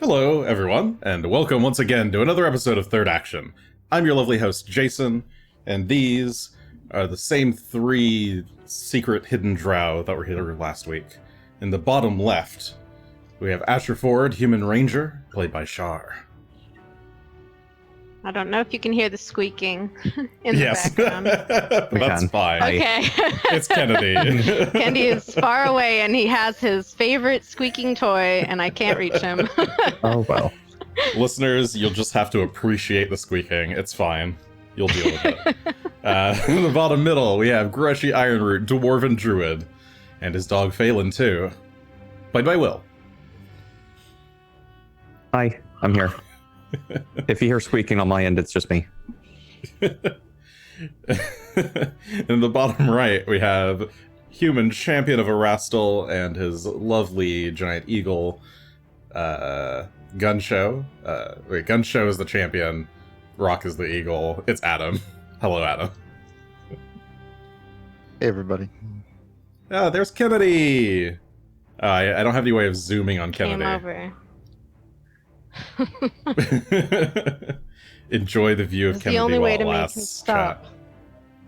Hello, everyone, and welcome once again to another episode of Third Action. I'm your lovely host, Jason, and these are the same three secret hidden drow that were here last week. In the bottom left, we have Asher Ford, Human Ranger, played by Char. I don't know if you can hear the squeaking in the background. That's fine. Okay. It's Kennedy. Kennedy is far away, and he has his favorite squeaking toy, and I can't reach him. Oh, well. Listeners, you'll just have to appreciate the squeaking. It's fine. You'll deal with it. In the bottom middle, we have Greshy Ironroot, Dwarven Druid, and his dog Phelan, too. Played by Will. Hi, I'm here. If you hear squeaking on my end, it's just me. In the bottom right, we have Human Champion of Erastil and his lovely giant eagle, Gunn Shough. Gunn Shough is the champion. Rock is the eagle. It's Adam. Hello, Adam. Hey, everybody. Oh, there's Kennedy! I don't have any way of zooming on Came Kennedy. over. Enjoy the view of It's Kennedy the only way to while it make him lasts, stop.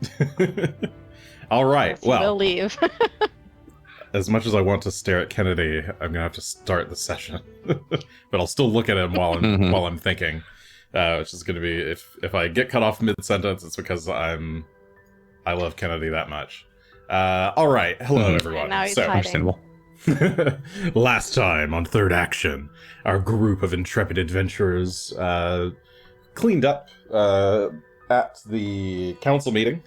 chat. All right, Yes, he well, will leave. as much as I want to stare at Kennedy, I'm gonna have to start the session. But I'll still look at him while I'm thinking. Which is gonna be if I get cut off mid-sentence, it's because I love Kennedy that much. All right, hello everyone. Now he's So, hiding. Understandable. last time on Third Action, our group of intrepid adventurers cleaned up at the council meeting,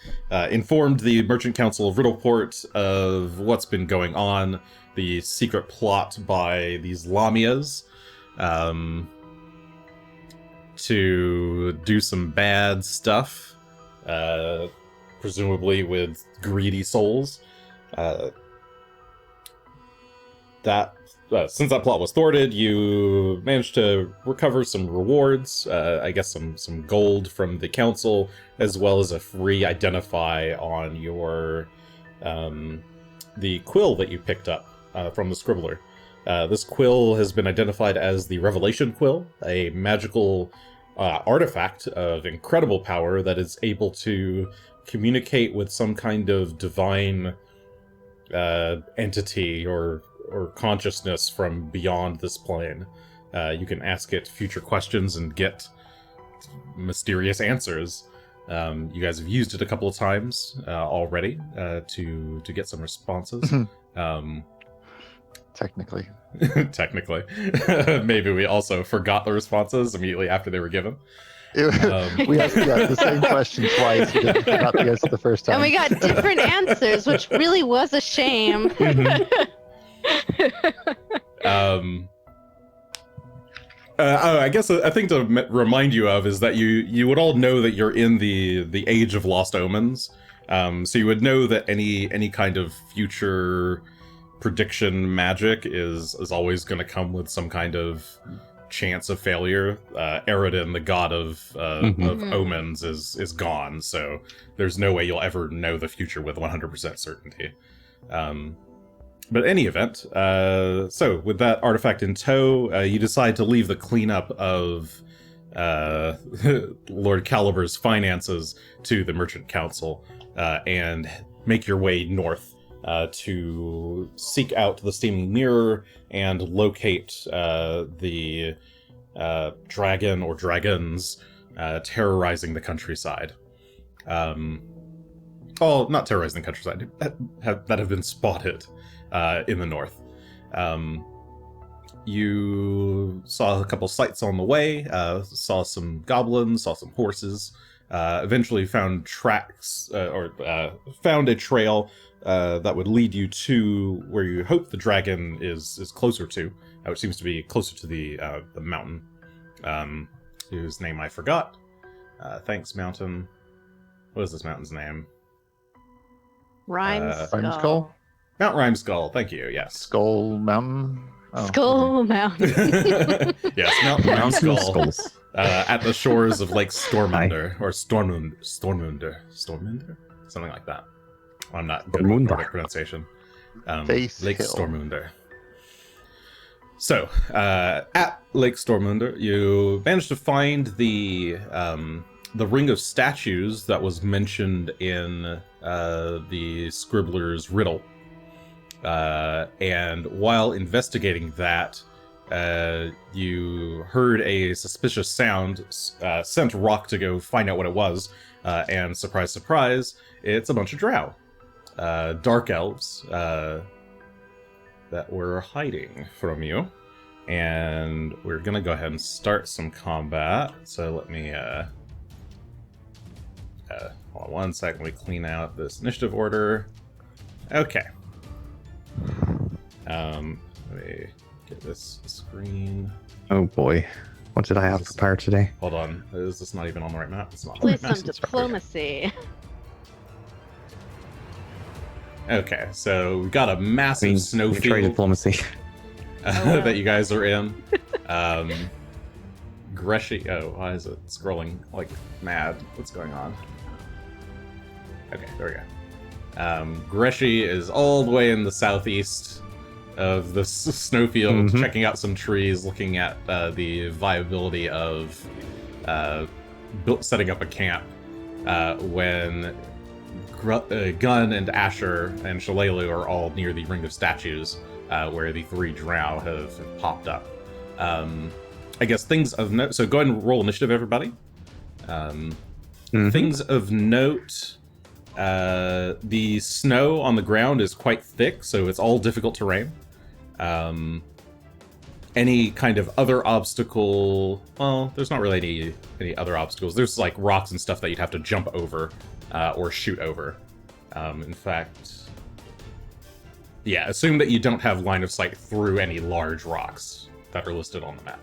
informed the Merchant Council of Riddleport of what's been going on, the secret plot by these Lamias to do some bad stuff, presumably with greedy souls. Since that plot was thwarted, you managed to recover some rewards, I guess some gold from the council, as well as a free identify on your the quill that you picked up from the scribbler. This quill has been identified as the Revelation Quill, a magical artifact of incredible power that is able to communicate with some kind of divine entity or consciousness from beyond this plane. You can ask it future questions and get mysterious answers. You guys have used it a couple of times already to get some responses. Technically. Technically. Maybe we also forgot the responses immediately after they were given. We asked the same question twice. We didn't forgot the answer the first time. And we got different answers, which really was a shame. I guess a thing to remind you of is that you would all know that you're in the Age of Lost Omens, so you would know that any kind of future prediction magic is always going to come with some kind of chance of failure. Eridan, the god of omens, is gone, so there's no way you'll ever know the future with 100% certainty. But in any event, so with that artifact in tow, you decide to leave the cleanup of Lord Caliber's finances to the Merchant Council and make your way north to seek out the Steaming Mirror and locate the dragon or dragons terrorizing the countryside. Not terrorizing the countryside, that have been spotted in the north. You saw a couple sights on the way, saw some goblins, saw some horses, eventually found tracks, found a trail that would lead you to where you hope the dragon is closer to, which seems to be closer to the mountain, whose name I forgot. Thanks, mountain. What is this mountain's name? Rimeskull? Mount Rimeskull, thank you, yes. Skull Mountain? Oh, Skull Mountain. Yes, Mount Rimeskull. Skulls. At the shores of Lake Stormunder, or Stormunder? Something like that. I'm not good with Nordic pronunciation. Face Lake Hill. Stormunder. So, at Lake Stormwinder, you managed to find the ring of statues that was mentioned in the Scribbler's riddle. And while investigating that, you heard a suspicious sound, sent Rock to go find out what it was, and surprise, surprise, it's a bunch of drow. Dark elves, that were hiding from you. And we're gonna go ahead and start some combat. So let me, hold on one second, we clean out this initiative order. Okay. Let me get this screen. Oh boy. What did I have prepared today? Hold on, is this not even on the right map? It's not on the Play right map. some diplomacy. Okay, so we've got a massive Trade snowfield diplomacy. that you guys are in. Greshy. Oh, why is it scrolling like mad? What's going on? Okay, there we go. Greshy is all the way in the southeast of the snowfield, checking out some trees, looking at the viability of setting up a camp when Gunn and Asher and Shalelu are all near the ring of statues, where the 3 drow have popped up. I guess things of note. So go ahead and roll initiative, everybody. Things of note. The snow on the ground is quite thick, so it's all difficult terrain. Any kind of other obstacle, well, there's not really any other obstacles. There's like rocks and stuff that you'd have to jump over or shoot over. In fact, yeah, assume that you don't have line of sight through any large rocks that are listed on the map.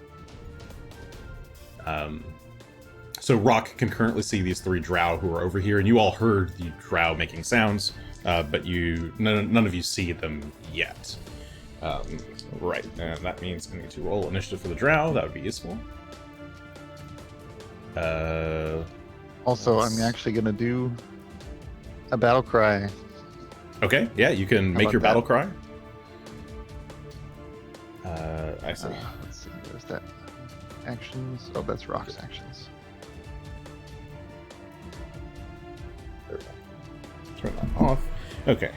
So Rock can currently see these 3 drow who are over here, and you all heard the drow making sounds, but none of you see them yet. Right, and that means I need to roll initiative for the drow. That would be useful. Also, I'm actually going to do a battle cry. Okay, yeah, you can make about your that? battle cry. I see. Let's see, where's that? Actions. Oh, that's Rock's actions. There we go. Turn that off. Okay.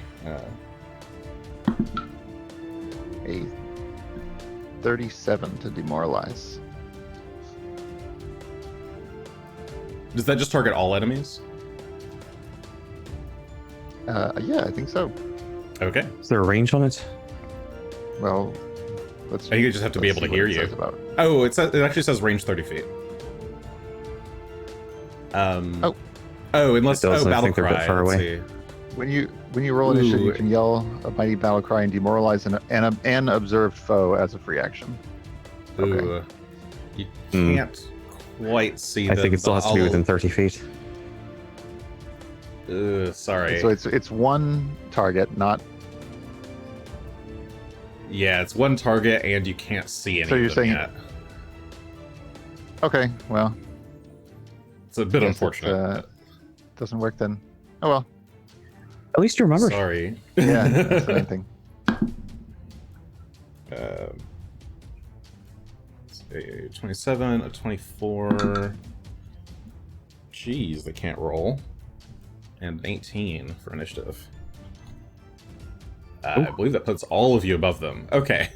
A 37 to demoralize. Does that just target all enemies? Yeah, I think so. Okay. Is there a range on it? Well, I think you just have to be able to hear you. Oh, it actually says range 30 feet. Oh, unless It does, I battle think they're a cry. bit far let's away. see. when you roll initiative, Ooh. you can yell a mighty battle cry and demoralize an observed foe as a free action. Okay. Ooh. You can't quite see I them. think it still has to be I'll- within 30 feet. Sorry. So it's one target, not. Yeah, it's one target, and you can't see any So of you're them saying- yet. Okay, well, It's a bit guess it, unfortunate. doesn't work then. Oh well. At least you remember. Sorry. Yeah, that's the main thing. A 27, a 24. Jeez, they can't roll. And an 18 for initiative. I believe that puts all of you above them. Okay.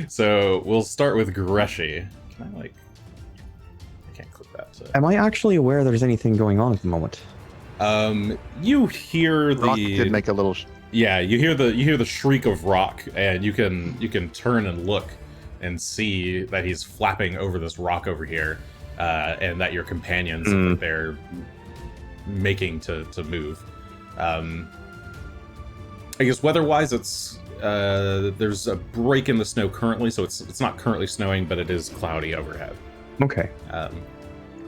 So we'll start with Greshy. Can I can't click that. Am I actually aware there's anything going on at the moment? You hear the Rock did make a little. Yeah, you hear the shriek of Rock, and you can turn and look and see that he's flapping over this rock over here, and that your companions that they're making to move. I guess weather-wise, it's there's a break in the snow currently, so it's not currently snowing, but it is cloudy overhead. Okay.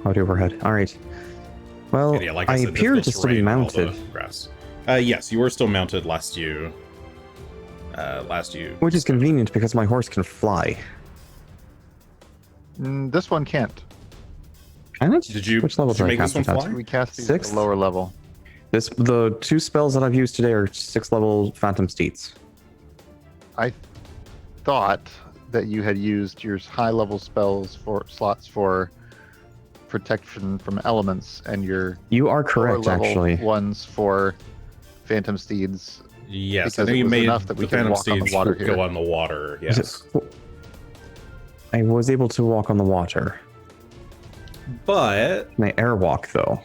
Cloudy overhead. All right. Well, And yeah, like I said, appear difficult to still be terrain, all mounted, the grass. Yes, you were still mounted last you. which is convenient because my horse can fly. This one can't. Can it? Did you- Which level did you did I make this cast one it at? fly? We cast these at Sixth? a lower level. The 2 spells that I've used today are 6th level Phantom Steeds. I thought that you had used your high-level spells for slots for protection from elements, and your You are correct, lower-level actually. ones for Phantom Steeds. Yes, Because I think it you was made enough that we the could Phantom walk on the Steeds water go here. on the water. Is Yes, it- I was able to walk on the water. but Can I airwalk, though?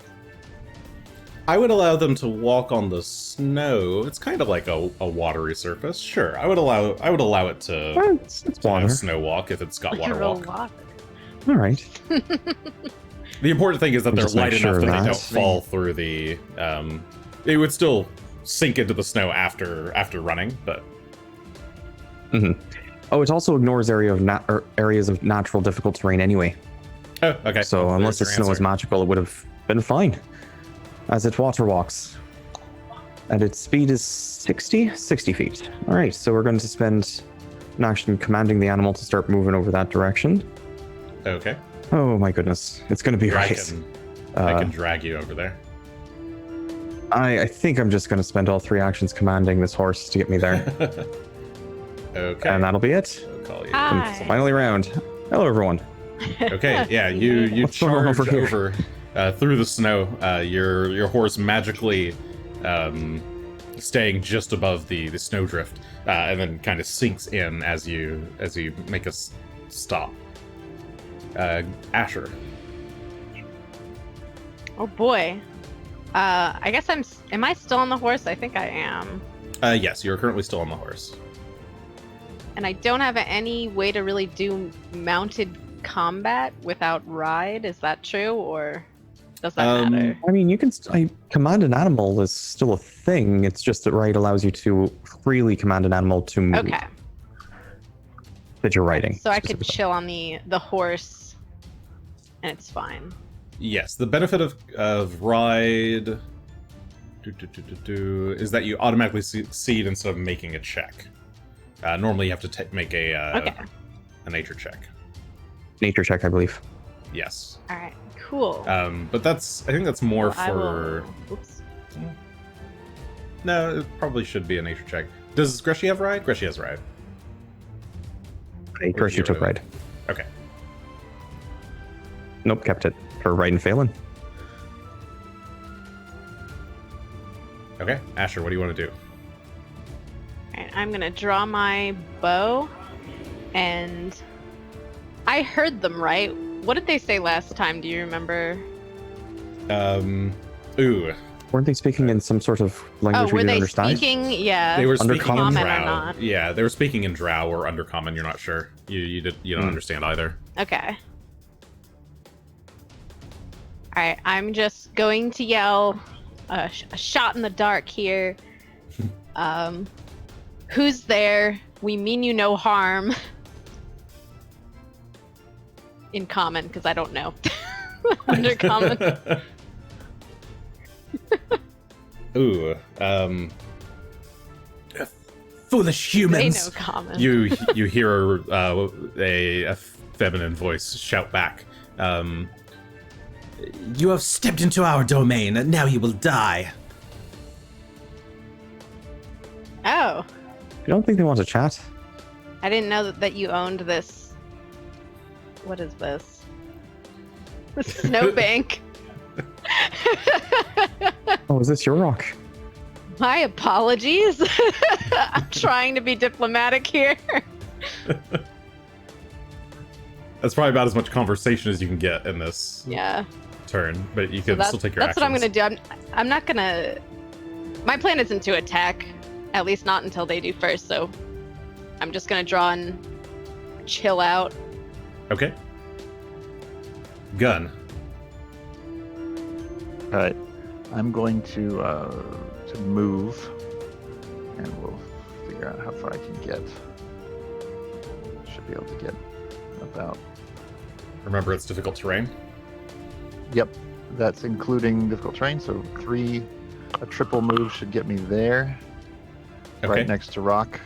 I would allow them to walk on the snow. It's kind of like a watery surface. Sure, I would allow it to, It's to water. have snow walk if it's got water Literal walk. water. All right. The important thing is that We'll they're just make light sure enough that of they that. don't fall through the. It would still sink into the snow after running, but Oh, it also ignores areas of natural difficult terrain anyway. oh, okay. So Well, unless the there's your snow is answer. magical, it would have been fine. As it water walks. And its speed is 60 feet. All right, so we're going to spend an action commanding the animal to start moving over that direction. Okay, Oh my goodness, it's going to be I right. can drag you over there. I think I'm just going to spend all 3 actions commanding this horse to get me there. Okay, And that'll be it. I'll call you. Ah. And it's the finally round. Hello, everyone. Okay, yeah, you What's going on charge over here? over through the snow. Your horse magically staying just above the snowdrift, and then kind of sinks in as you make a stop. Asher. Oh boy. I guess am I still on the horse? I think I am. Yes, you're currently still on the horse. And I don't have any way to really do mounted combat without ride. Is that true, or does that matter? I mean, you can. Command an animal is still a thing. It's just that Ride allows you to freely command an animal to move Okay, that you're riding. so I could specifically. chill on the horse, and it's fine. Yes, the benefit of ride is that you automatically succeed instead of making a check. Normally, you have to make Okay, a nature check. Nature check, I believe. Yes, all right, cool. but I think that's more Well, I for. will- Oops. No, it probably should be a nature check. Does Greshy have ride? Greshy has ride. Hey, Or Greshy took zero. Ride. Okay. Nope, kept it for Ride and Phelan. Okay, Asher, what do you want to do? All right, I'm gonna draw my bow, and I heard them right. What did they say last time? Do you remember? Ooh, Weren't they speaking in some sort of Oh, language we were didn't they understand? speaking? Yeah. they were speaking in Undercommon? Common or Drow. not? Yeah, they were speaking in Drow or Undercommon. You're not sure. You don't understand either. Okay. All right, I'm just going to yell a shot in the dark here. Who's there? We mean you no harm. In common, because I don't know. Undercommon. Ooh, foolish They humans. know common. You hear a feminine voice shout back. You have stepped into our domain, and now you will die. Oh, I don't think they want to chat. I didn't know that you owned this. What is this? The snowbank. Oh, is this your rock? My apologies. I'm trying to be diplomatic here. That's probably about as much conversation as you can get in this Yeah. turn, but you So can still take your that's actions. what I'm gonna do. I'm not gonna. My plan isn't to attack, at least not until they do first. So I'm just gonna draw and chill out. Okay. Gun. All right, I'm going to move, and we'll figure out how far I can get. Should be able to get about. Remember, it's difficult terrain. Yep, that's including difficult terrain. So a triple move should get me there, Okay. right next to rock.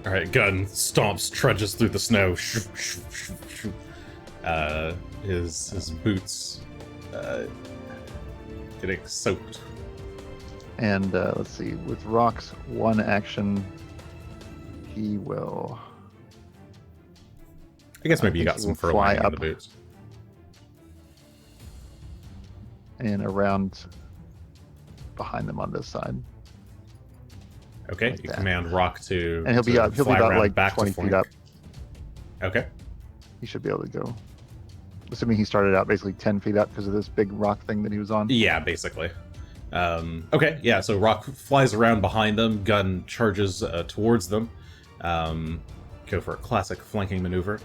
All right. Gun stomps, trudges through the snow. His boots getting soaked. And let's see, with rocks, one action, he will. I guess maybe you think got he some will fur fly lining in the up. boots. And around behind them on this side. Okay, Like you that. command Rock to And he'll be to fly about around like back 20 to feet flank. up. Okay. He should be able to go. Assuming he started out basically 10 feet up because of this big rock thing that he was on. Yeah, basically. Okay, yeah, so Rock flies around behind them, Gunn charges towards them. Go for a classic flanking maneuver.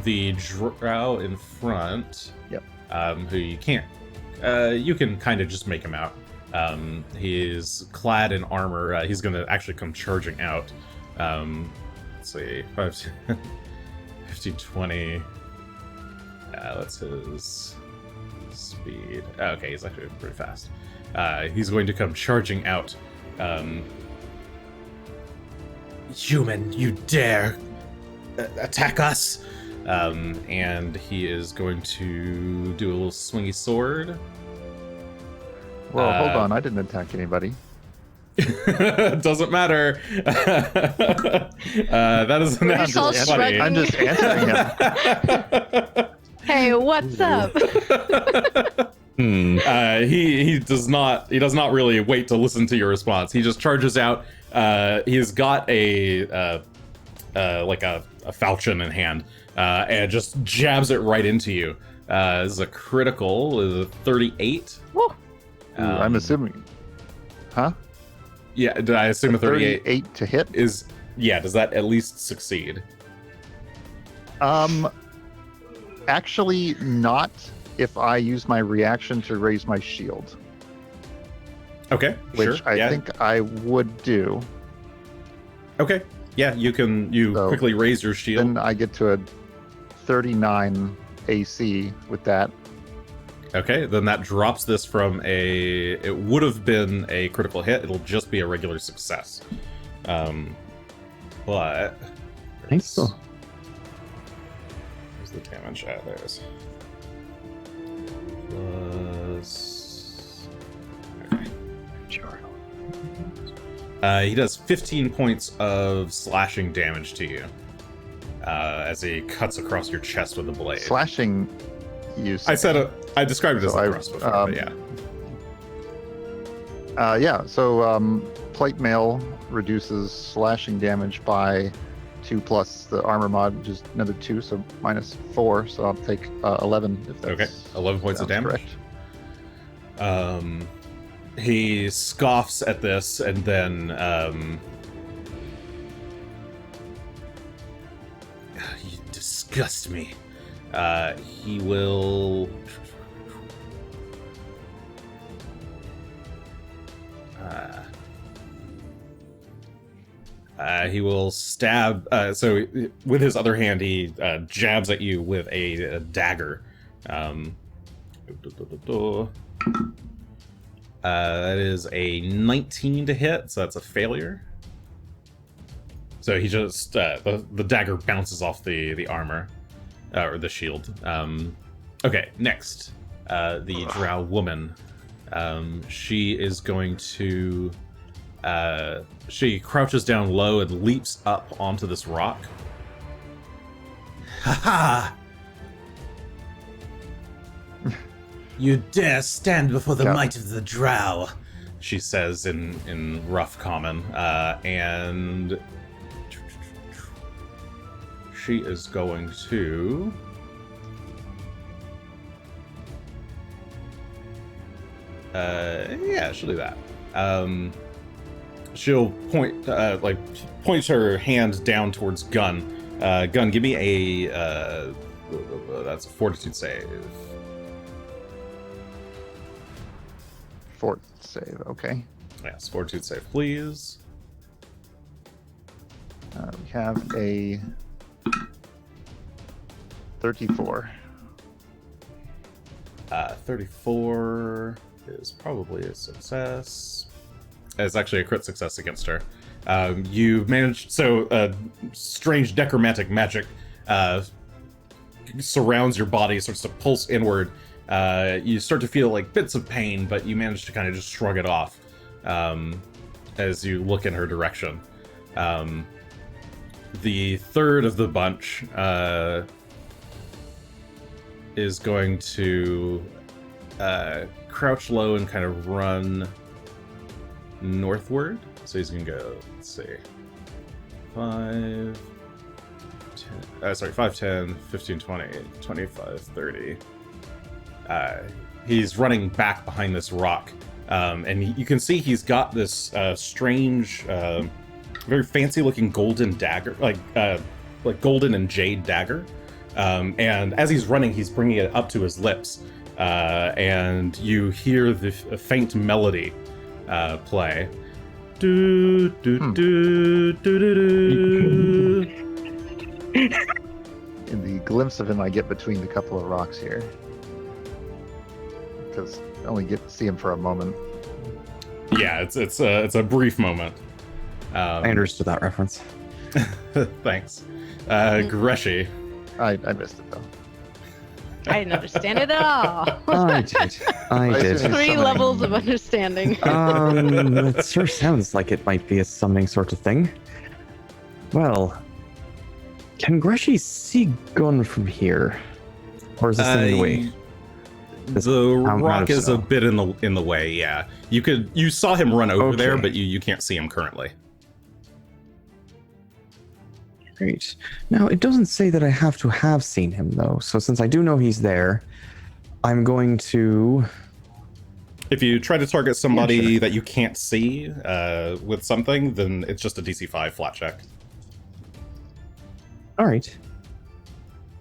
The Drow in front, Yep. Who you can't, you can kind of just make him out. He's clad in armor. He's going to actually come charging out. Let's see, 15, 20. That's his speed. Okay, he's actually pretty fast. He's going to come charging out. Human, you dare attack us? And he is going to do a little swingy sword. Well, hold on. I didn't attack anybody. Doesn't matter. That is an He's all funny. I'm just answering him. Hey, what's up? He does not really wait to listen to your response. He just charges out. He's got a like a falchion in hand, and just jabs it right into you. This is a critical, is a 38. Woo. I'm assuming. Huh? Yeah, did I assume a 38 38 to hit? is? Yeah, does that at least succeed? Actually, not if I use my reaction to raise my shield, Okay, which sure. I yeah. think I would do. Okay, yeah, you can. You So, quickly raise your shield. Then I get to a 39 AC with that. Okay, then that drops this from a... It would have been a critical hit. It'll just be a regular success. But... Nice. Where's the damage? Ah, there it is. Plus... Okay. Sure. He does 15 points of slashing damage to you. As he cuts across your chest with a blade. Slashing use. I described it as So a I, thrust before, but yeah. So plate mail reduces slashing damage by 2 plus the armor mod, which is another 2, so minus 4. So I'll take 11 if that's Okay, 11 points of sounds damage. correct. He scoffs at this and then you disgust me. He will he will stab. So with his other hand, he jabs at you with a dagger. That is a 19 to hit, so that's a failure. So he just the dagger bounces off the armor or the shield. Okay, next, the Drow Woman. She is going to. She crouches down low and leaps up onto this rock. Ha ha! You dare stand before the might of the Drow, she says in rough common, and she is going to yeah, she'll do that. She'll point her hand down towards Gunn. Gunn, give me a that's a Fortitude Save. Fort save, okay. Yes, Fortitude Save, please. We have a 34. 34 is probably a success. It's actually a crit success against her. You managed... So, strange necromantic magic surrounds your body, starts to pulse inward. You start to feel like bits of pain, but you manage to kind of just shrug it off as you look in her direction. the third of the bunch is going to crouch low and kind of run northward. So he's going to go, let's see, 5, 10, 15, 20, 25, 30. He's running back behind this rock. And you can see he's got this strange, very fancy looking golden dagger, like golden and jade dagger. And as he's running, he's bringing it up to his lips. And you hear the faint melody play. Do, do, do, do, do, do. In the glimpse of him I get between the couple of rocks here, because I only get to see him for a moment. Yeah, it's a brief moment. I understood that reference. Thanks. Greshy. I missed it though. I didn't understand it at all. I did. did. 3 levels of understanding. It sure sounds like it might be a summoning sort of thing. Well, can Greshy see Gunn from here? Or is this in the way? The rock is a bit in the way, yeah. You saw him run over there, but you can't see him currently. Great. Now, it doesn't say that I have to have seen him, though. So since I do know he's there, I'm going to... If you try to target somebody that you can't see with something, then it's just a DC 5 flat check. All right.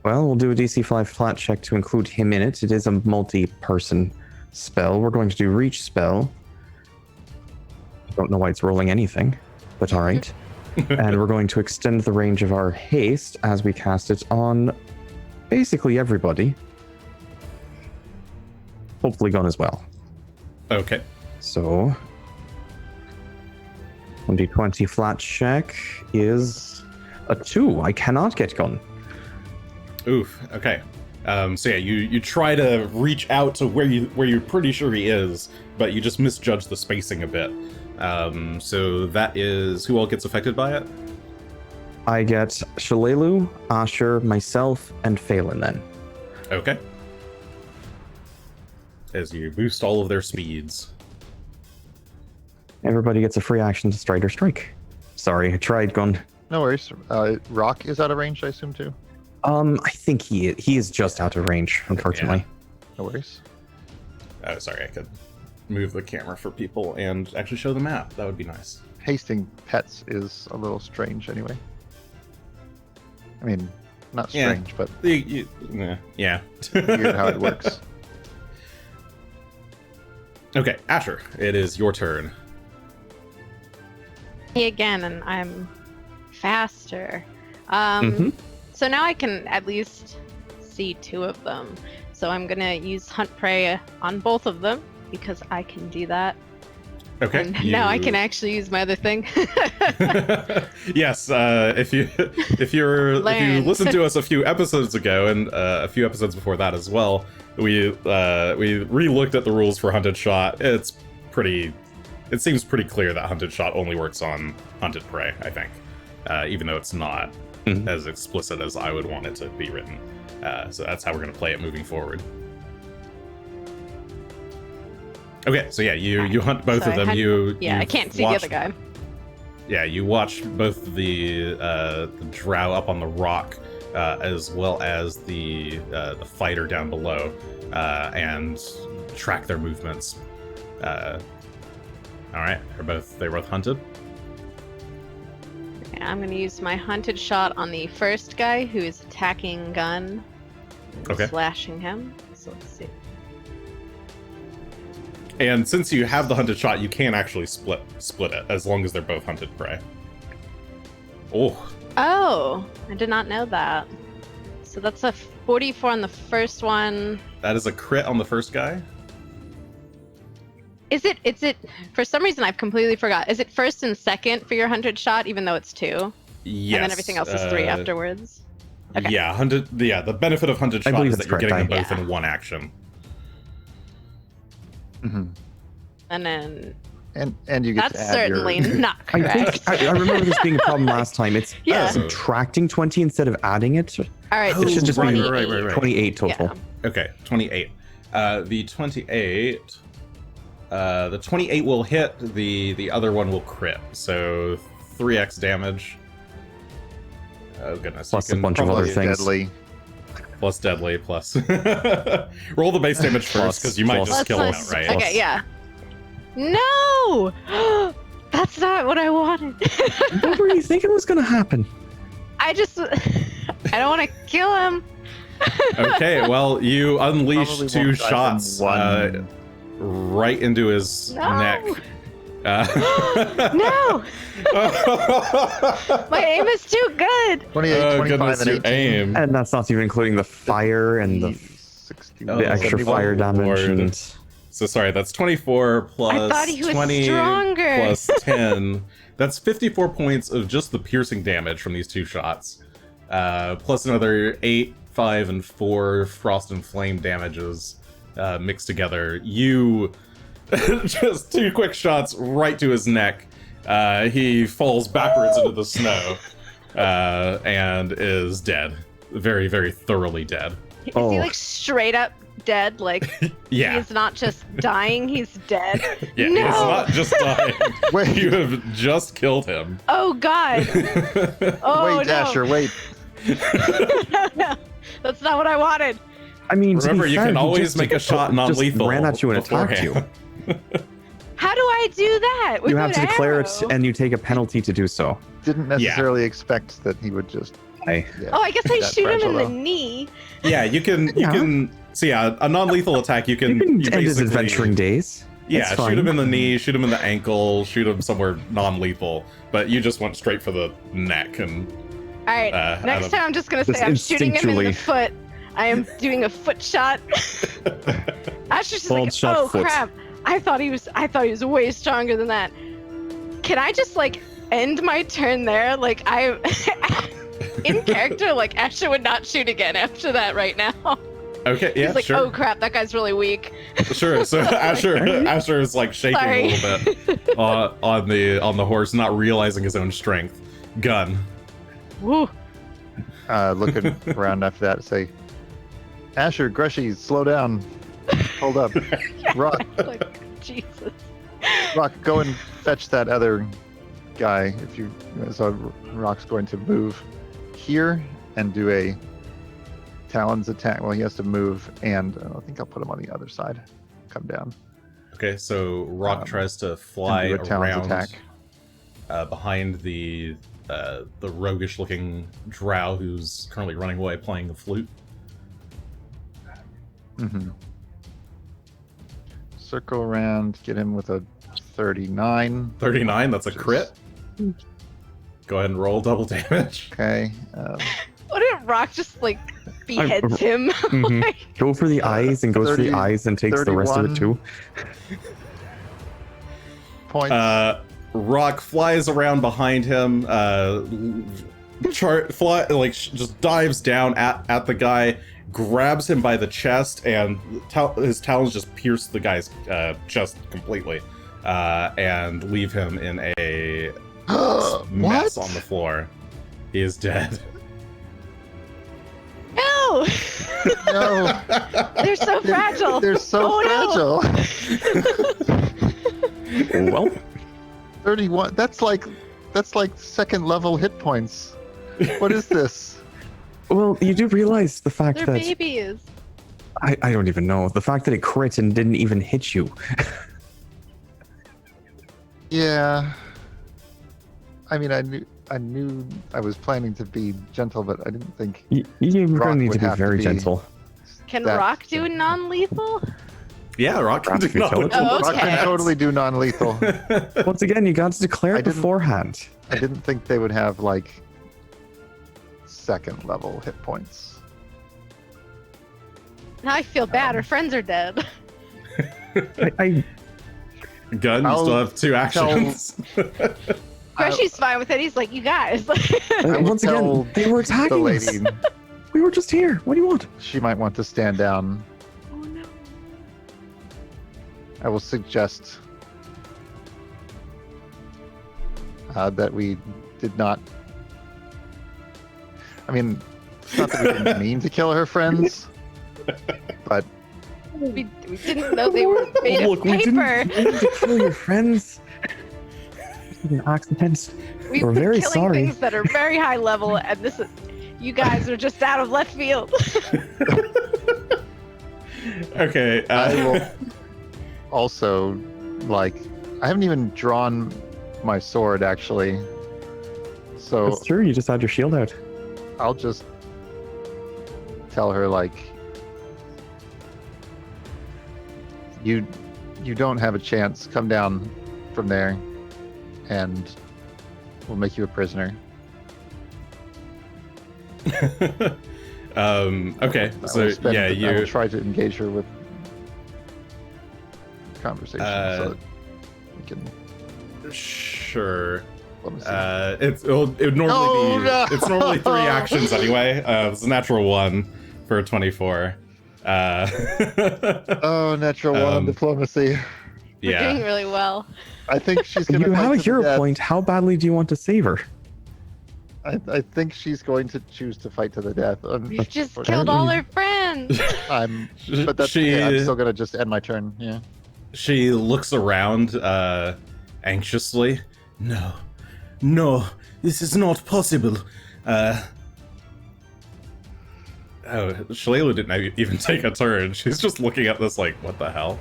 Well, we'll do a DC 5 flat check to include him in it. It is a multi-person spell. We're going to do Reach Spell. I don't know why it's rolling anything, but all right. And we're going to extend the range of our haste as we cast it on basically everybody. Hopefully Gunn as well. Okay. So, 1d20 flat check is a 2. I cannot get Gunn. Oof. Okay. So yeah, you try to reach out to where you're pretty sure he is, but you just misjudge the spacing a bit. So that is who all gets affected by it? I get Shalelu, Asher, myself, and Phelan then. Okay. As you boost all of their speeds. Everybody gets a free action to stride or strike. Sorry, I tried Gunn. No worries. Rock is out of range, I assume, too? I think he is just out of range, unfortunately. Yeah. No worries. Oh, sorry, I could move the camera for people and actually show the map. That would be nice. Hasting pets is a little strange anyway. I mean, not strange, but yeah. weird how it works. Okay, Asher, it is your turn. Me again, and I'm faster. So now I can at least see 2 of them. So I'm gonna use Hunt Prey on both of them because I can do that. Okay. And now I can actually use my other thing. Yes, if you listened to us a few episodes ago and a few episodes before that as well, we re-looked at the rules for Hunted Shot. It seems pretty clear that Hunted Shot only works on hunted prey, I think, even though it's not as explicit as I would want it to be written. So that's how we're going to play it moving forward. Okay, so yeah, you hunt both of them. I can't see the other guy. Yeah, you watch both the drow up on the rock, as well as the fighter down below, and track their movements. All right, they're both hunted. Okay, I'm gonna use my hunted shot on the first guy who is attacking Gunn, slashing him. So let's see. And since you have the hunted shot, you can actually split it as long as they're both hunted prey. Oh, I did not know that. So that's a 44 on the first one. That is a crit on the first guy. Is it for some reason I've completely forgot. Is it first and second for your hunted shot, even though it's 2? Yes. And then everything else is 3 afterwards? Okay. Yeah, the benefit of hunted shot is that you're getting them both in one action. Mm-hmm. And then And you get That's to add certainly your... not I correct. think I remember this being a problem last time. It's Yeah. subtracting 20 instead of adding it. All right, Oh, It should just be 28. right. 28 total. Yeah. Okay, 28. The 28. The 28 will hit. The other one will crit. So 3x damage. Oh goodness. Plus you a can bunch of probably- other things. Deadly. Plus deadly, plus. Roll the base damage first, because you might Plus- just kill him Plus- outright. Okay, yeah. No! That's not what I wanted. What were you thinking was going to happen? I don't want to kill him. Okay, well, you unleash Probably 2 won't die from shots one. right into his No. neck. No! My aim is too good. 28, Oh 25, goodness, and you 18. aim. And that's not even including the fire and the 60, Oh, the extra 71. fire damage. Lord. And So sorry, that's 24 plus I thought he was 20 stronger. plus 10. That's 54 points of just the piercing damage from these 2 shots. Plus another 8, 5, and 4 frost and flame damages mixed together. You just 2 quick shots right to his neck. He falls backwards into the snow and is dead. Very, very thoroughly dead. Is Oh. he like straight up dead? Like Yeah. he's not just dying, he's dead. Yeah, No! he's not just dying. Wait. You have just killed him. Oh god. Oh Wait, no. Asher, wait. No. That's not what I wanted. I mean, to be Remember, you fair, can he always just make a shot non-lethal. Just ran at you and attacked you. beforehand. How do I do that? With You have to an declare arrow? it, and you take a penalty to do so. Didn't necessarily expect that he would just... I, Yeah, Oh, I guess I that shoot him in fragile, the though. knee. Yeah, you can. So yeah, a non-lethal attack. You can. you can you end his basically- adventuring days. Yeah, It's shoot fine. him in the knee, shoot him in the ankle, shoot him somewhere non-lethal. But you just went straight for the neck, and All right. out Next of- time, I'm just gonna say Just I'm shooting him in the instinctually. foot. I am doing a foot shot. Asher's just Bold like, shot oh foot. crap! I thought he was way stronger than that. Can I just like end my turn there? Like I, in character, like Asher would not shoot again after that right now. okay, yeah, He's like, sure, oh crap, that guy's really weak. sure. So Asher is like shaking Sorry. a little bit on the horse, not realizing his own strength. Gunn. Woo. Looking around after that, say, Asher, Greshy, slow down. Hold up. Rock, Like Jesus. Rock, go and fetch that other guy. If you, so Rock's going to move here and do a Talons attack. Well, he has to move, and I think I'll put him on the other side. Come down. Okay, so Rock tries to And fly do a Talons around attack. behind the roguish-looking drow who's currently running away playing the flute. Mm-hmm. Circle around, get him with a 39. 39, that's a crit. Go ahead and roll double damage. Okay. What if Rock just like beheads him? Mhm. Like, Go for the eyes and goes for the 30, eyes and takes the rest of it 31. too. Points. Rock flies around behind him. Just dives down at the guy, grabs him by the chest, and his talons just pierce the guy's chest completely, and leave him in a mess on the floor. He is dead. no! No. They're so fragile. They're so Oh, no. fragile. Well, 31. That's like second level hit points. What is this? well, you do realize the fact They're that babies. I don't even know the fact that it crit and didn't even hit you. Yeah. I mean, I knew I was planning to be gentle, but I didn't think You Rock really need would to be have to very be- gentle. Can that- Rock do non-lethal? Yeah, Rock can Rock do can tell it. Oh, Rock okay. can totally do non-lethal. Once again, you got to declare I it didn't- beforehand. I didn't think they would have like second level hit points. Now I feel bad. Our friends are dead. I Gun, you I'll still have 2 actions. Greshy's fine with it. He's like, you guys. will once tell again, they were The attacking us. lady, We were just here. What do you want? she might want to stand down. Oh no. I will suggest that we did not. I mean, it's not that we didn't mean to kill her friends, but We didn't know they were made Look, of we didn't paper. mean to kill your friends. This is an accident. We've We're been very killing sorry. things that are very high level, and this is. You guys are just out of left field. Okay. I will also, like, I haven't even drawn my sword actually, so That's true. You just had your shield out. I'll just tell her like, you don't have a chance. Come down from there, and we'll make you a prisoner. Okay. I So will yeah, I will you. try to engage her with conversation so that we can. Sure. Let me see. It would normally be. No! It's normally 3 actions anyway. It's a natural 1 for a 24. Oh, natural 1 on diplomacy. We're doing Yeah. really well. I think she's gonna. You have fight a to the hero death. point. How badly do you want to save her? I think she's going to choose to fight to the death. We've just Unfortunately. killed all our friends. But that's She- okay. I'm still gonna just end my turn. Yeah. She looks around anxiously. No, this is not possible. Oh, Shalelu didn't even take a turn. She's just looking at this like, what the hell?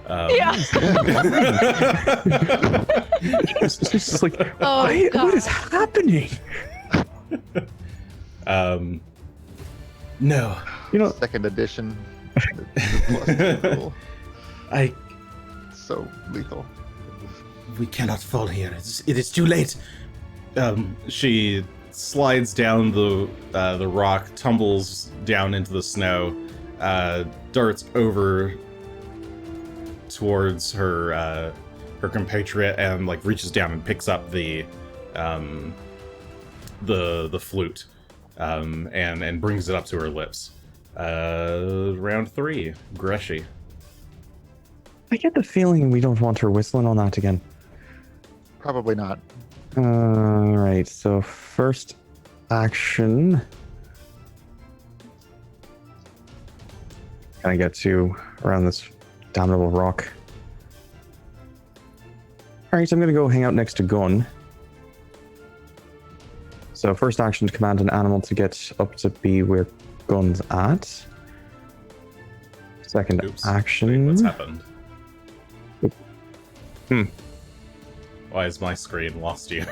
Yeah. It's just like, Oh, what is God. happening? No, You know, Second edition. The plus 2 rule. I. So lethal. We cannot fall here. It is too late. She slides down the rock, tumbles down into the snow, darts over towards her compatriot, and like reaches down and picks up the flute, and brings it up to her lips. Round 3, Greshy. I get the feeling we don't want her whistling on that again. Probably not. Alright, so first action. Can I get to around this damnable rock? Alright, so I'm gonna go hang out next to Gunn. So first action to command an animal to get up to be where Gunn's at. Second Oops. action. Wait, what's happened? Hmm. Why has my screen lost you?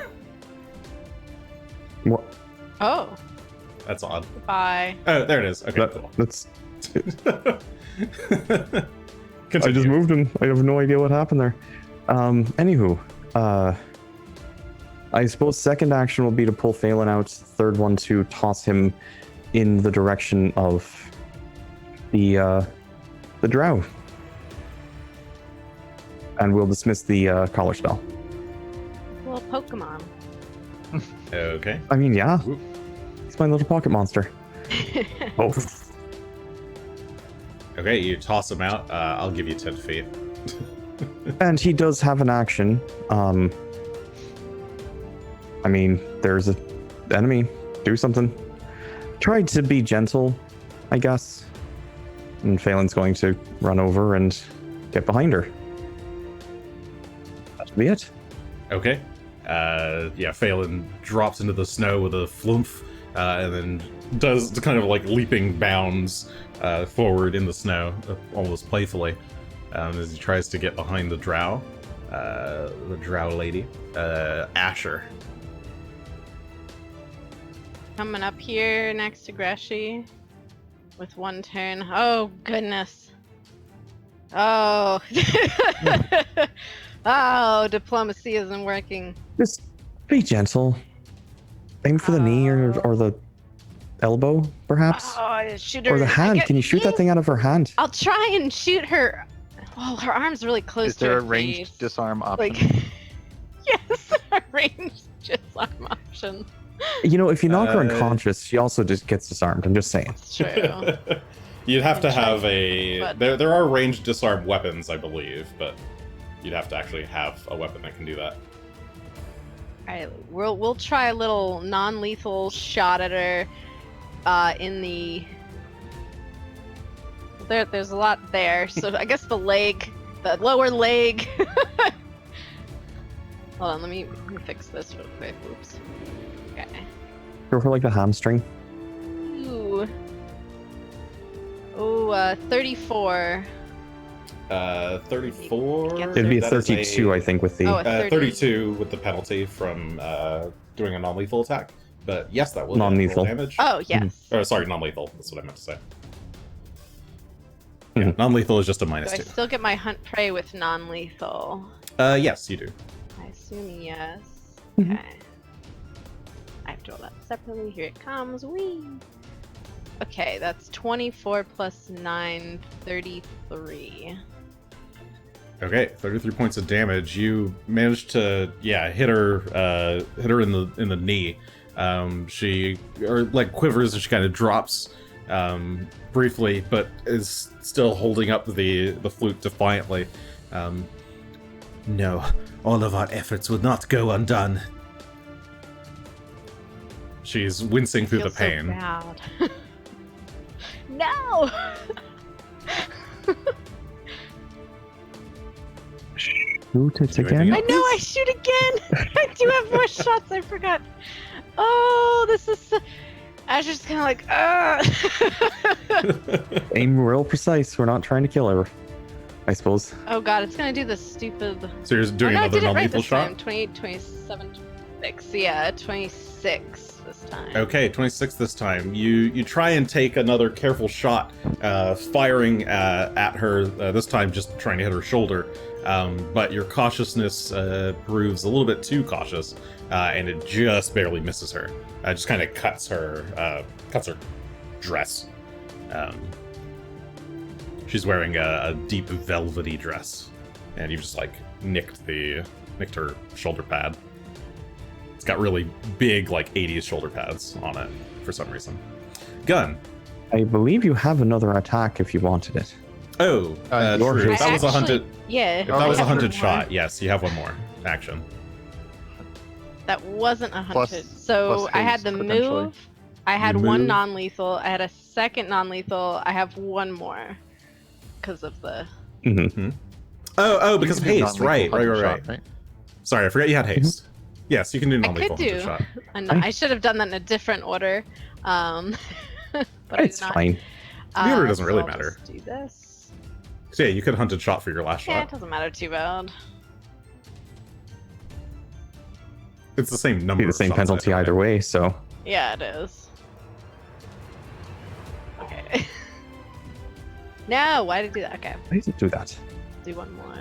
What? Oh, That's odd. bye. Oh, there it is. Okay, cool. That's. I Continue. just moved him. I have no idea what happened there. Anywho, I suppose second action will be to pull Phelan out. Third one to toss him in the direction of the drow, and we'll dismiss the collar spell. Little Pokemon. Okay. I mean, yeah, Whoop. he's my little pocket monster. Oh, Okay, you toss him out. I'll give you 10 feet. and he does have an action. I mean, there's an enemy. Do something. Tried to be gentle, I guess. And Phelan's going to run over and get behind her. That should be it. Okay. Yeah, Phelan drops into the snow with a flumph, and then does the kind of like leaping bounds forward in the snow, almost playfully, as he tries to get behind the drow lady, Asher. Coming up here next to Greshy with one turn. Oh, goodness. Oh. Oh, diplomacy isn't working. Just be gentle. Aim for the knee or the elbow, perhaps. Oh, shoot her. Or the hand. I Can you shoot that thing out of her hand? I'll try and shoot her. Oh, her arm's really close Is to there her a ranged face. disarm option? Like, yes, a ranged disarm option. You know, if you knock her Uh, unconscious, she also just gets disarmed. I'm just saying. It's true. You'd have to I'm trying, have a. but- There are ranged disarm weapons, I believe, but you'd have to actually have a weapon that can do that. Alright, we'll try a little non-lethal shot at her in the... There's a lot there, so I guess the leg, the lower leg. Hold on, let me fix this real quick. Oops. Okay. Go for like the hamstring. Ooh. Oh, 34. 34. It'd be That is 32, I think, with the. Oh, 30. 32 with the penalty from doing a non-lethal attack. But yes, that will Non-lethal. damage. Oh, yes. Or sorry, non-lethal. That's what I meant to say. Mhm. Yeah, non-lethal is just a Do -2. I still get my hunt prey with non-lethal? Yes, you do. I assume yes. Mhm. Okay. I have to roll that separately. Here it comes. Whee! Okay, that's 24 plus 9, 33. Okay, 33 points of damage. You managed to, hit her in the knee. She quivers and she kind of drops briefly, but is still holding up the flute defiantly. No, all of our efforts would not go undone. She's wincing through the Feels so pain. bad. No! Shoot it Do anything again. I know, I shoot again! I do have more shots, I forgot. Oh, this is so... Asher's kind of like, Aim real precise. We're not trying to kill her, I suppose. Oh god, it's gonna do this stupid... So you're doing oh, no, I another did it right non-lethal this shot? time. 28, 27, 26. Yeah, 26 this time. Okay, 26 this time. You try and take another careful shot, firing at her, this time just trying to hit her shoulder. But your cautiousness proves a little bit too cautious, and it just barely misses her. Just kind of cuts her dress. She's wearing a deep velvety dress, and you just like nicked her shoulder pad. It's got really big, like 80s shoulder pads on it for some reason. Gunn. I believe you have another attack if you wanted it. Oh, your true. haste. That was a hunted. Yeah. If that was a I have hunted one shot, more. yes, you have one more action. That wasn't a Plus- hunted. So plus I had haste, the potentially. move. I had You one move. non-lethal. I had a second non-lethal. I have one more because of the... Mm-hmm. Oh, because of You can do haste, non-lethal right. hunting shot, Sorry, I forgot you had haste. Yes, you can do non-lethal could hunted do. shot. And I should have done that in a different order. But I It's did not. fine. The order doesn't So really I'll matter. just do this. So yeah, you could have hunted shot for your last Yeah, shot. it doesn't matter too bad. It's the same number. Be the of same shots penalty either way, so. Yeah, it is. Okay. No, why did I do that? Okay, Why did it do that? do one more.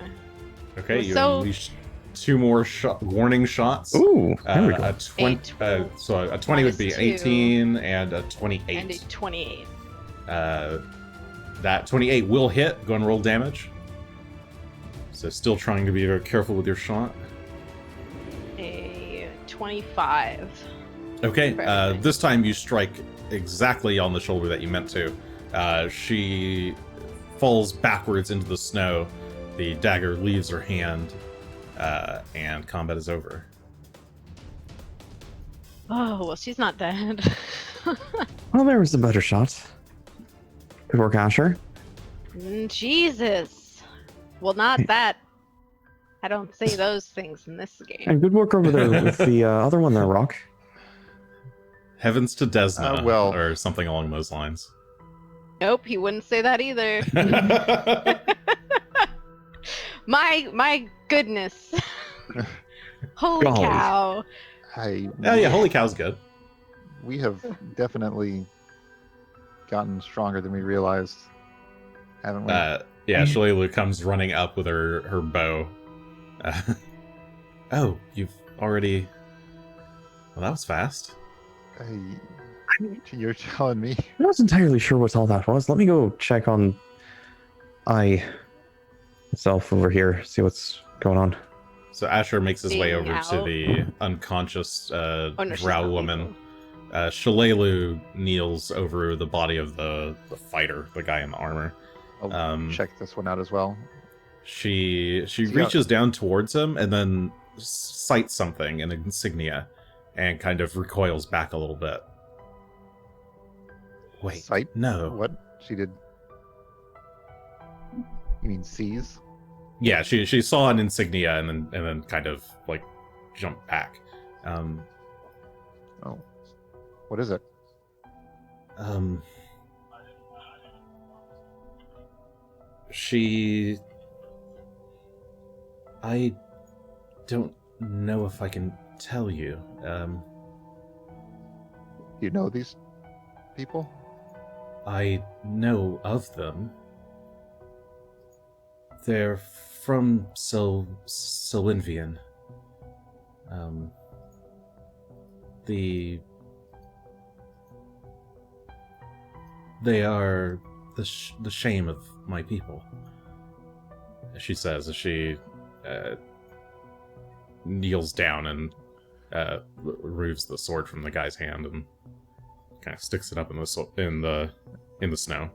Okay, you So- unleash 2 more warning shots. Ooh, there we go. A 20, so a 20 would be minus 2. 18 and a 28. And a 28. That 28 will hit. Go and roll damage. So still trying to be very careful with your shot. A 25. Okay, For everything. this time you strike exactly on the shoulder that you meant to. She falls backwards into the snow. The dagger leaves her hand, and combat is over. Oh, well, she's not dead. Well, there was a better shot. Good work, Asher. Jesus. Well, not that. I don't say those things in this game. And good work over there with the other one there, Rock. Heavens to Desna, well. or something along those lines. Nope, he wouldn't say that either. My goodness. Holy Golly. cow. Oh yeah, holy cow's good. We have definitely gotten stronger than we realized, haven't we? Yeah, Shalelu comes running up with her bow. Oh, you've already... Well, that was fast. You're telling me. I wasn't entirely sure what all that was. Let me go check on myself over here, see what's going on. So Asher makes his way Being over to out. the unconscious Oh, no, she's Drow not Woman. lethal. Shalelu kneels over the body of the fighter, the guy in the armor. I'll check this one out as well. She So you reaches down towards him and then sights something, an insignia, and kind of recoils back a little bit. Wait, Sight? no. What? She did... You mean sees? Yeah, she saw an insignia and then kind of like jumped back. Oh. What is it? I don't know if I can tell you. You know these people? I know of them. They're from Solinvian. They are the shame of my people, she says as she kneels down and removes the sword from the guy's hand and kind of sticks it up in the snow.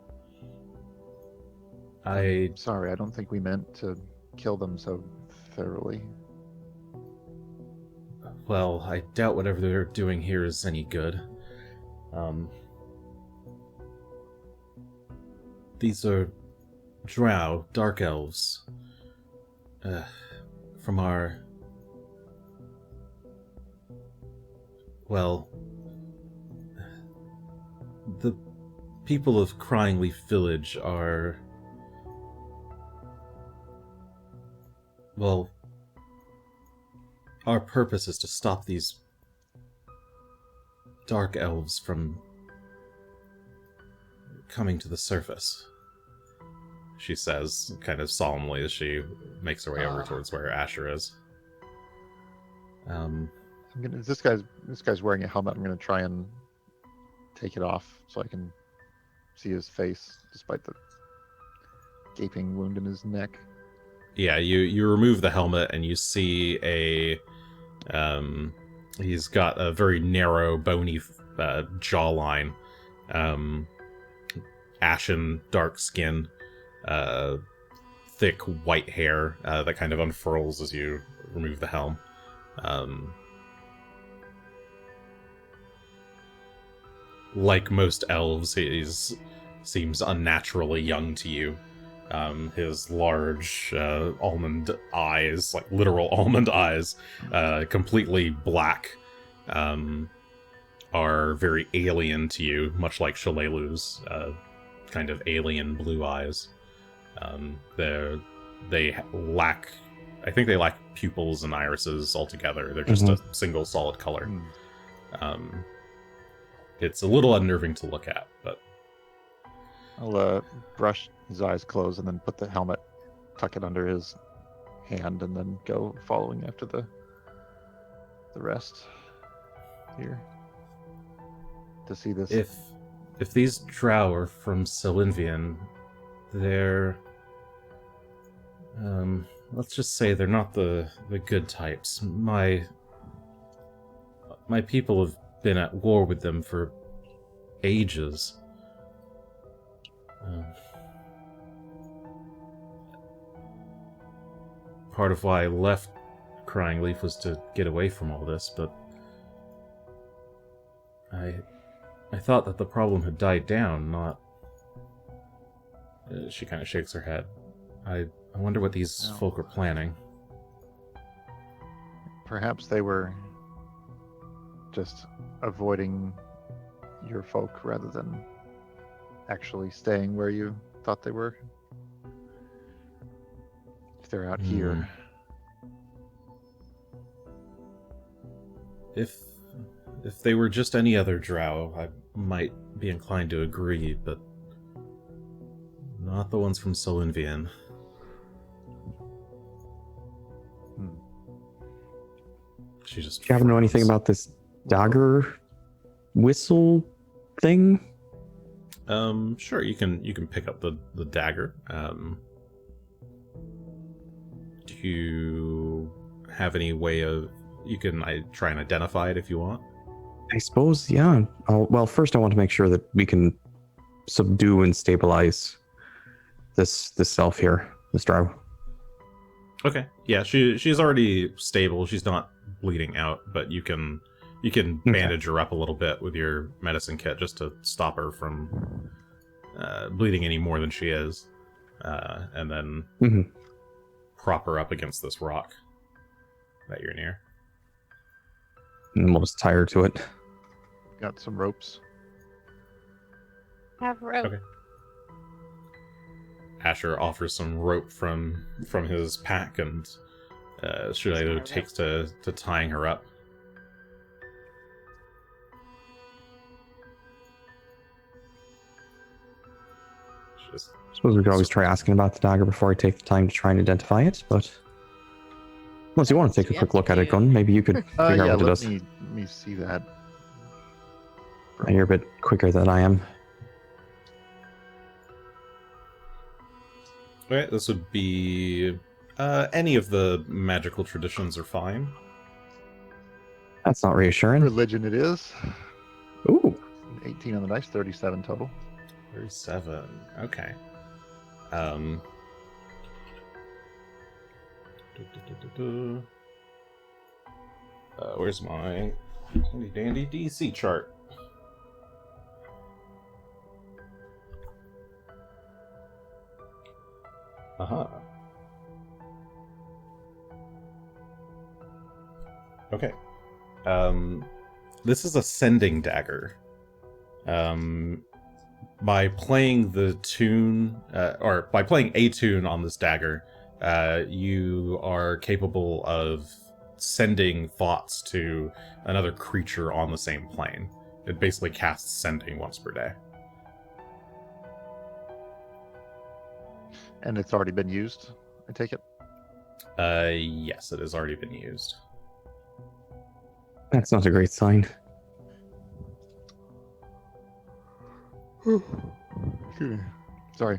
Sorry, I don't think we meant to kill them so thoroughly. Well, I doubt whatever they're doing here is any good. These are Drow, Dark Elves, from our... Well, the people of Crying Leaf Village are... Well, our purpose is to stop these Dark Elves from coming to the surface, she says, kind of solemnly as she makes her way over towards where Asher is. This guy's wearing a helmet. I'm gonna try and take it off so I can see his face, despite the gaping wound in his neck. Yeah, you remove the helmet and you see he's got a very narrow, bony jawline, ashen, dark skin, thick white hair that kind of unfurls as you remove the helm. Like most elves, he seems unnaturally young to you. His large almond eyes, like literal almond eyes, completely black, are very alien to you, much like Shalelu's kind of alien blue eyes. They lack, I think they lack pupils and irises altogether. They're just a single solid color. It's a little unnerving to look at, but I'll brush his eyes closed and then put the helmet, tuck it under his hand, and then go following after the rest here to see this. If these Drow are from Solinvian, they're let's just say they're not the good types. My people have been at war with them for ages. Part of why I left Crying Leaf was to get away from all this, but I thought that the problem had died down, not... She kind of shakes her head. I wonder what these folk are planning. Perhaps they were just avoiding your folk rather than actually staying where you thought they were. If they're out here. If they were just any other Drow, I might be inclined to agree, but not the ones from Solinvian. She just... Do you happen to know anything about this dagger whistle thing? Sure, you can pick up the dagger. Do you have any way of... You can try and identify it if you want. I suppose, yeah. Well, first I want to make sure that we can subdue and stabilize this self here, this drow. Okay. Yeah, she's already stable. She's not bleeding out, but you can bandage her up a little bit with your medicine kit just to stop her from bleeding any more than she is, and then prop her up against this rock that you're near. And we'll just tie her to it. Got some ropes. Have rope. Okay. Asher offers some rope from his pack, and Shalelu takes to tying her up. Just I suppose we could always try asking about the dagger before I take the time to try and identify it, but unless you want to take a quick look at it, Gunn, maybe you could figure Yeah, out what it does. let me see that. You're a bit quicker than I am. Okay, this would be any of the magical traditions are fine. That's not reassuring. Religion it is. Ooh. 18 on the dice, 37 total. 37. Okay. Where's my handy dandy DC chart? Okay. This is a sending dagger. By playing the tune, or by playing a tune on this dagger, you are capable of sending thoughts to another creature on the same plane. It basically casts sending once per day. And it's already been used, I take it? Yes, it has already been used. That's not a great sign. Sorry.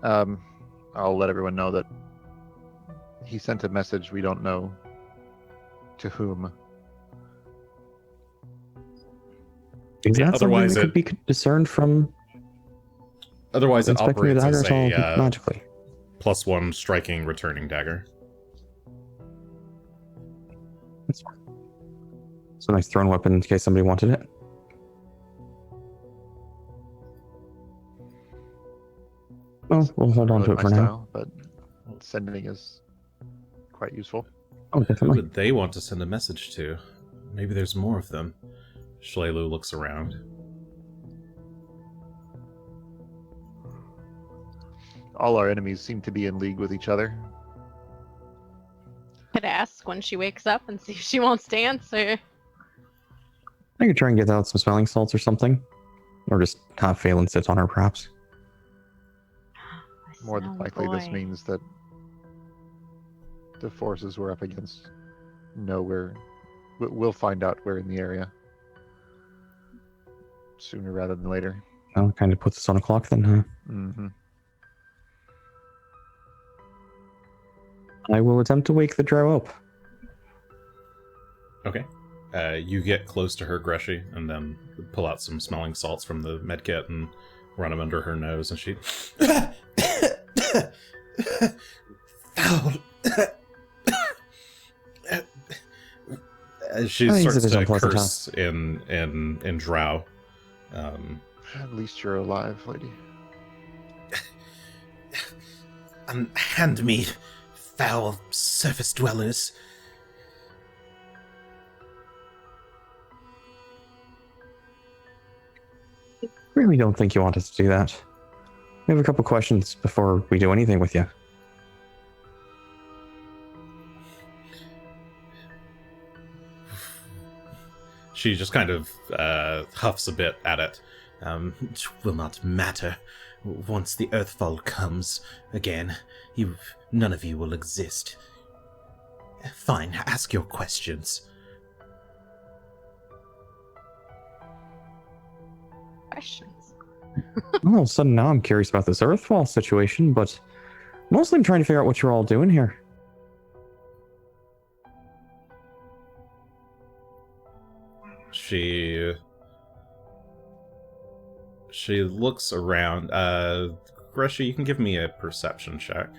I'll let everyone know that he sent a message. We don't know to whom. Is Yeah, that something otherwise that could be discerned from Otherwise, it inspecting the operates dagger? as It's all a magically. +1 striking returning dagger. That's fine. It's a nice thrown weapon in case somebody wanted it. Well, we'll hold on to it for now. But sending is quite useful. Oh, Who definitely. would they want to send a message to? Maybe there's more of them. Shalelu looks around. All our enemies seem to be in league with each other. Could ask when she wakes up and see if she wants to answer. I could try and get out some smelling salts or something. Or just have Phelan sit on her, perhaps. More than Sound likely, this boy. means that the forces we're up against know where. We'll find out where in the area sooner rather than later. Well, kind of puts us on a clock then, huh? Mm-hmm. I will attempt to wake the drow up. Okay. You get close to her, Greshy, and then pull out some smelling salts from the medkit and run them under her nose, and she... Foul! She starts to curse in Drow. At least you're alive, lady. Unhand me, foul surface dwellers. Really don't think you want us to do that. We have a couple questions before we do anything with you. She just kind of huffs a bit at it. It will not matter. Once the Earthfall comes again, none of you will exist. Fine, ask your questions. Questions. All of a sudden now I'm curious about this Earthfall situation, but mostly I'm trying to figure out what you're all doing here. She looks around. Greshy, you can give me a perception check.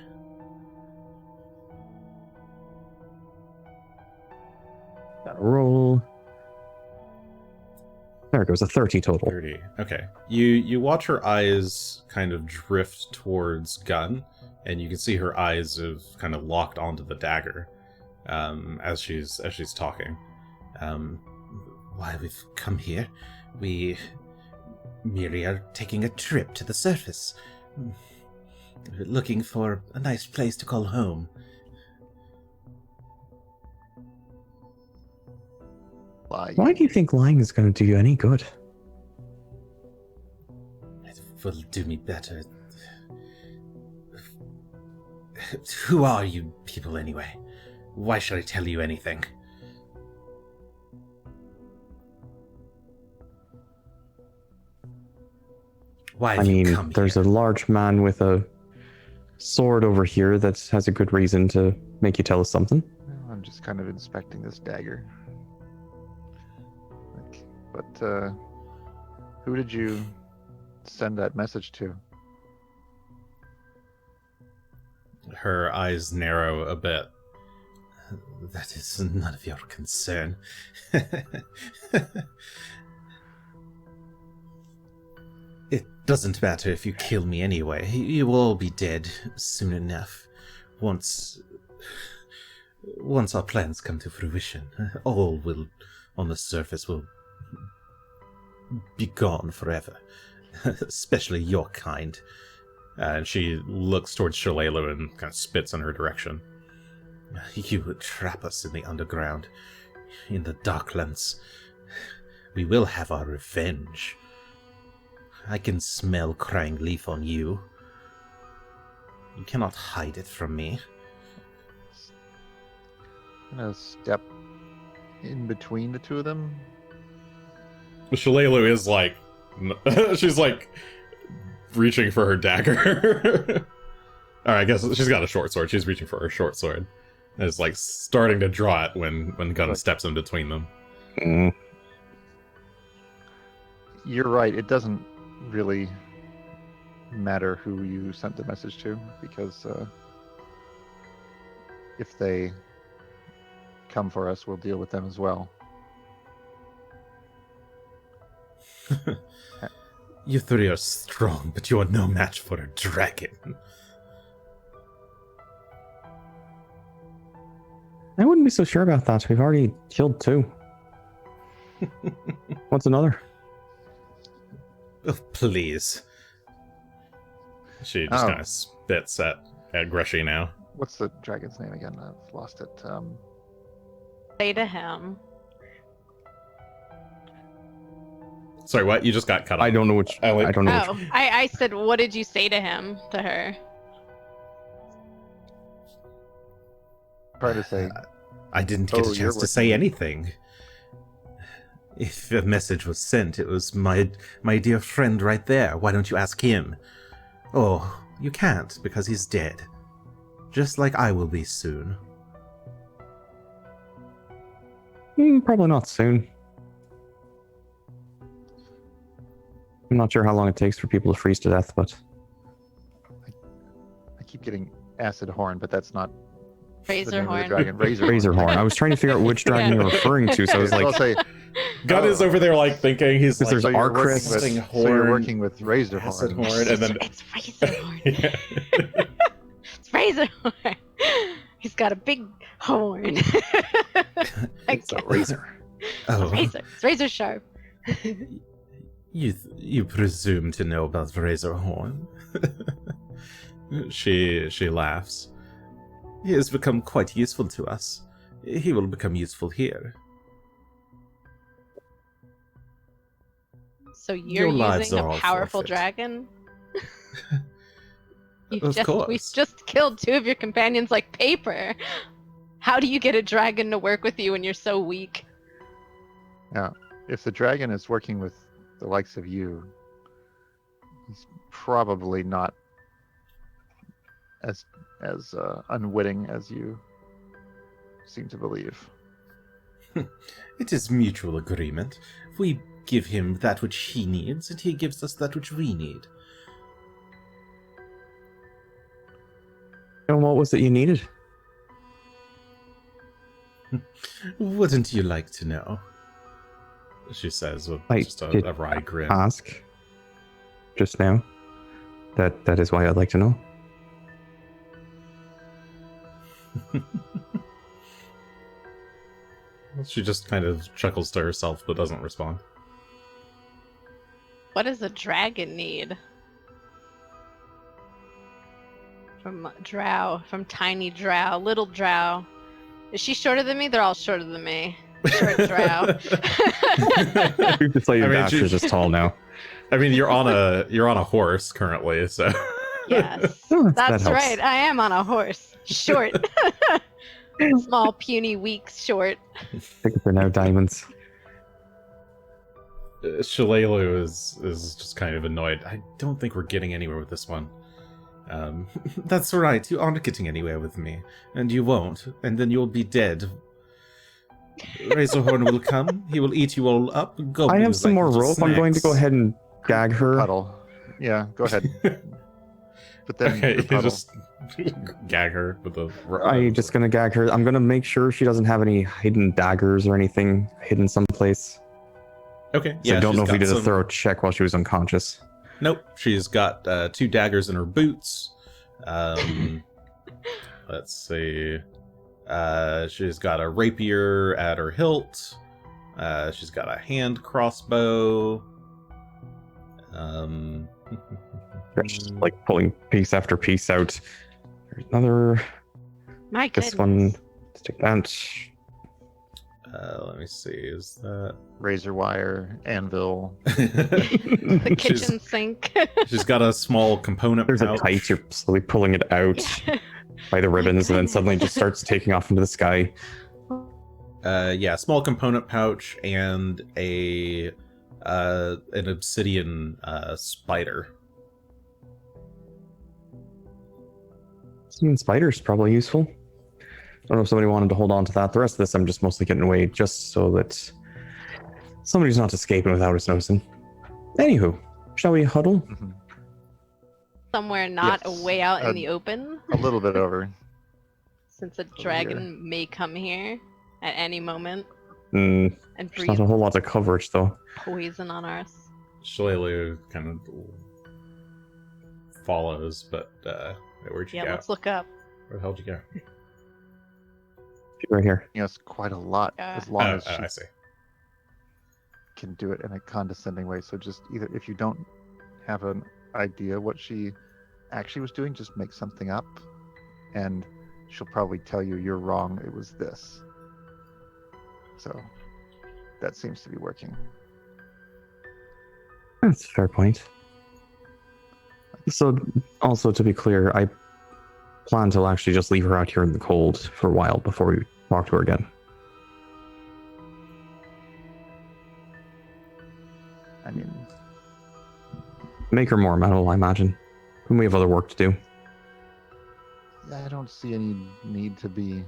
Gotta roll. There it goes, a 30 total. 30. Okay. You watch her eyes kind of drift towards Gunn, and you can see her eyes have kind of locked onto the dagger as she's talking. Why we've come here? We merely are taking a trip to the surface. Looking for a nice place to call home. Lie. Why do you think lying is going to do you any good? It will do me better. Who are you people anyway? Why should I tell you anything? Why have you come there's here? a large man with a sword over here that has a good reason to make you tell us something. I'm just kind of inspecting this dagger. But who did you send that message to? Her eyes narrow a bit. That is none of your concern. It doesn't matter if you kill me anyway. You will all be dead soon enough. Once our plans come to fruition, all will, on the surface, will be gone forever. Especially your kind. And she looks towards Shalelu and kind of spits in her direction. You would trap us in the underground, in the Darklands. We will have our revenge. I can smell crying leaf on you. You cannot hide it from me. I'm gonna step in between the two of them. Shalelu is like... she's like... reaching for her dagger. Or I guess she's got a short sword. She's reaching for her short sword. And it's like starting to draw it when Gunn steps in between them. Mm. You're right. It doesn't really matter who you sent the message to, because if they come for us, we'll deal with them as well. You three are strong, but you are no match for a dragon. I wouldn't be so sure about that. We've already killed 2. What's another? Oh, please. She just Oh. kind of spits at Greshy now. What's the dragon's name again? I've lost it. Say to him. Sorry, what? You just got cut off. I don't know which. I I don't know Oh, which. I said, what did you say to him, to her? Try to say. I didn't get Oh, a you're chance to say working. anything. If a message was sent, it was my dear friend right there. Why don't you ask him? Oh, you can't, because he's dead. Just like I will be soon. Probably not soon. I'm not sure how long it takes for people to freeze to death, but I keep getting acid horn, but that's not the Razor name of the horn. dragon. Razor Horn. I was trying to figure out which dragon you were referring to, so I was I'll like, say, Gunn is over there like thinking he's Because like, there's so you're, working Archrist, with, Sting so you're horn, working with razor acid horn. horn, and then It's razor horn. yeah. It's razor horn. He's got a big horn. it's a razor. Oh, Razor. It's razor sharp. you presume to know about Razorhorn? She laughs. He has become quite useful to us. He will become useful here. So you're Your lives using are a all powerful forfeit. dragon? Of course. We've just killed 2 of your companions like paper. How do you get a dragon to work with you when you're so weak? If the dragon is working with the likes of you, he's probably not as unwitting as you seem to believe. It is mutual agreement. We give him that which he needs, and he gives us that which we need. And what was it you needed? Wouldn't you like to know? She says with I just did a wry grin. Ask just now. That is why I'd like to know. She just kind of chuckles to herself but doesn't respond. What does a dragon need? From Drow, from tiny Drow, little Drow. Is she shorter than me? They're all shorter than me. Short Drow. You can say I mean, Asher's just tall now. I mean, you're on a horse currently, so. Yes, Oh, that that's helps. right. I am on a horse. Short. Small, puny, weak, short. I think they're now diamonds. Shalelu is just kind of annoyed. I don't think we're getting anywhere with this one. That's right, you aren't getting anywhere with me. And you won't, and then you'll be dead. Razorhorn will come, he will eat you all up. Go. I have some more rope. I'm going to go ahead and gag her. Puddle. Yeah, go ahead. But then Okay, the you puddle. just gag her with the. I'm just gonna gag her. I'm gonna make sure she doesn't have any hidden daggers or anything hidden someplace. Okay, So yeah. I don't know she's if we got did a some- thorough check while she was unconscious. Nope, she's got 2 daggers in her boots. Let's see. She's got a rapier at her hilt. She's got a hand crossbow. Just like pulling piece after piece out. There's another. My goodness. This one. Stick that. Let me see. Is that Razor wire, anvil. The She's- kitchen sink. She's got a small component There's a pouch. kite. You're slowly pulling it out by the ribbons, and then suddenly it just starts taking off into the sky. Yeah, small component pouch and an obsidian spider. Seeing spiders probably useful. I don't know if somebody wanted to hold on to that. The rest of this, I'm just mostly getting away just so that somebody's not escaping without us noticing. Anywho, shall we huddle? Mhm. Somewhere not Yes. way out in the open, A little bit over. since a dragon may come here at any moment Mm, and there's not breathe a whole lot of coverage, though. poison on us. Shalelu kind of follows, but where'd you Yeah, go? let's look up. Where the hell did you go? Right here. Yes, quite a lot. Yeah. As long as she I see. can do it in a condescending way. So just either if you don't have an idea what she actually was doing, just make something up, and she'll probably tell you you're wrong. It was this. So that seems to be working. That's a fair point. So, also to be clear, I plan to actually just leave her out here in the cold for a while before we talk to her again. I mean, Make her more amenable, I imagine. And we have other work to do. I don't see any need to be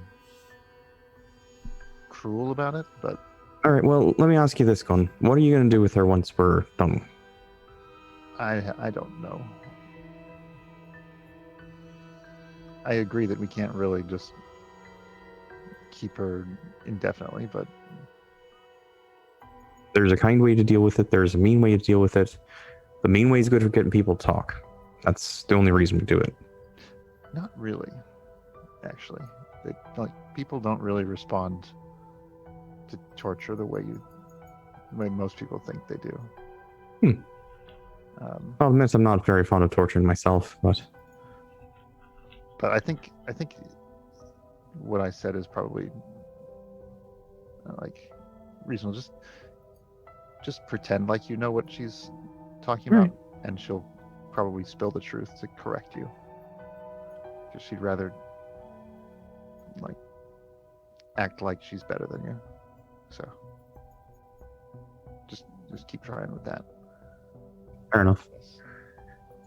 cruel about it, but All right, well, let me ask you this, Gunn. What are you going to do with her once we're done? I don't know. I agree that we can't really just keep her indefinitely, but There's a kind way to deal with it. There's a mean way to deal with it. The mean way is good for getting people to talk. That's the only reason we do it. not really. Actually, people don't really respond to torture the way most people think they do. Hmm. I'll admit I'm not very fond of torturing myself, but But I think what I said is probably reasonable. Just pretend like you know what she's talking about, and she'll probably spill the truth to correct you. Because she'd rather act like she's better than you. So just keep trying with that. fair enough.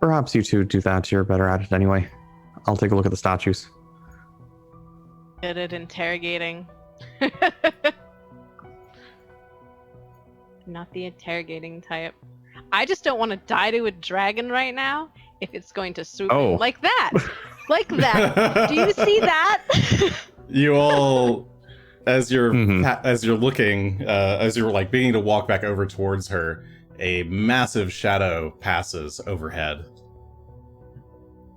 Perhaps you two do that. You're better at it anyway. I'll take a look at the statues. Good at interrogating. Not the interrogating type. I just don't want to die to a dragon right now if it's going to swoop in like that. Like that. Do you see that? You all as you're looking, as you're like beginning to walk back over towards her, a massive shadow passes overhead.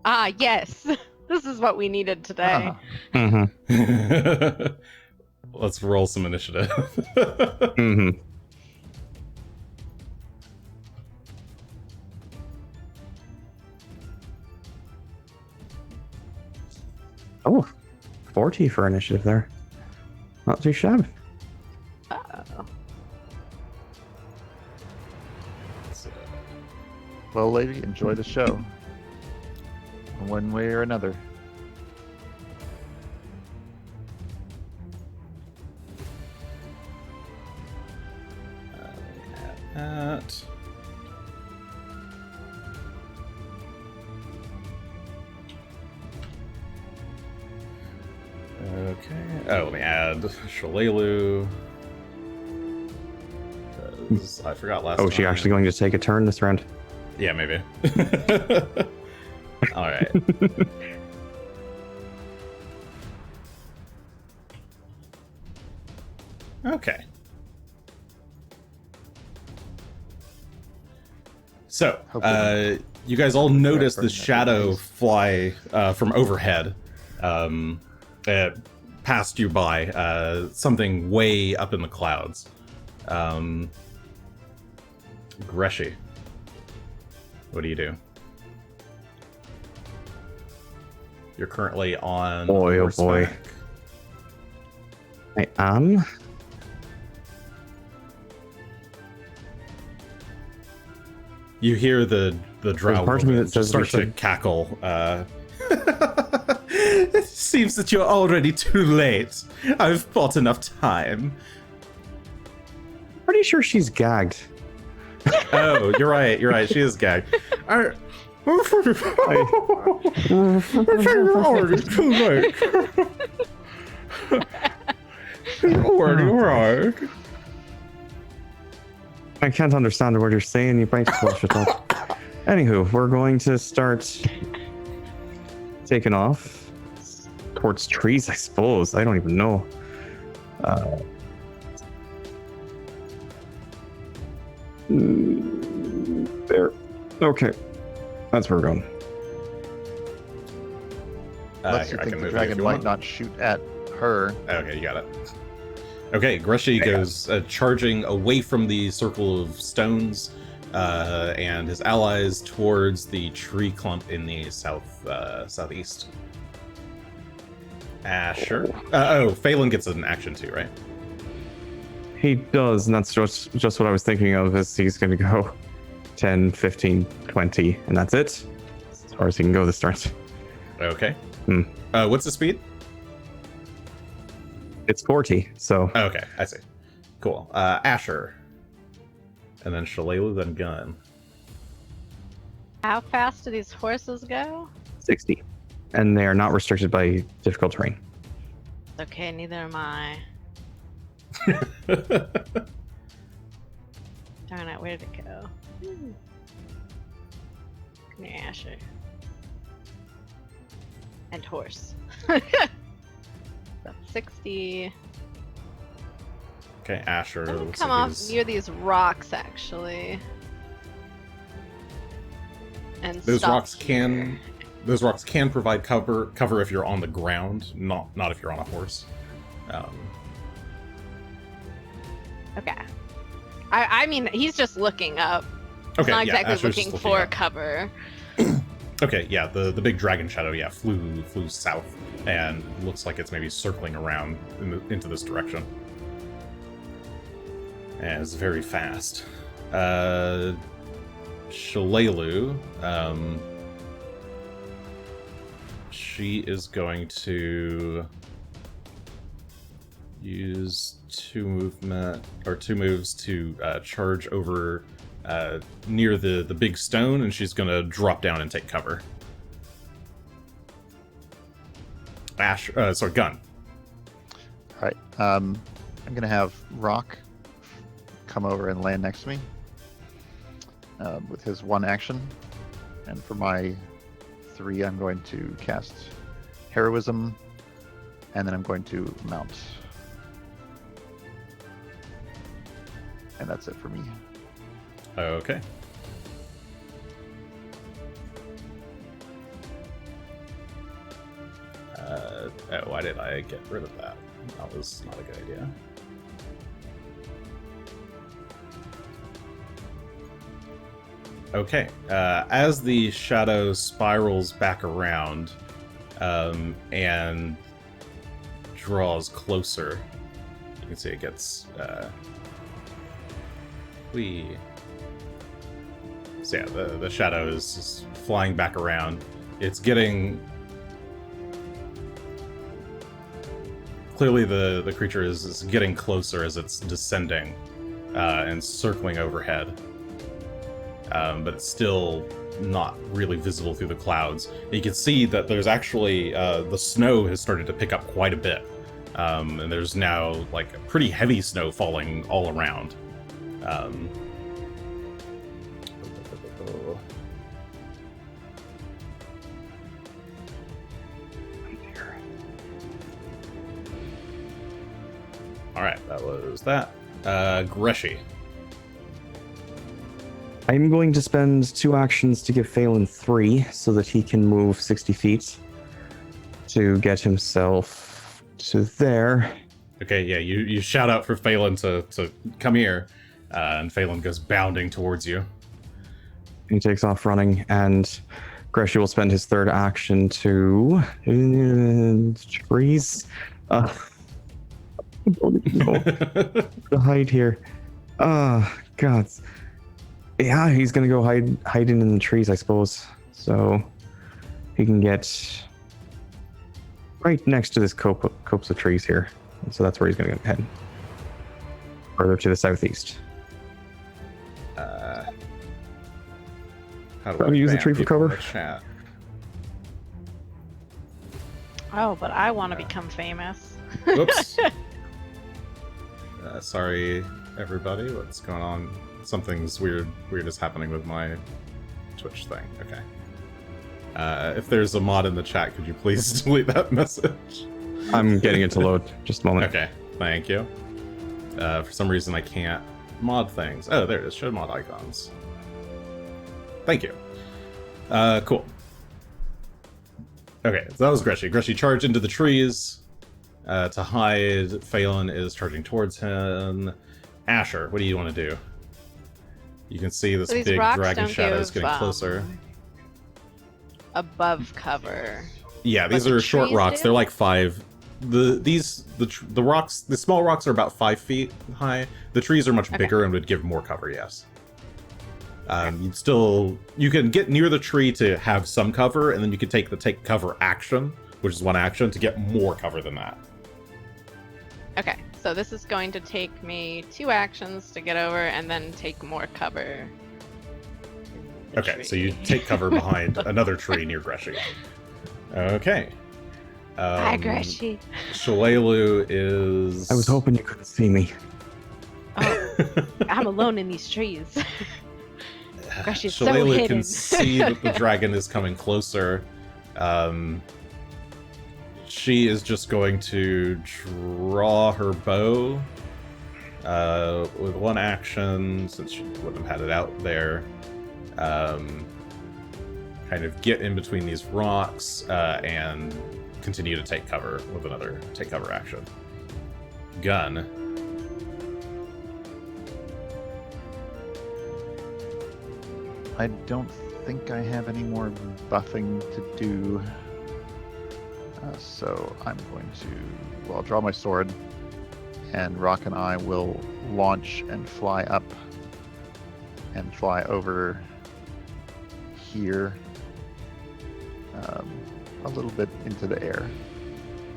Ah, yes. This is what we needed today. Let's roll some initiative. Oh, 40 for initiative there. Not too shabby. Uh-oh. Well, lady, enjoy the show. One way or another. That. Okay. Oh, let me add Shalelu. 'Cause I forgot last time. Oh, is she actually going to take a turn this round? Yeah, maybe. All right. Okay. So, you guys all notice the shadow fly from overhead, past you by something way up in the clouds. Greshy, what do you do? You're currently on horseback. I am. You hear the Drow Woman that start to cackle. It seems that you're already too late. I've bought enough time. Pretty sure she's gagged. Oh, you're right. You're right. She is gagged. You're already too late. You're already right. I can't understand what you're saying. You might just watch it up. Anywho, we're going to start taking off towards trees, I suppose. I don't even know. There. Okay. That's where we're going. Unless you think the dragon might not shoot at her. Okay, you got it. Okay, Greshy goes charging away from the circle of stones and his allies towards the tree clump in the southeast. Asher. Phelan gets an action too, right? He does, and that's just what I was thinking of, is he's going to go 10, 15, 20, and that's it. As far as he can go this turn. Okay. What's the speed? It's 40, so... Okay, I see. Cool. Asher. And then Shalelu, then Gunn. How fast do these horses go? 60. And they are not restricted by difficult terrain. Okay, neither am I. Darn it, where did it go? Come here, Asher. And horse. That's 60. Okay, Asher. I'm gonna looks come like off he's- near these rocks, actually. And Those stop rocks here. Those rocks can provide cover if you're on the ground, not if you're on a horse. Okay. I mean, he's just looking up. He's Okay, not yeah, exactly Asher's looking just for up. cover. Okay, yeah, the big dragon shadow, yeah, flew south and looks like it's maybe circling around into this direction. And it's very fast. Shalelu, she is going to use two moves to charge over near the big stone, and she's gonna drop down and take cover. Gunn. All right. I'm gonna have Rock come over and land next to me with his one action, and for my 3, I'm going to cast Heroism, and then I'm going to mount. And that's it for me. Okay. Why did I get rid of that? That was not a good idea. Okay. As the shadow spirals back around and draws closer, you can see it gets... So yeah, the shadow is flying back around. It's getting... Clearly the creature is getting closer as it's descending and circling overhead. But it's still not really visible through the clouds. You can see that there's actually... the snow has started to pick up quite a bit. And there's now like a pretty heavy snow falling all around. Alright, that was that. Greshy. I'm going to spend 2 actions to give Phelan 3 so that he can move 60 feet to get himself to there. Okay, yeah, you shout out for Phelan to come here, and Phelan goes bounding towards you. He takes off running, and Greshy will spend his 3rd action to... trees. I don't even know to hide here. God. Yeah, he's gonna go hiding in the trees, I suppose. So he can get right next to this copse of trees here. And so that's where he's gonna head. Further to the southeast. How do Can we use the tree for people in cover? the chat? Oh, but I want to become famous. Whoops. Sorry, everybody. What's going on? Something's weird is happening with my Twitch thing. Okay. If there's a mod in the chat, could you please delete that message? I'm getting it to load. Just a moment. Okay, thank you. For some reason, I can't mod things. Oh, there it is. Show mod icons. Thank you. Cool. Okay, so that was Greshy. Greshy charged into the trees to hide. Phelan is charging towards him. Asher, what do you want to do? You can see this So these big rocks dragon don't shadow is give, getting closer. Above cover. Yeah, these but the are short trees rocks. do? They're like 5. The rocks, the small rocks are about 5 feet high. The trees are much Okay. bigger and would give more cover. Yes. You can get near the tree to have some cover, and then you can take the take cover action, which is 1 action, to get more cover than that. Okay, so this is going to take me 2 actions to get over and then take more cover. in the Okay, so tree. you take cover behind another tree near Greshy. Okay. Hi, Greshy. Shalelu is... I was hoping you couldn't see me. Oh, I'm alone in these trees. Greshy's so Shalelu hidden. can see that the dragon is coming closer. She is just going to draw her bow with 1 action, since she wouldn't have had it out there. Kind of get in between these rocks and continue to take cover with another take cover action. Gunn. I don't think I have any more buffing to do. So I'm going to, well, I'll draw my sword, and Rock and I will launch and fly up and fly over here a little bit into the air.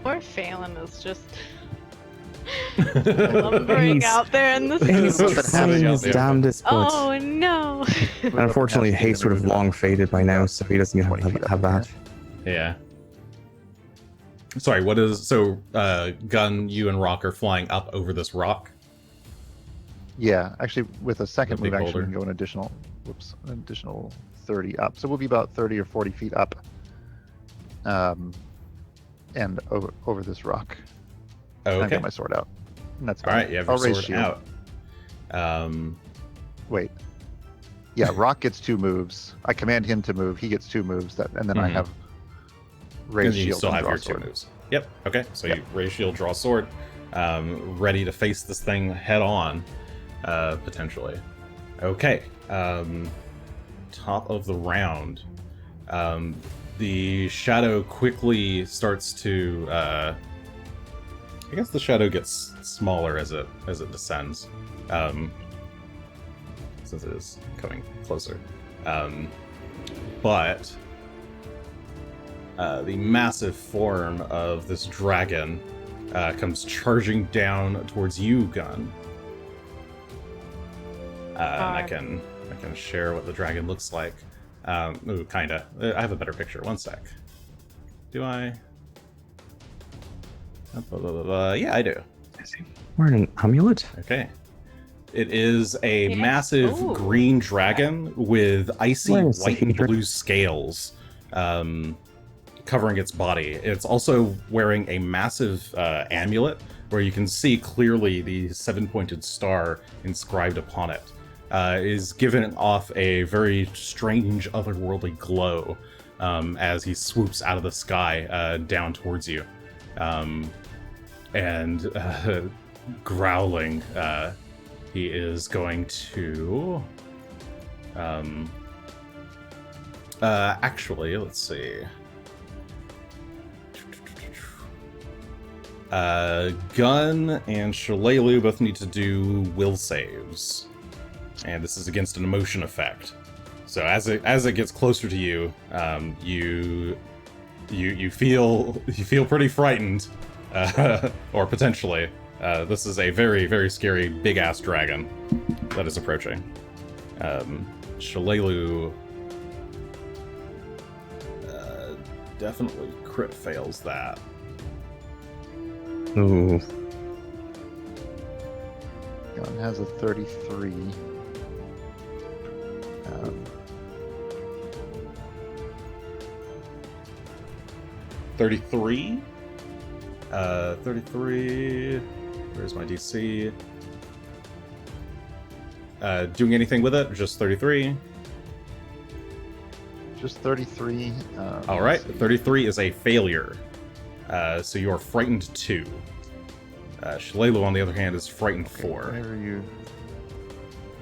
Poor Phelan is just lumbering He's- out there in the He's snow. Something trying happening out his there. damnedest, but Oh no! unfortunately haste would have long faded by now, so he doesn't even 20 feet up have in the that. Yeah. Sorry, what is... So, Gunn, you and Rock are flying up over this rock? Yeah, actually, with a second The big move action, we boulder. can go an additional 30 up. So we'll be about 30 or 40 feet up, and over this rock. And I Okay. got my sword out. And that's All right, you have your I'll raise sword shield. out. Wait. Yeah, Rock gets 2 moves. I command him to move. He gets 2 moves. And then I have raise And you shield still and have draw your sword. 2 moves. Yep. Okay. So Yep. you raise shield, draw sword, ready to face this thing head on, potentially. Okay. Top of the round. The shadow quickly starts to. I guess the shadow gets smaller as it descends, since it is coming closer. But the massive form of this dragon comes charging down towards you, Gunn. And I can share what the dragon looks like. Ooh, kinda. I have a better picture. One sec. Do I? Yeah, I do. Wearing an amulet? Okay. It is a Yeah. massive Ooh. green dragon with icy Where white is and the dra- blue scales covering its body. It's also wearing a massive amulet where you can see clearly the 7-pointed star inscribed upon it. Is giving off a very strange otherworldly glow as he swoops out of the sky down towards you. And growling, he is going to... actually, let's see. Gunn and Shalelu both need to do will saves. And this is against an emotion effect. So as it gets closer to you, you feel pretty frightened, or potentially. This is a very, very scary big ass dragon that is approaching. Shalelu definitely crit fails that. Ooh. Gunn has a 33. 33. 33. Where's my DC? Doing anything with it? Just 33. Just 33. All right, 33 is a failure. So you are frightened 2. Shalelu, on the other hand, is frightened 4.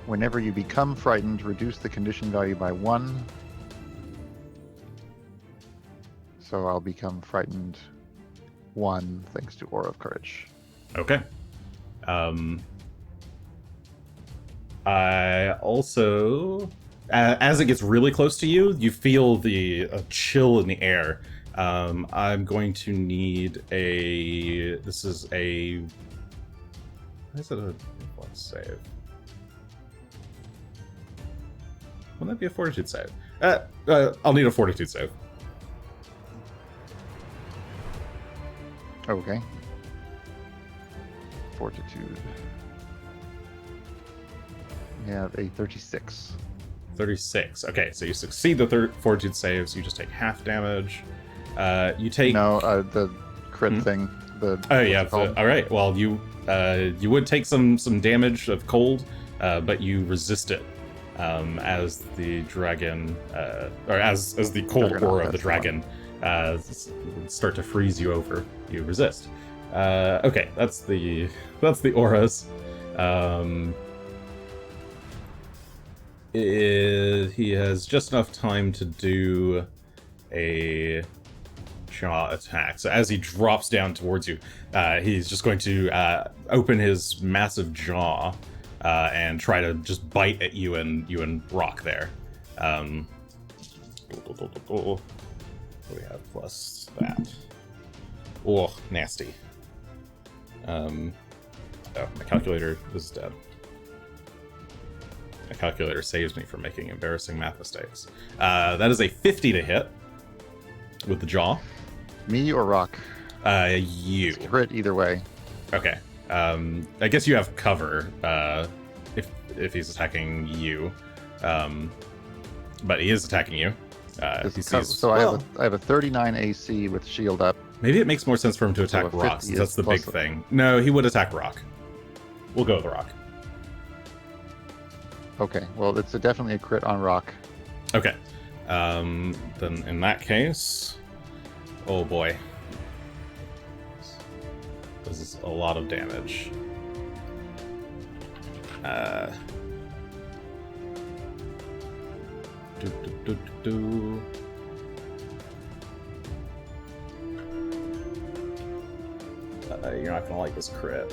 Whenever you become frightened, reduce the condition value by 1. So I'll become frightened 1 thanks to Aura of Courage. Okay. I also, as it gets really close to you, you feel the chill in the air. I'm going to need a. This is a. What is it? Let's save. Wouldn't that be a Fortitude save? I'll need a Fortitude save. Okay. Fortitude. We have a 36. 36. Okay, so you succeed the Fortitude saves. You just take half damage. You take. No, the crit thing. Oh yeah. All right. Well, you would take some damage of cold, but you resist it as the dragon, or as the cold aura of the dragon start to freeze you over. You resist. Okay, that's the auras. He has just enough time to do a jaw attack. So as he drops down towards you, he's just going to open his massive jaw and try to just bite at you and Rock there. What do we have plus that? Oh, nasty. Oh, my calculator is dead. My calculator saves me from making embarrassing math mistakes. That is a 50 to hit with the jaw. Me or Rock? You. It's crit either way. Okay. I guess you have cover if he's attacking you. But he is attacking you. He sees, So I have a 39 AC with shield up. maybe it makes more sense for him to attack So a Rock, 50 since that's is the big plus- thing. No, he would attack Rock. We'll go with Rock. Okay, well, it's definitely a crit on rock. Okay. Then in that case, oh boy, this is a lot of damage. You're not gonna like this crit.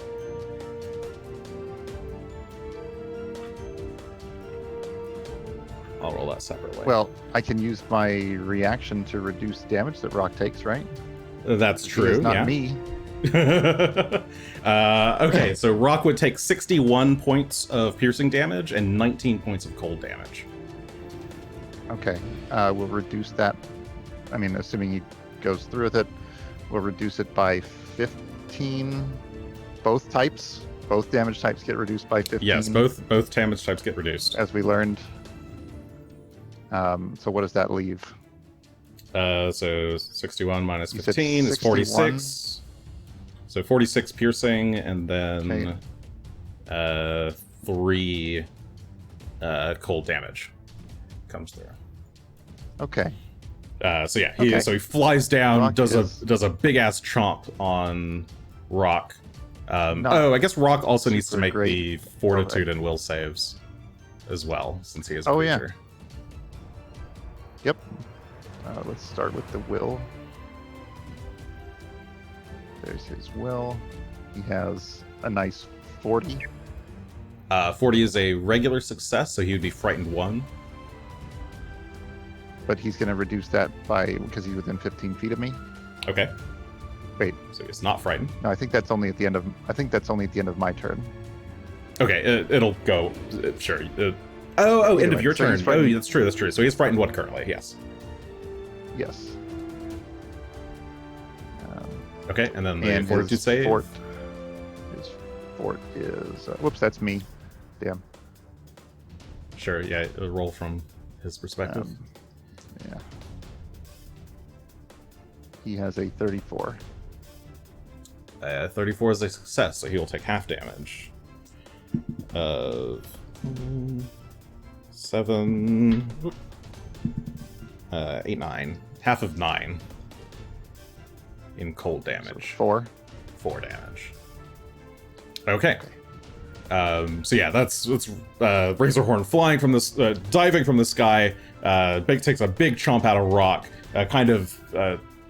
I'll roll that separately. Well, I can use my reaction to reduce damage that rock takes, right? That's true. It's not yeah. me. Okay, so rock would take 61 points of piercing damage and 19 points of cold damage. Okay, we'll reduce that. I mean, assuming he goes through with it, we'll reduce it by 15. Both damage types get reduced by 15. Yes, both damage types get reduced. As we learned. So what does that leave? So 61 minus You said 15 is 61? 46. So 46 piercing, and then 3 cold damage comes through. Okay. So yeah, Okay. so he flies down, Rock does is- a big ass chomp on Rock. Not I guess Rock also needs to super make great. the Fortitude and Will saves as well, since he is a Oh, yeah. creature. Yep. Let's start with the will. There's his will. He has a nice 40. 40 is a regular success, so he would be frightened 1. But he's going to reduce that by, because he's within 15 feet of me. Okay. Wait. So he's not frightened. No, I think that's only at the end of my turn. Okay, it'll go. Sure. End Anyway, of your so he's turn. Oh, frightened. that's true. So he's frightened 1 currently. Yes. Yes. Okay, and then the And Fortitude his save. His fort is. Whoops, that's me. Damn. Sure. Yeah. A roll from his perspective. Yeah. He has a 34. 34 is a success, so he will take half damage. 7, 8, 9. Half of 9 in cold So damage. 4. 4 damage. Okay. So yeah, that's Razorhorn flying from this, diving from the sky. Big takes a big chomp out of Rock, kind of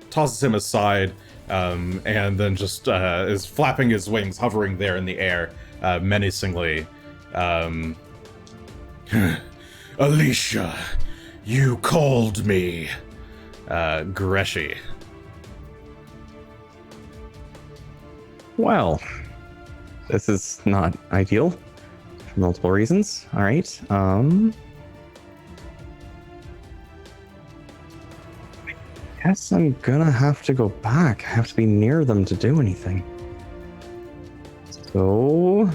tosses him aside, and then just is flapping his wings, hovering there in the air, menacingly. Alicia, you called me. Greshy. Well, this is not ideal for multiple reasons. All right. I guess I'm gonna have to go back. I have to be near them to do anything. So,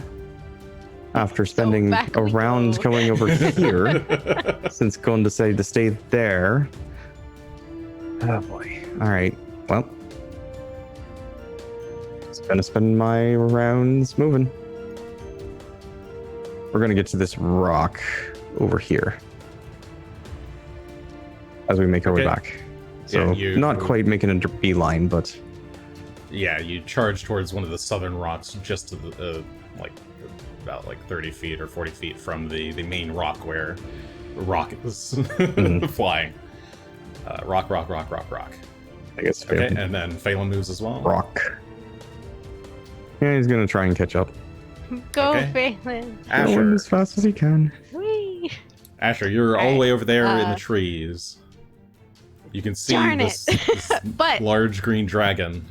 after spending back a we round go. going over here, since Gunn decided to stay there. Oh boy. All right. Well, just gonna spend my rounds moving. We're gonna get to this rock over here as we make our way Okay. back. So Yeah, not quite making a beeline, but Yeah, you charge towards one of the southern rocks, just to the about 30 feet or 40 feet from the main rock where Rock is flying. Rock. I guess Okay, and then Phelan moves as well. rock. Yeah, he's gonna try and catch up. Go, Okay. Phelan. Going Asher, as fast as he can. Whee! Asher, you're all the way over there in the uh, trees. You can see darn this, it. this But large green dragon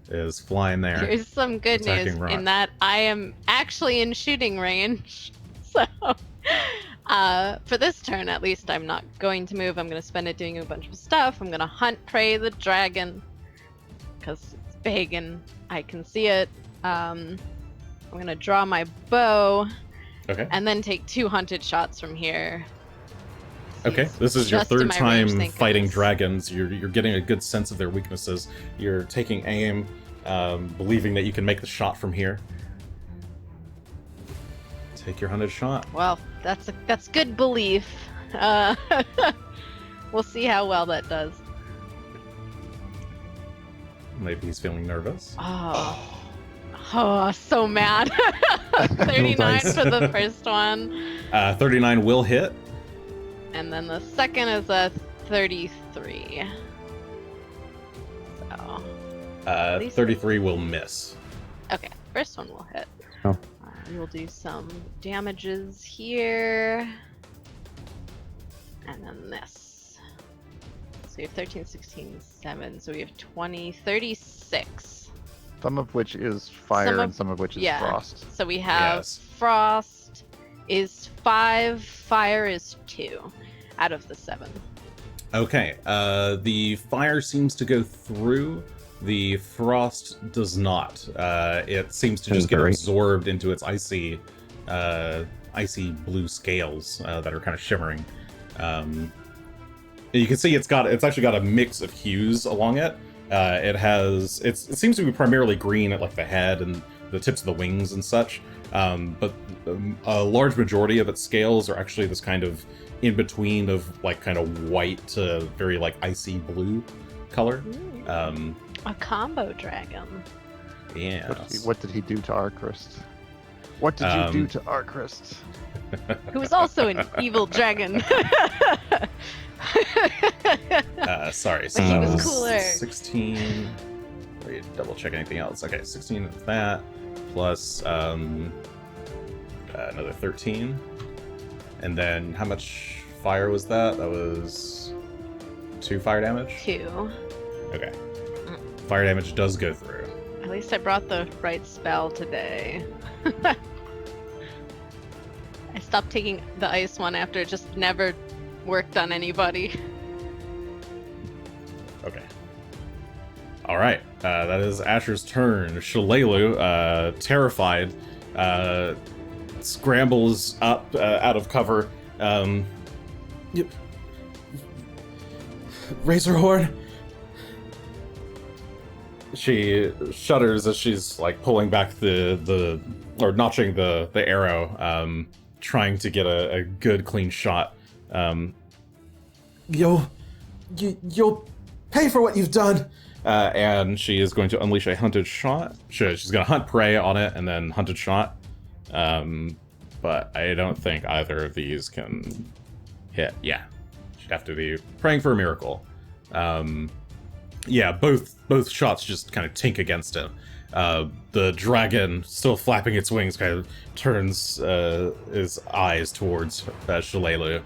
is flying there. here's some good Attacking news rock. in that I am actually in shooting range. So, for this turn at least, I'm not going to move. I'm going to spend it doing a bunch of stuff. I'm going to hunt prey the dragon because it's big and I can see it. I'm going to draw my bow Okay. and then take 2 hunted shots from here. Okay, He's this is your just in third my time range, thank fighting goodness. dragons. You're getting a good sense of their weaknesses. You're taking aim, believing that you can make the shot from here. Take your hunted shot. Well, that's good belief. We'll see how well that does. Maybe he's feeling nervous. Oh, so mad. 39 dice. for the first one. 39 will hit. And then the second is a 33. So, 33 will miss. okay, first one will hit. Oh. We will do some damages here. And then this. So we have 13, 16, 7. So we have 20, 36. Some of which is fire and some of which is frost. So we have Yes. frost is 5, fire is 2 out of the 7. Okay, the fire seems to go through. The frost does not. It seems to just get Great. absorbed into its icy blue scales that are kind of shimmering. You can see it's actually got a mix of hues along it. It seems to be primarily green at like the head and the tips of the wings and such. But a large majority of its scales are actually this kind of in between of like kind of white to very like icy blue color. A combo dragon. Yeah. What did he do to Archrist? What did you do to Archrist? Who is also an evil dragon. Sorry, so But he that was was cooler. 16. Wait, double check anything else. Okay, 16 of that plus another 13. And then how much fire was that? That was 2 fire damage? 2. Okay. Fire damage does go through. At least I brought the right spell today. I stopped taking the ice one after it just never worked on anybody. Okay. All right. That is Asher's turn. Shalelu, terrified, scrambles up out of cover. Razorhorn. She shudders as she's like pulling back or notching the arrow, trying to get a good clean shot. You'll pay for what you've done. And she is going to unleash a hunted shot. She's going to hunt prey on it and then hunted shot. But I don't think either of these can hit. Yeah, she'd have to be praying for a miracle. Yeah, both shots just kind of tink against him. The dragon, still flapping its wings, kind of turns his eyes towards Shalelu.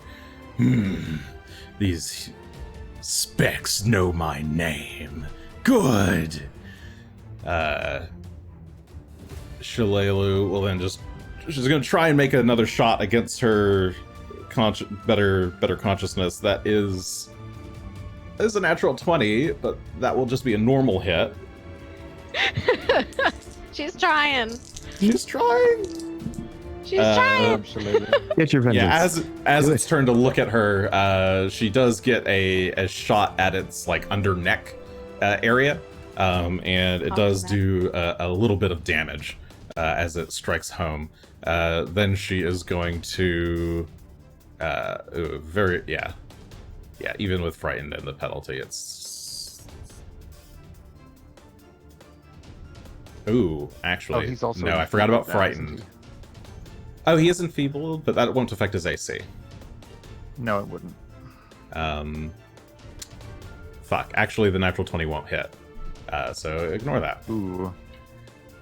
These specs know my name. Good. Shalelu will then she's going to try and make another shot against her better consciousness. That is a natural 20, but that will just be a normal hit. She's trying. She's trying. She's trying. Absolutely. Get your vengeance. Yeah, as it's turned to look at her, she does get a shot at its like under neck area, and it does do a little bit of damage as it strikes home. Then she is going to even with frightened and the penalty, it's actually he's also no, I forgot about enfeebled now, isn't frightened. he? Oh, he is enfeebled, but that won't affect his AC. No, it wouldn't. Fuck. Actually, the natural 20 won't hit. So ignore that. Ooh.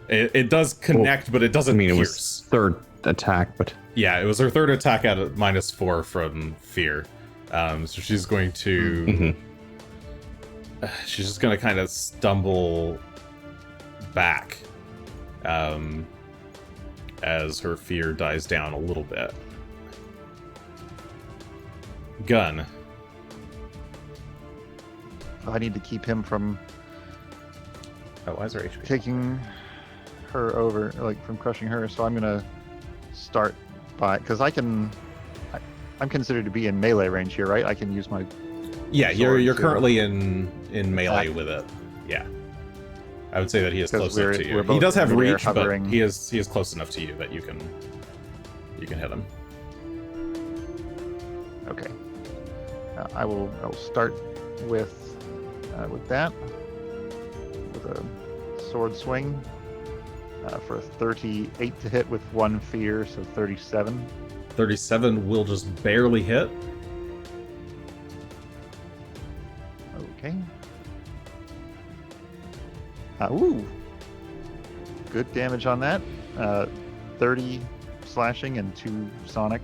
It does connect, but it doesn't I mean, it pierce. was third attack, but Yeah, it was her third attack at a -4 from fear. So she's going to... she's just going to kind of stumble back as her fear dies down a little bit. Gunn. I need to keep him from Oh, why is her HP? taking her over, like from crushing her. So I'm gonna start by, because I'm considered to be in melee range here, right? I can use my Yeah, sword you're to currently in melee attack. with it. Yeah, I would say that he is 'Cause close enough to we're you. He both does have in midair reach, hovering. but he is close enough to you that you can You can hit him. Okay. I will start with that with a sword swing for a 38 to hit with 1 fear, so 37. 37 will just barely hit. Okay. Ooh. Good damage on that. 30 slashing and 2 sonic.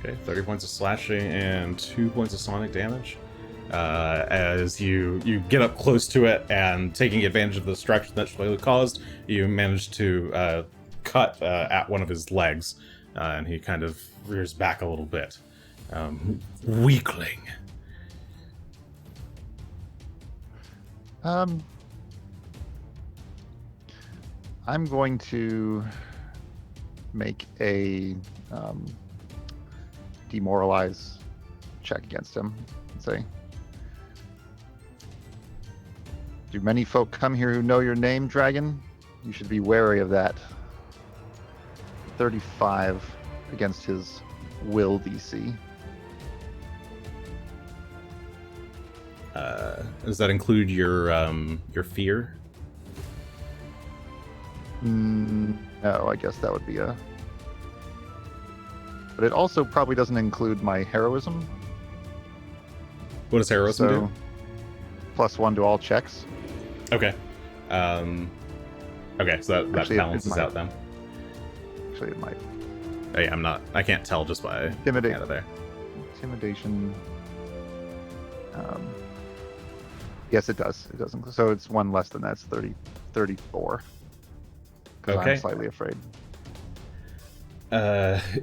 Okay, 30 points of slashing and 2 points of sonic damage. As you get up close to it and taking advantage of the distraction that Shalelu caused, you manage to cut at one of his legs, and he kind of rears back a little bit. Weakling. I'm going to make a demoralize check against him and say, do many folk come here who know your name, dragon? You should be wary of that. 35 against his will DC. Does that include your fear? No, I guess that would be a... But it also probably doesn't include my heroism. What does heroism do? +1 to all checks. Okay. Okay, so that Actually, balances it might. out then. Actually, it might. Oh, yeah, I can't tell just by Intimidate. out of there. Intimidation. Yes, it does. It doesn't. So it's 1 less than that. It's 34. Because Okay. I'm slightly afraid.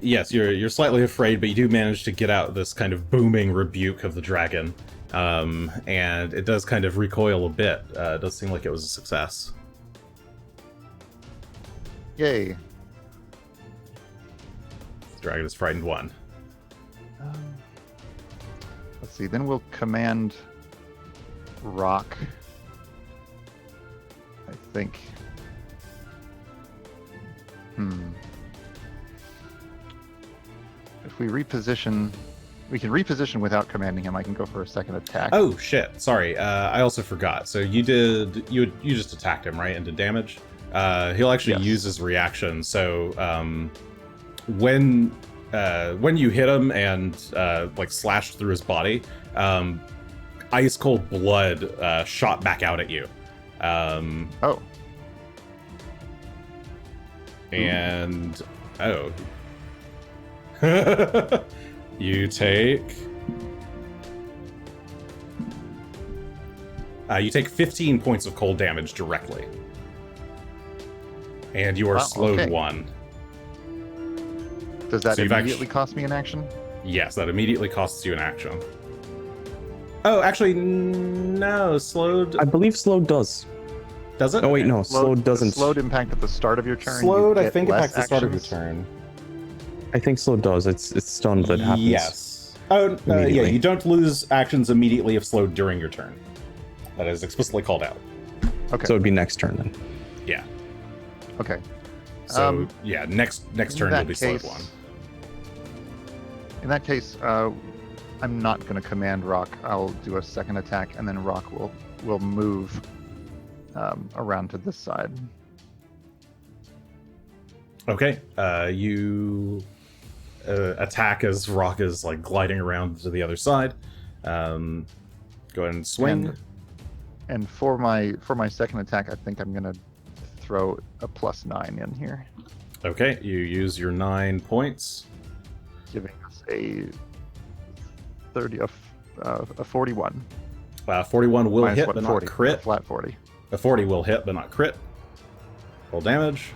Yes, you're slightly afraid, but you do manage to get out this kind of booming rebuke of the dragon, and it does kind of recoil a bit. It does seem like it was a success. Yay. The dragon is frightened 1. Let's see. Then we'll command Rock. I think. If we reposition, we can reposition without commanding him. I can go for a second attack. Oh shit! Sorry, I also forgot. So you just attacked him, right, and did damage. He'll actually Yes. use his reaction. So when you hit him and like slashed through his body, ice cold blood shot back out at you. Oh. And you take 15 points of cold damage directly, and you are Wow, slowed okay. 1. Does that So you've immediately cost me an action? Yes, that immediately costs you an action. Oh, actually, no. Slowed. I believe slowed does. Does it? Oh wait, Okay. no, slowed doesn't. Slowed impact at the start of your turn. you Slowed, I get think, less impacts the start of your actions. turn. I think slowed does. It's stunned that happens. Yes. Oh, yeah. Immediately. You don't lose actions immediately if slowed during your turn. That is explicitly called out. Okay. So it'd be next turn then. Yeah. Okay. So yeah, next In turn that will be slowed case- 1. In that case, I'm not going to command Rock. I'll do a second attack, and then Rock will move around to this side. Okay. You attack as Rock is like gliding around to the other side. Go ahead and swing. And for my second attack, I think I'm going to throw a +9 in here, Okay, you use your 9 points. giving us a 41. 41 will Minus hit, what, but 40, not crit. Flat 40. A 40 will hit, but not crit. Roll damage.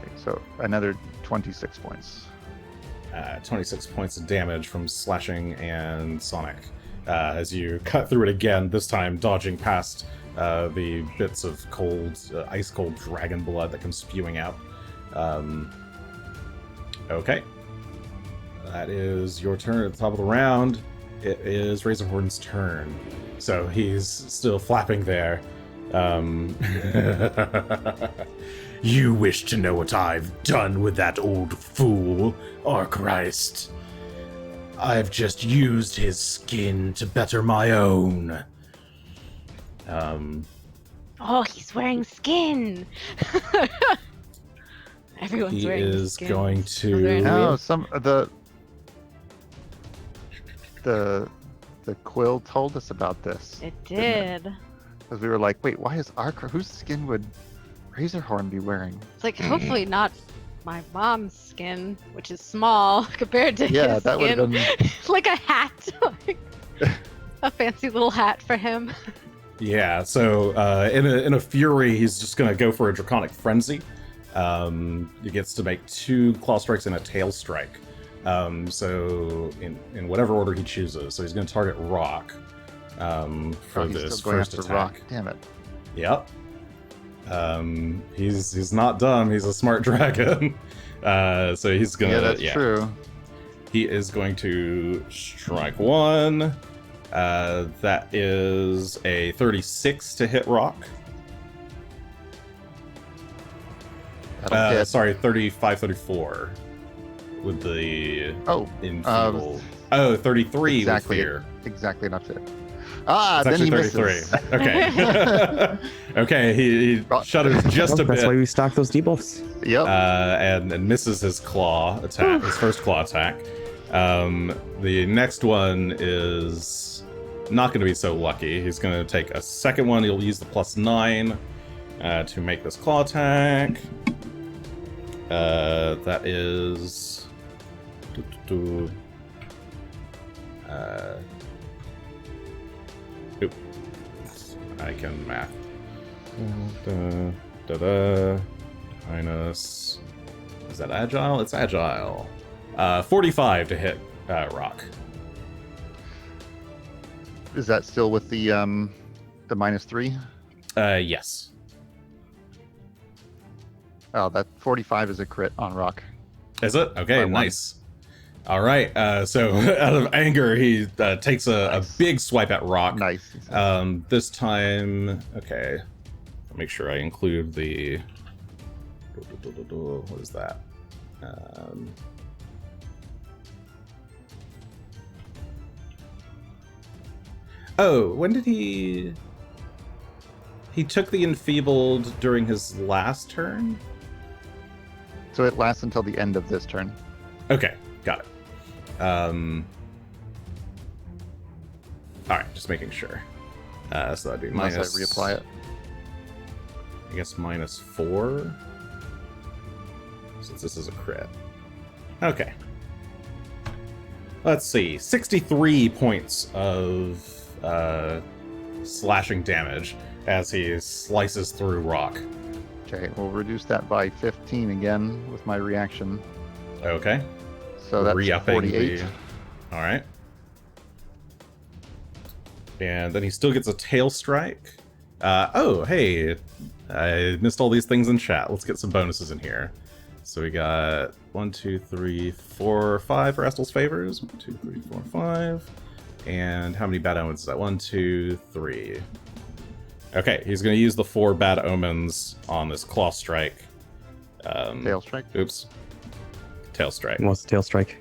Okay, so another 26 points. 26 points of damage from slashing and sonic. As you cut through it again, this time dodging past the bits of cold, ice cold dragon blood that comes spewing out. Okay. That is your turn at the top of the round. It is Razorhorn's turn. So he's still flapping there. You wish to know what I've done with that old fool, Archrist? I've just used his skin to better my own. Oh, he's wearing skin. Everyone's He wearing is skin. going to. No, some of the quill told us about this. It did. Because we were like, wait, why is whose skin would Razorhorn be wearing? It's like hopefully not my mom's skin, which is small compared to Yeah, his that would skin. have been. Like a hat, like a fancy little hat for him. Yeah, so in a fury, he's just gonna go for a draconic frenzy. He gets to make 2 claw strikes and a tail strike. So in whatever order he chooses. So he's gonna target Rock for He's this still going first after attack. Rock. Damn it. Yep. He's not dumb. He's a smart dragon. So he's gonna. Yeah, that's true. He is going to strike 1. That is a 36 to hit Rock. That'll hit. Sorry, 35, 34. With the enfeebled. 33 exactly, with fear. Exactly enough to hit. Ah, It's then he actually 33. misses. Okay. Okay, he shudders just a That's why bit we stack those debuffs. Yep. and misses his claw attack, his first claw attack. The next one is not going to be so lucky. He's going to take a second one. He'll use the +9 to make this claw attack. That is... Oop. I can math. Minus... Is that agile? It's agile. 45 to hit Rock. Is that still with the -3? Yes. Oh, that 45 is a crit on Rock. Is it? Okay, By 1. nice. All right, so out of anger, he takes a big swipe at Rock. Nice. This time, okay. I'll make sure I include the... What is that? Oh, when did he... He took the enfeebled during his last turn? So it lasts until the end of this turn. Okay, got it. Alright, just making sure. So that'd be Unless minus... I reapply it. I guess -4. Since this is a crit. Okay. Let's see. 63 points of slashing damage as he slices through Rock. Okay, we'll reduce that by 15 again with my reaction. Okay. So that's Re-upping 48. All right. And then he still gets a tail strike. Oh, hey. I missed all these things in chat. Let's get some bonuses in here. So we got 1, 2, 3, 4, 5 for Estel's favors. 1, 2, 3, 4, 5. And how many bad omens is that? 1, 2, 3. Okay, he's going to use the 4 bad omens on this claw strike. Tail strike. Oops. Tail strike. What's the tail strike?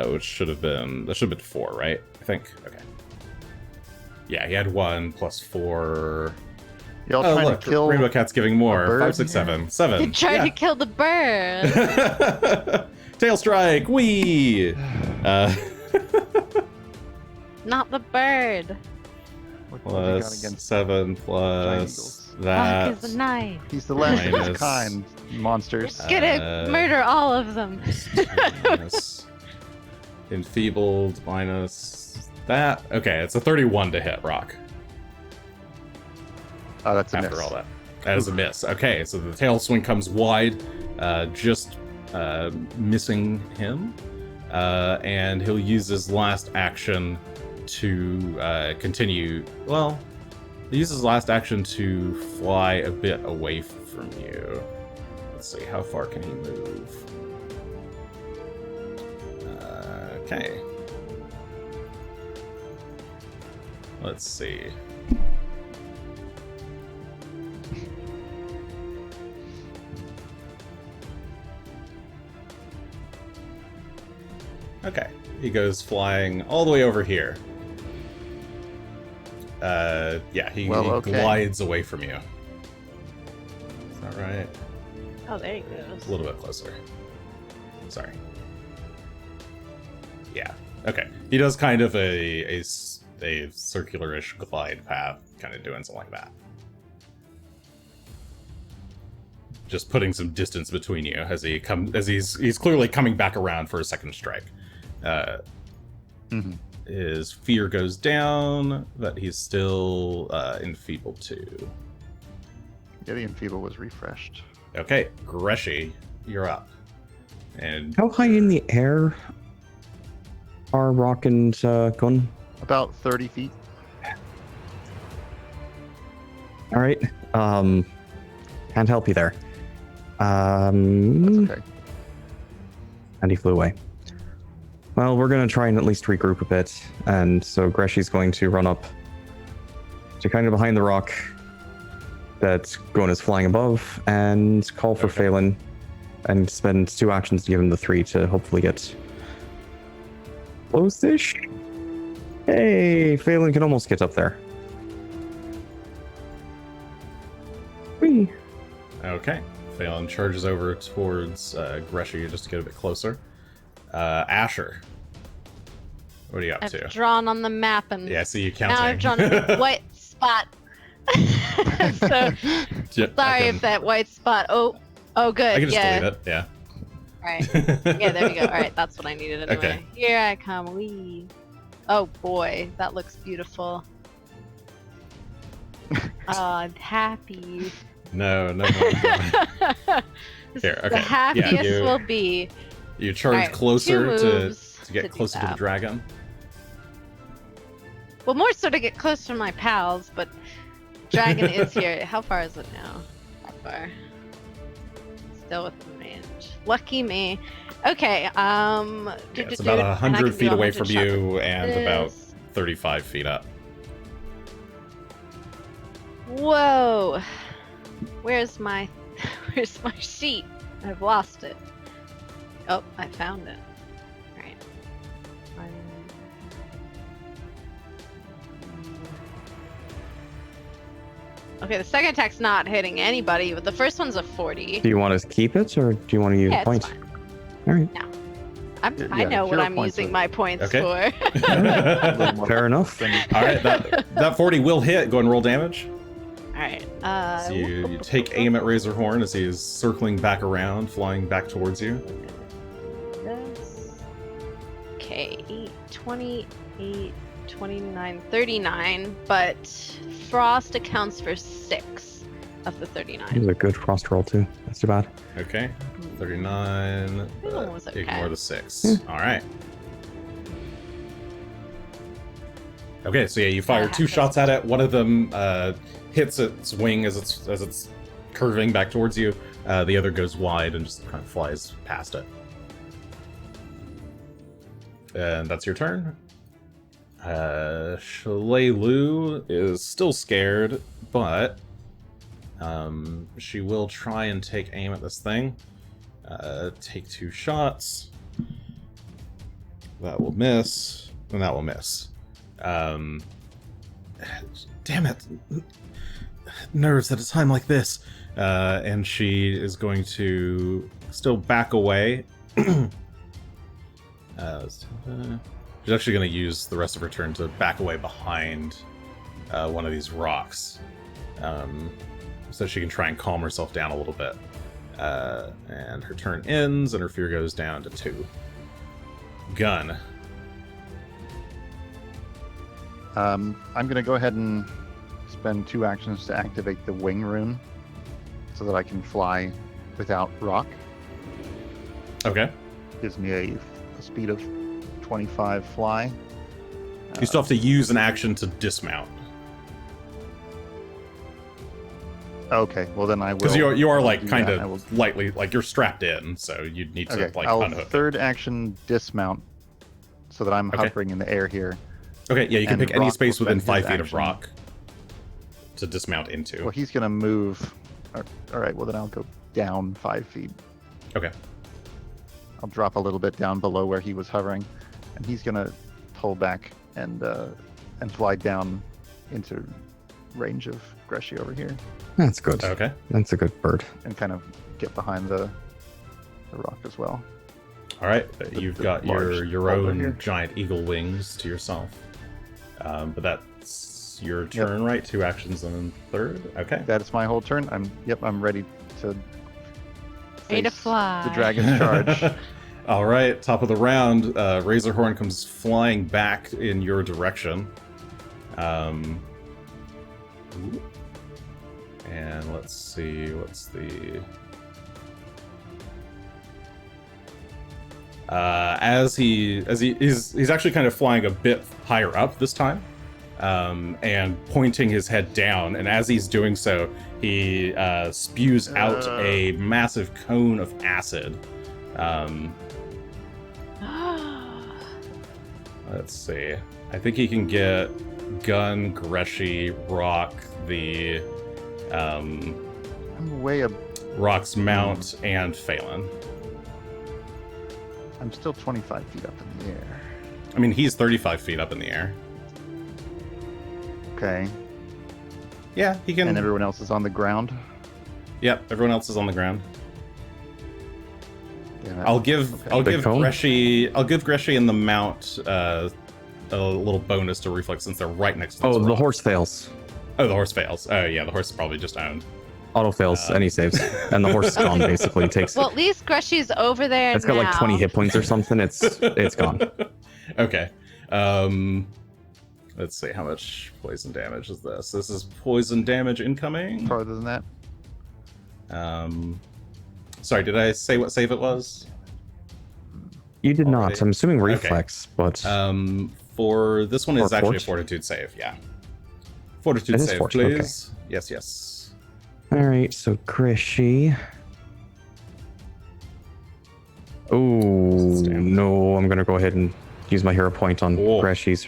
Which should have been... That should have been 4, right? I think. Okay. Yeah, he had 1 plus 4... Y'all Oh, trying look, to kill Rainbow Cat's giving more. a bird 5, 6, 7. 7. They tried Yeah. to kill the bird. Tail strike! Wee! Not the bird. What have you got Plus against 7 giant plus eagles? that. Fuck is a knife. He's the last of his Minus- kind, monsters. Gonna murder all of them. Minus enfeebled minus that. Okay, it's a 31 to hit Rock. Oh, that's a After miss. all that. That is a miss. Okay, so the tail swing comes wide, just missing him. And he'll use his last action to continue. Well, he uses his last action to fly a bit away from you. Let's see, how far can he move? Okay. Let's see. Okay. He goes flying all the way over here. Yeah, he glides away from you. Is that right? Oh, there he goes. A little bit closer. Sorry. Yeah. Okay. He does kind of a circular-ish glide path, kind of doing something like that. Just putting some distance between you as he's clearly coming back around for a second strike. His fear goes down, but he's still enfeebled too. Yeah, the enfeeble was refreshed. Okay, Greshy, you're up. And How high in the air are Rock and Gunn? About 30 feet. All right. Can't help you there. That's okay. And he flew away. Well, we're going to try and at least regroup a bit. And so Greshy's going to run up to kind of behind the rock that Gunn is flying above and call for Phelan and spend 2 actions to give him the 3 to hopefully get close-ish. Hey, Phelan can almost get up there. Whee! okay, Phelan charges over towards Greshy just to get a bit closer. Asher, what are you up I've to? drawn on the map and Yeah, I see you now counting. I've drawn a big white spot. So sorry if that white spot. Oh, good. I can just yeah. delete it. Yeah. All right. Yeah, there we go. All right, that's what I needed anyway. Okay. Here I come. Wee. Oh boy, that looks beautiful. Oh, I'm happy. No. This Here, is okay. The happiest Yeah, you- will be. You charge Alright, closer 2 to moves get to do closer to the that. dragon. Well, more so to get close to my pals, but dragon is here. How far is it now? Not far. Still within range. Lucky me. Okay. Yeah, it's about 100 feet away from you and about 35 feet up. Whoa! Where's my sheet? I've lost it. Oh, I found it. Alright. Okay, the second attack's not hitting anybody, but the first one's a 40. Do you want to keep it, or do you want to use Yeah, it's points? fine. All right. I know what hero I'm points using are- my points Okay. for. Fair enough. Alright, that 40 will hit. Go and roll damage. Alright. So you take aim at Razorhorn as he is circling back around, flying back towards you. Okay, 8, 28, 29, 39, but frost accounts for 6 of the 39. It was a good frost roll, too. That's too bad. Okay, 39. That was okay. Ignore the 6. Yeah. All right. Okay, so yeah, you fire 2 shots at it. One of them hits its wing as it's curving back towards you. The other goes wide and just kind of flies past it. And that's your turn. Shalelu is still scared, but she will try and take aim at this thing. Take 2 shots. That will miss, and that will miss. Damn it. Nerves at a time like this. And she is going to still back away. She's actually going to use the rest of her turn to back away behind one of these rocks. So she can try and calm herself down a little bit. And her turn ends, and her fear goes down to 2. Gunn. I'm going to go ahead and spend 2 actions to activate the wing rune so that I can fly without rock. Okay. Gives me a speed of 25 fly. You still have to use an action to dismount. Okay, well then I will. Because you are like do kind that. I of will- lightly, like you're strapped in, so you'd need to Okay, like I'll unhook. third action dismount so that I'm Okay. hovering in the air here. Okay, yeah, you can and pick any Rock space will within spend his 5 feet of action. rock to dismount into. Well, he's going to move. All right, well then I'll go down 5 feet. Okay. I'll drop a little bit down below where he was hovering, and he's gonna pull back and fly down into range of Greshy over here, That's good. Okay. That's a good bird. and kind of get behind the rock as well. All right. You've got large your boulder own here. giant eagle wings to yourself. But that's your turn, right? 2 actions and third. Okay. That is my whole turn. I'm ready to Ready to face fly. the dragon's charge. All right. Top of the round. Razorhorn comes flying back in your direction. Ooh. And let's see. What's the he's actually kind of flying a bit higher up this time, and pointing his head down. And as he's doing so, he spews out a massive cone of acid. Let's see. I think he can get Gunn, Greshy, Rock, the I'm way up. Rock's Mount, and Phelan. I'm still 25 feet up in the air. I mean, he's 35 feet up in the air. Okay. Yeah, he can. And everyone else is on the ground. Yep, everyone else is on the ground. Yeah, I'll give Big cone? Greshy and the Mount a little bonus to reflex since they're right next to this Oh, the rock. horse fails. Oh, the horse fails. Oh, yeah, the horse is probably just owned. Auto fails any saves, and the horse is gone. Basically, takes. Well, at least Greshy's over there It's got like now. 20 hit points or something. It's gone. Okay. Let's see, how much poison damage is this? This is poison damage incoming. farther than that. Sorry, did I say what save it was? You did Already. not. I'm assuming reflex, but For this one is Or actually a fort? fortitude save, yeah. Fortitude It is save, fort, please. Yes, yes. all right. So Greshy. Oh Stand. no! I'm gonna go ahead and use my hero point on Whoa. Greshy's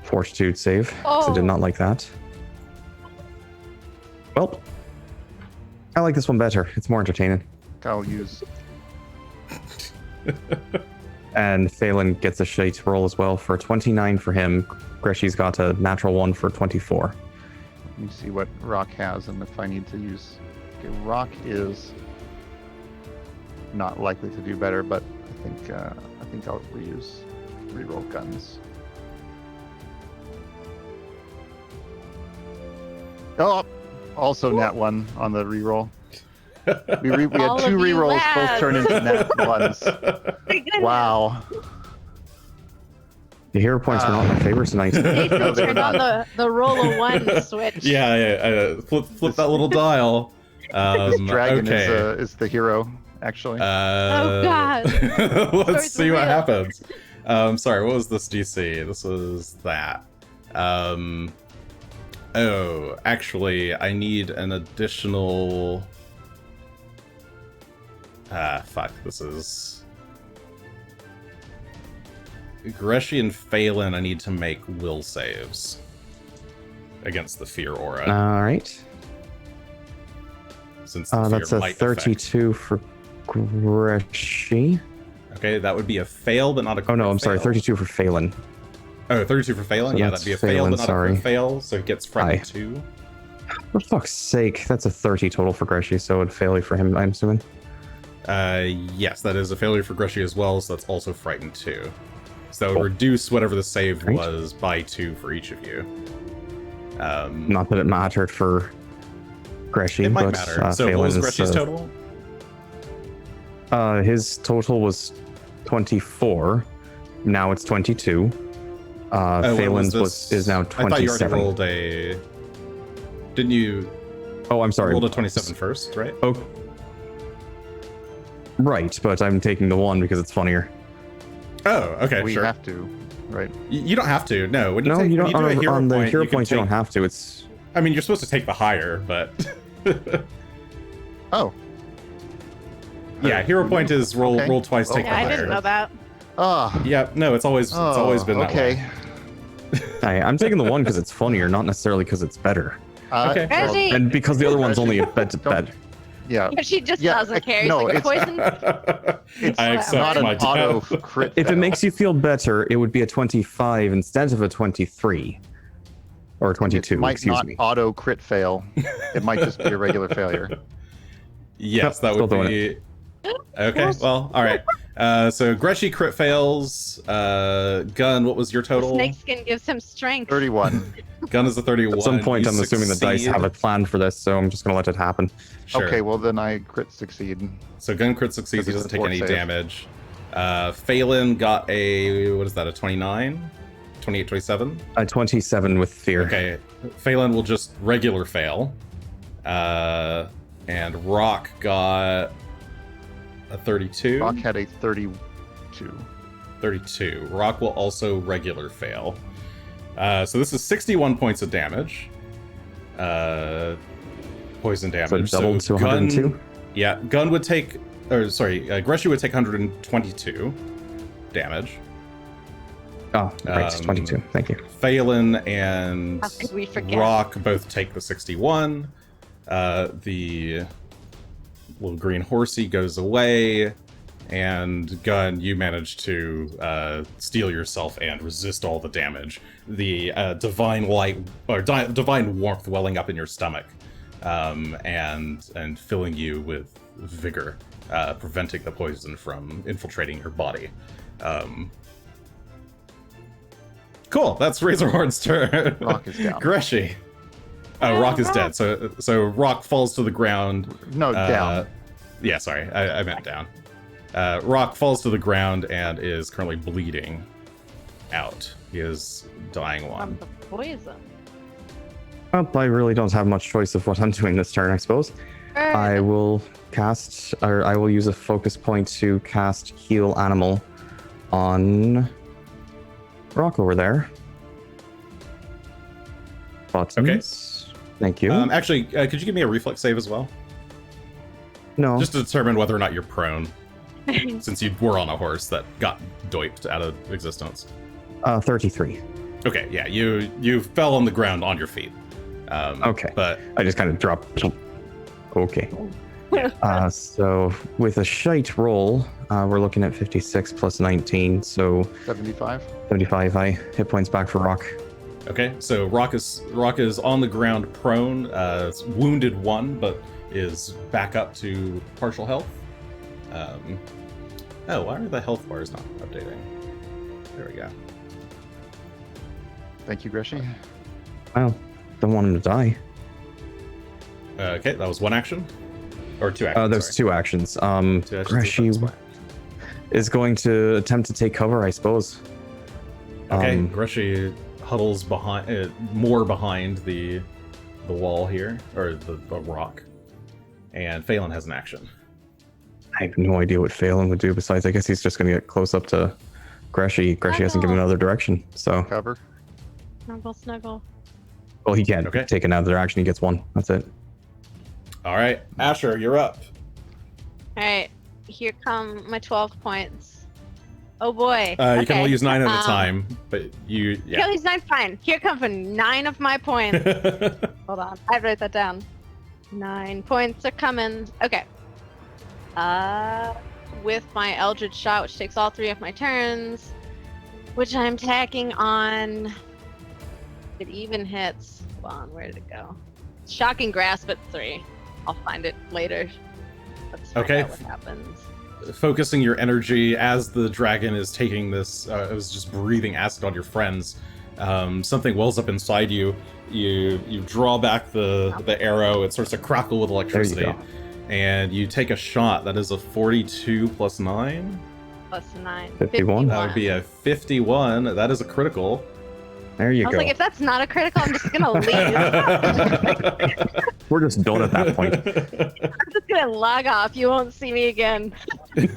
fortitude save. 'Cause I did Oh. not like that. Well, I like this one better. It's more entertaining. I'll use. And Phelan gets a shite roll as well for 29 for him. Greshy's got a natural 1 for 24. Let me see what Rock has, and if I need to use. Okay, Rock is not likely to do better, but I think I'll reroll guns. Oh, also nat 1 on the reroll. We had All 2 of you rerolls both lads. turn into nat 1s. My goodness. Wow. The hero points were not in my favor tonight. They No, they're turned on the roll of 1 switch. Yeah, flip that little dial. This dragon okay. is the hero, actually. Oh, God. Let's Story's see what real. happens. Sorry, what was this DC? This was that. Oh, actually, I need an additional. Fuck. This is Greshy and Phelan. I need to make will saves against the fear aura. All right. Since the fear That's a might 32 for Greshy. affect. Okay, that would be a fail, but not a. Oh no, crit I'm sorry, fail. 32 for Phelan. Oh, 32 for Phelan? So Yeah, that's that'd be a fail, Phelan, but not a sorry. crit fail, so it gets frightened 2. For fuck's sake, that's a 30 total for Greshy, so it'd failure for him, I'm assuming. Yes, that is a failure for Greshy as well, so that's also frightened 2. So Cool. reduce whatever the save Great. was by 2 for each of you. Not that it mattered for Greshy, It might but matter. So what was Phelan's, Greshy's total? His total was 24. Now it's 22. What Phelan's this? is now I thought you already 27. rolled a... Didn't you Oh, I'm sorry. rolled a 27 first, right? Oh, right, but I'm taking the 1 because it's funnier. Oh, okay, We sure. have to, right? You don't have to. No, when you No, take, you when don't. you do a hero On the point, hero you can points, you take- don't have to. It's I mean, you're supposed to take the higher, but Oh, yeah, hero point is roll Okay. twice, take Oh, the Yeah, I higher. didn't know that. ah, Yeah, no, it's always been that okay. way. I'm taking the 1 because it's funnier, not necessarily because it's better. Okay. well, Greshy! And because the other one's only a bit Don't- better. Yeah. But she just Yeah, doesn't care. He's no, like, it's- poison. It's I accept not an my auto death. crit. If it fail. makes you feel better, it would be a 25 instead of a 23. Or 22, it might excuse not me. auto crit fail. It might just be a regular failure. Yes, that Still would doing be. Okay, well, all right. So Greshy crit fails. Gunn, what was your total? Snakeskin gives him strength. 31. Gunn is a 31. At some point, You I'm assuming the dice succeed. have a plan for this, so I'm just going to let it happen. Sure. Okay, well then I crit succeed. So Gunn crit succeeds. He Because doesn't it's take a any fort save. damage. Phelan got a, what is that, a 29? 28, 27? 27 with fear. Okay. Phelan will just regular fail. And Rock got a 32. Rock had a 32. 32. Rock will also regular fail. So this is 61 points of damage. Poison damage. So doubled to 102? Gunn, yeah, Gunn would take, or sorry, Greshy would take 122 damage. Oh, right, 22. Thank you. Phelan and How could we forget? Rock both take the 61. The little green horsey goes away, and Gunn, you manage to steal yourself and resist all the damage. The divine light or divine warmth welling up in your stomach, and filling you with vigor, preventing the poison from infiltrating your body. Cool. That's Razorhorn's turn. Rock is down. Greshy. Oh, Rock is dead. So Rock falls to the ground. No, down. Yeah, sorry, I meant down. Rock falls to the ground and is currently bleeding out. He is dying From one. the poison. Well, I really don't have much choice of what I'm doing this turn, I suppose. I will cast, or I will use a focus point to cast Heal Animal on Rock over there. Buttons. Thank you. Actually, could you give me a reflex save as well? No. Just to determine whether or not you're prone, since you were on a horse that got doiped out of existence. 33. Okay, yeah, you fell on the ground on your feet. Okay. But I just kind of dropped. Okay. So with a shite roll, we're looking at 56 plus 19, so 75. 75 hit points back for Rock. okay, so Rock is on the ground prone, wounded one, but is back up to partial health. Oh, why are the health bars not updating? There we go. Thank you, Greshy. Well, don't want him to die. Okay, that was one action. Or two actions. There's sorry. two actions. Two actions, Greshy that's fine. is going to attempt to take cover, I suppose. Okay, Greshy huddles behind, more behind the wall here, or the rock. And Phelan has an action. I have no idea what Phelan would do. Besides, I guess he's just going to get close up to Greshy. Greshy hasn't given another direction, so Cover. Snuggle, snuggle. well, he can't Okay. take another action. He gets one. That's it. All right, Asher, you're up. Alright, here come my 12 points. Oh boy. You can Okay. only use 9 at a time, but you, Here, yeah. use 9, fine. Here come for 9 of my points. Hold on, I wrote that down. 9 points are coming. Okay. With my Eldritch Shot, which takes all 3 of my turns, which I'm tacking on. It even hits. Hold on, where did it go? Shocking Grasp at 3. I'll find it later. Let's find Okay. out what happens. Focusing your energy as the dragon is taking this, it was just breathing acid on your friends. Something wells up inside you. You draw back the arrow. It starts to crackle with electricity, go. and you take a shot. That is a 42 plus 9. Plus 9. 51. That would be a 51. That is a critical. There you I was go. like, if that's not a critical, I'm just gonna leave. We're just done at that point. I'm just gonna log off. You won't see me again. Okay.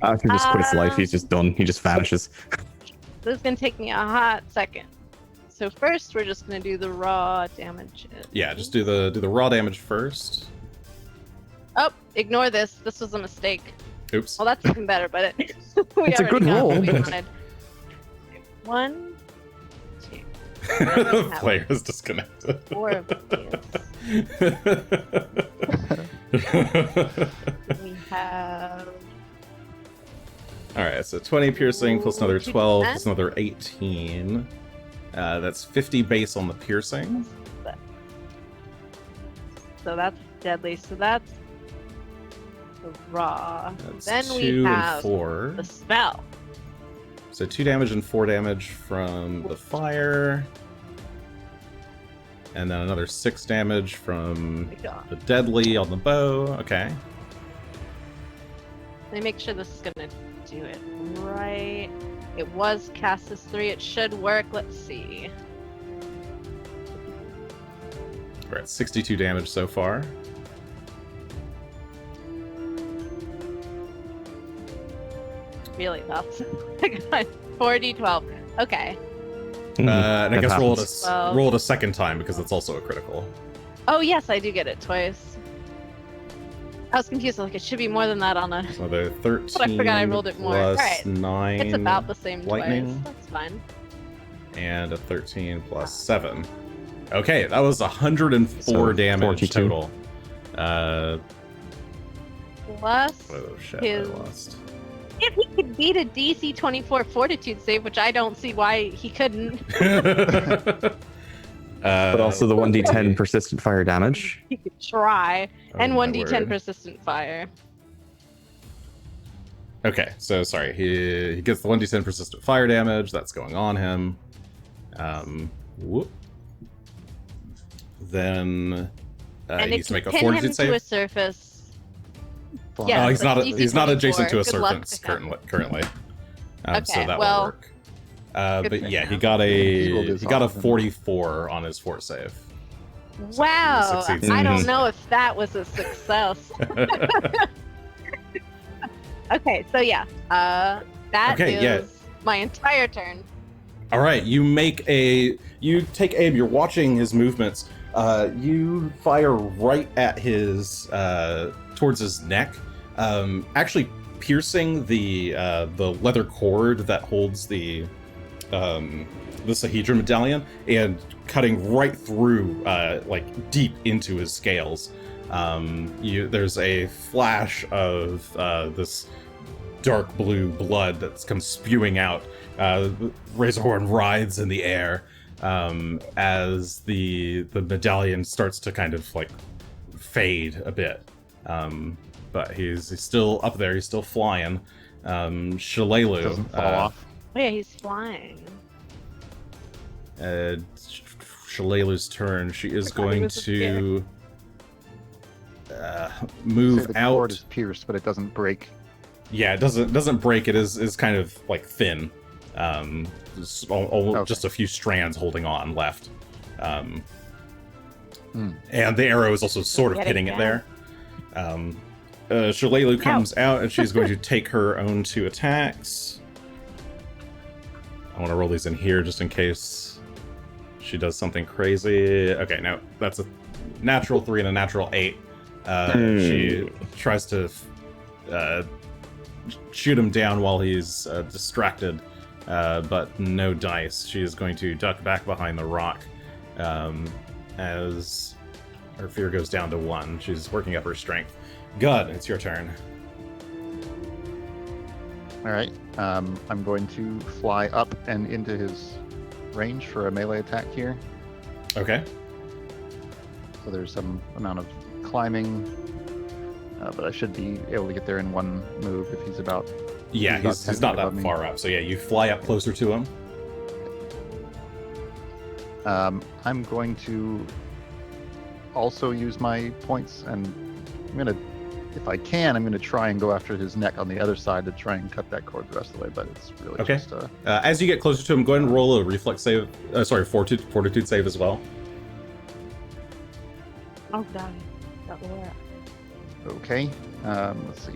After he just quits life, he's just done. He just vanishes. This is gonna take me a hot second. So first, we're just gonna do the raw damage. Yeah, just do the raw damage first. Oh, ignore this. This was a mistake. Oops. Well, that's even better, but It's a good roll. What we wanted. 1, 2. The player is disconnected. 4 of these. We have. Alright, so 20 piercing plus another 12 2d10. plus another 18. That's 50 base on the piercing. So that's deadly. So that's the raw. That's Then 2 we and have 4. the spell. So 2 damage and 4 damage from the fire. And then another 6 damage from the deadly on the bow. Okay. Let me make sure this is gonna do it right. It was cast as 3. It should work. Let's see. We're at 62 damage so far. Really tough. 4d12. Okay. And I That guess happens. roll it a second time because it's also a critical. Oh yes, I do get it twice. I was confused. Like it should be more than that on a. So the 13 But I forgot I rolled it more. plus Alright. 9 It's about the same lightning. twice. That's fine. And a 13 plus 7. Okay, that was 104 So, damage 42. total. Plus, Oh shit, His- I lost. if he could beat a DC 24 Fortitude Save, which I don't see why he couldn't, But also the 1d10 persistent fire damage. he could try. Oh And my 1d10 word. persistent fire. Okay, so sorry, he gets the 1d10 persistent fire damage that's going on him. Whoop. Then he And needs it to make can a pin him fortitude to a save. surface. Fine. Yeah, Oh, it's like DC he's not adjacent to a 24. Good luck serpent's to him. currently. So Okay, that well, will work. good But for yeah, he him. got He will a do he got a something. 44 on his fort save. Wow, succeeds. I Mhm. don't know if that was a success. Okay, so yeah, that Okay, is yeah. my entire turn. All right, you take aim. You're watching his movements. You fire right at his towards his neck, actually piercing the leather cord that holds the Sahedra medallion and cutting right through, like deep into his scales. There's a flash of this dark blue blood that's come spewing out. Razorhorn rides in the air as the medallion starts to kind of like fade a bit. But he's still up there. He's still flying. Shalelu. Doesn't fall off. Oh yeah, he's flying. Shalelu's turn. She is Forgot he going was a to Say move the cord out. is pierced, but it doesn't break. Yeah, it doesn't break. It is kind of like thin. Okay. Just a few strands holding on left. Hmm. And the arrow is also sort of Get it hitting it down. there. Shalelu comes out and she's going to take her own 2 attacks. I want to roll these in here just in case she does something crazy. Okay, no, that's a natural 3 and a natural 8. She tries to shoot him down while he's distracted, but no dice. She is going to duck back behind the rock as her fear goes down to 1. She's working up her strength. Gunn, it's your turn. All right. I'm going to fly up and into his range for a melee attack here. Okay. So there's some amount of climbing, but I should be able to get there in one move if he's about. Yeah, He's about he's 10 not feet that above me. far up. So yeah, you fly up closer to him. I'm going to also use my points, and I'm gonna, if I can, I'm gonna try and go after his neck on the other side to try and cut that cord the rest of the way. But it's really Okay. just As you get closer to him, go ahead and roll a reflex save. Fortitude save as well. Oh god, that will work. okay. Let's see.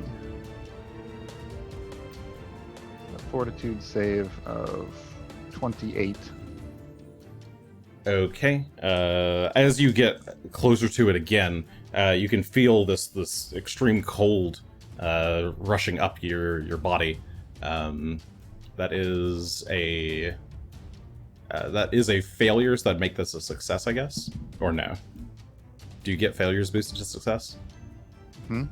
A fortitude save of 28. Okay. As you get closer to it again, you can feel this extreme cold rushing up your body. That is a failure, so that'd make this a success, I guess, or no? Do you get failures boosted to success? Hmm?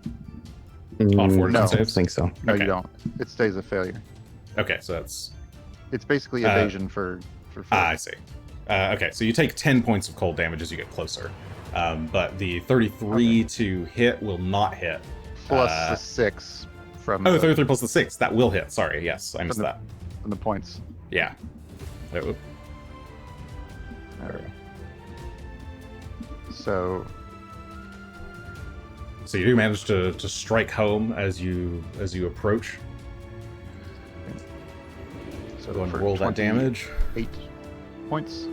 On Fortitude No, I don't saves? think so. No, Okay. you don't. It stays a failure. Okay, so that's... It's basically evasion for I see. Okay, so you take 10 points of cold damage as you get closer. But the 33 to hit will not hit. plus the 6 from, Oh, the, 33 plus the 6. That will hit. Sorry, yes, I missed the- that. from the points. Yeah. Oh, Alright. So so you do manage to strike home as you approach. Go and for roll that 28 damage. points.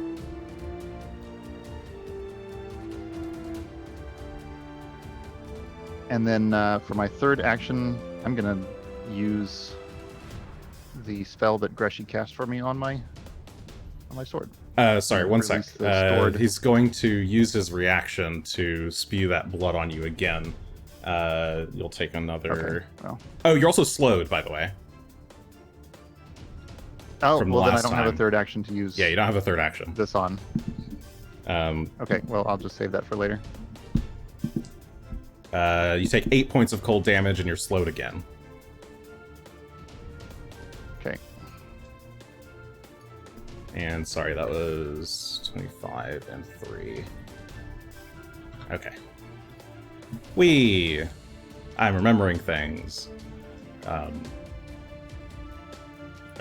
And then for my third action, I'm gonna use the spell that Greshy cast for me on my sword. Sorry, one sec. Release the stored- He's going to use his reaction to spew that blood on you again. You'll take another... Okay. Well. Oh, you're also slowed, by the way. Oh, From well then I last don't have a time. third action to use Yeah, you don't have a third action. this on. Okay, well I'll just save that for later. You take 8 points of cold damage and you're slowed again. Okay. And sorry, that was 25 and 3. Okay. I'm remembering things.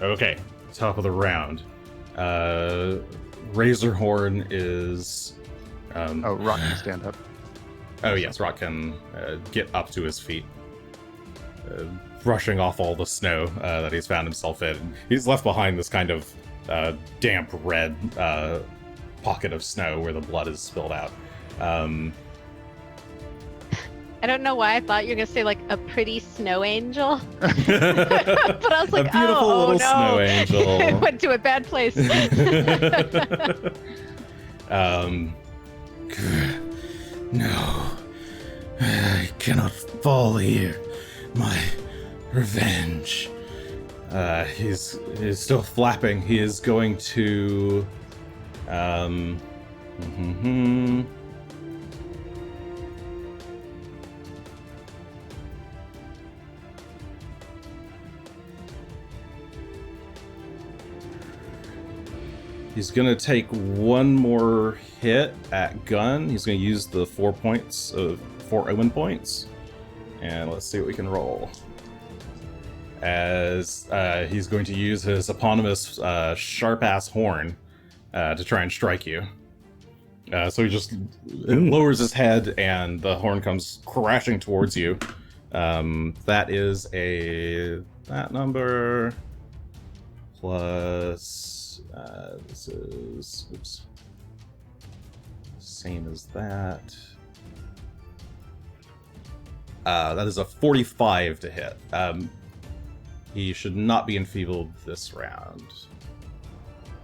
Okay, top of the round. Razorhorn is... Oh, Rock can stand up. Oh yes, Rock can get up to his feet, brushing off all the snow that he's found himself in. He's left behind this kind of damp red pocket of snow where the blood is spilled out. I don't know why I thought you were gonna say like a pretty snow angel, but I was like, a beautiful oh little no, snow angel. I went to a bad place. No, I cannot fall here. My revenge. He's still flapping. He is going to He's gonna take one more hit at Gunn. He's gonna use the 4 points of 4 omen points, and let's see what we can roll. As he's going to use his eponymous sharp-ass horn to try and strike you. So he just lowers his head, and the horn comes crashing towards you. That is that number plus. This is same as that. That is a 45 to hit. He should not be enfeebled this round.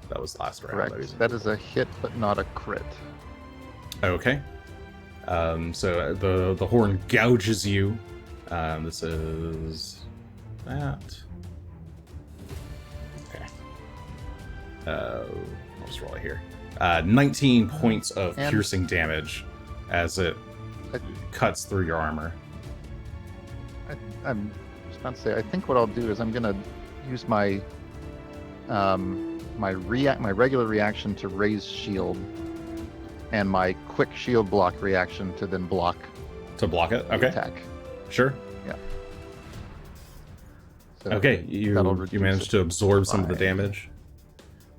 That was last round. Correct. That is a hit, but not a crit. Okay. So the horn gouges you. This is that. Okay. I'll just roll it here. 19 points of And- piercing damage as it cuts through your armor. I'm just about to say, I think what I'll do is I'm gonna use my my regular reaction to raise shield, and my quick shield block reaction to then block To block it? the Okay. attack. Sure. Yeah. So Okay, that'll you reduce managed it to absorb some of the by damage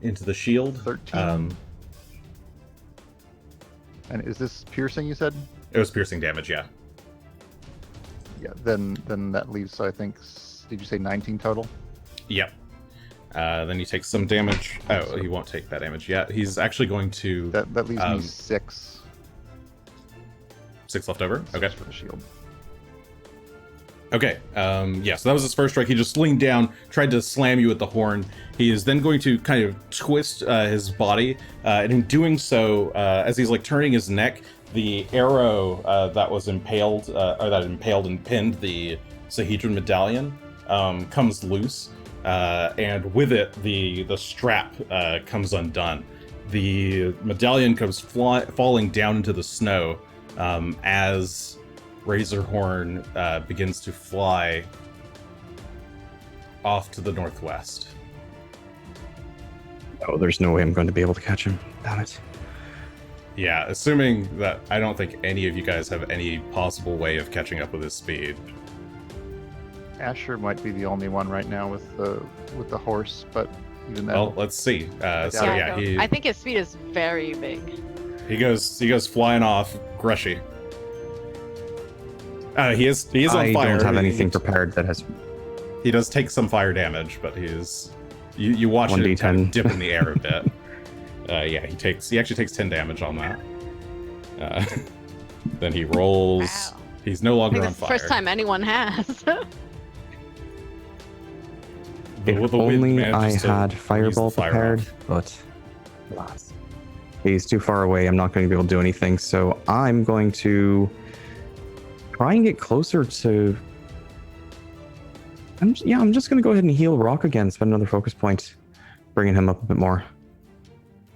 into the shield. 13. And is this piercing? You said? It was piercing damage, yeah. Yeah. Then that leaves, I think. Did you say 19 total? Yep. Then he takes some damage. Oh, he won't take that damage yet. He's actually going to That leaves me 6. 6 left over. Okay. For the shield. Okay. Yeah, so that was his first strike. He just leaned down, tried to slam you with the horn. He is then going to kind of twist his body, and in doing so, as he's like turning his neck, the arrow that was impaled, or that impaled and pinned the Sahedron medallion, comes loose, and with it, the strap comes undone. The medallion comes falling down into the snow, as Razorhorn begins to fly off to the northwest. Oh, there's no way I'm going to be able to catch him. Damn it. Yeah, assuming that I don't think any of you guys have any possible way of catching up with his speed. Asher might be the only one right now with the horse, but even then, Well, let's see. So yeah, I think his speed is very big. he goes flying off. Greshy. He is on fire. I don't have anything prepared that has He does take some fire damage, but you watch it 1d10. kind of dip in the air a bit. Yeah, he actually takes 10 damage on that. Then he rolls. Wow. He's no I longer think on it's the fire. first time anyone has. The If wind only I manages to had use the Fireball fire prepared, off. but alas. He's too far away. I'm not going to be able to do anything, so I'm going to try and get closer to... I'm just going to go ahead and heal Rock again, spend another focus point, bringing him up a bit more,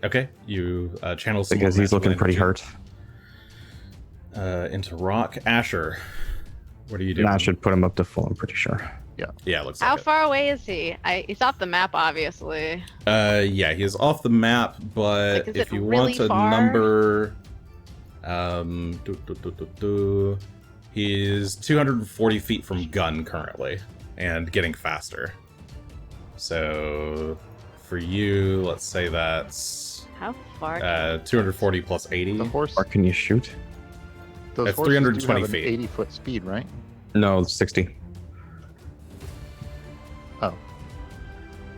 Okay, you channel some because he's looking pretty hurt. Into Rock. Asher, what are you doing? That should put him up to full, I'm pretty sure. Yeah, it looks How like it. far away is he? He's off the map, obviously. Yeah, he is off the map, but Like, is if it you really want a far? number, he's 240 feet from Gunn currently, and getting faster. So for you, let's say that's How far? 240 plus 80. the horse. Or can you shoot? Those That's horses 320 do have feet. an 80-foot speed, right? No, 60. Oh,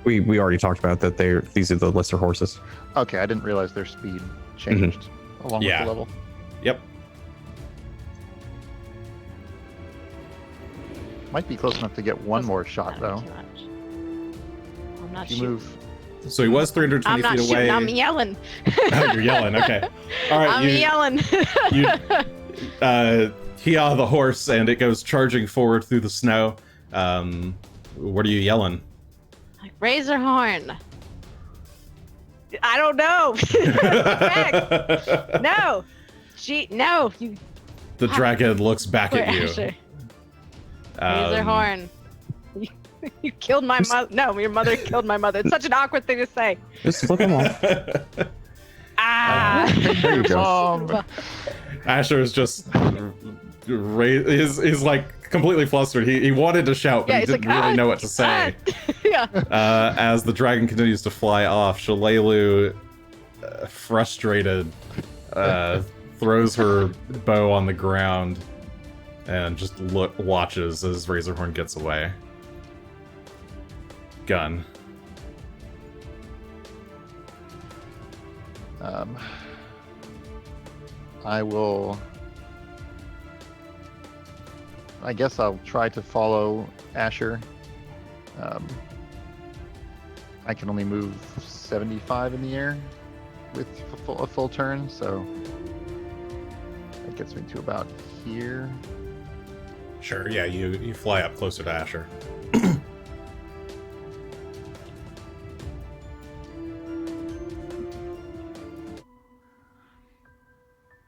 We already talked about that. These are the lesser horses. okay. I didn't realize their speed changed along Yeah. with the level. Yep. Might be close enough to get one more shot Not though. too much. I'm not If you shooting. move, So he was 320 I'm not feet shooting. away. I'm yelling. Oh, you're yelling. Okay. All right. I'm you, yelling. you Hia the horse, and it goes charging forward through the snow. What are you yelling? Like, Razorhorn. I don't know. Heck, no. No. You. The dragon looks back at you. Asher. Um, Razorhorn. You killed my mother. No, your mother killed my mother. It's such an awkward thing to say. Just flip him off. Ah. There you go. Mom. Asher is just is like completely flustered. He wanted to shout, but Yeah, he he's didn't like, really "Ah, know what to say. Yeah. As the dragon continues to fly off, Shalelu, frustrated, throws her bow on the ground and just watches as Razorhorn gets away. Gunn. I guess I'll try to follow Asher. I can only move 75 in the air with a full turn, so that gets me to about here. Sure, yeah, you fly up closer to Asher.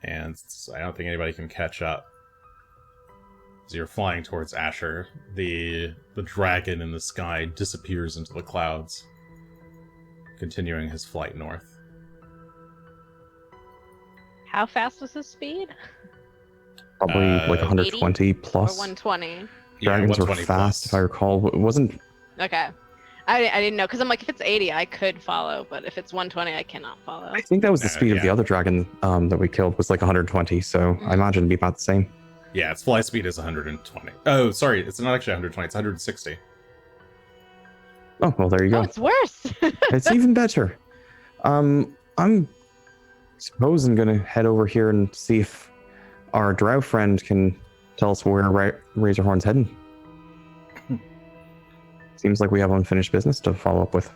And I don't think anybody can catch up. As you're flying towards Asher, the dragon in the sky disappears into the clouds, continuing his flight north. How fast was his speed? Probably like 120 Or plus. 120? Dragons were 120 fast, if I recall. It wasn't... Okay. I didn't know, because I'm like, if it's 80, I could follow, but if it's 120, I cannot follow. I think that was the speed of the yeah. other dragon that we killed was like 120, so I imagine it'd be about the same. Yeah, its fly speed is 120. Oh, sorry, it's not actually 120, it's 160. Oh, well, there you Oh, go. it's worse. It's even better. I'm suppose I'm gonna head over here and see if our drow friend can tell us where Razorhorn's heading. Seems like we have unfinished business to follow up with.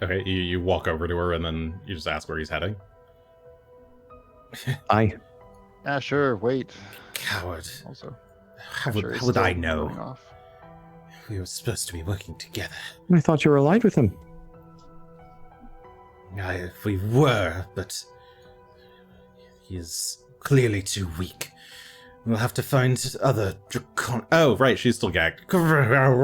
Okay, you walk over to her and then you just ask where he's heading. Aye. Asher, wait. Coward. Also, How Asher would, is how would I still know? running off. We were supposed to be working together. I thought you were allied with him. If we were, but he is clearly too weak. We'll have to find other dracon. Oh, right, she's still gagged. I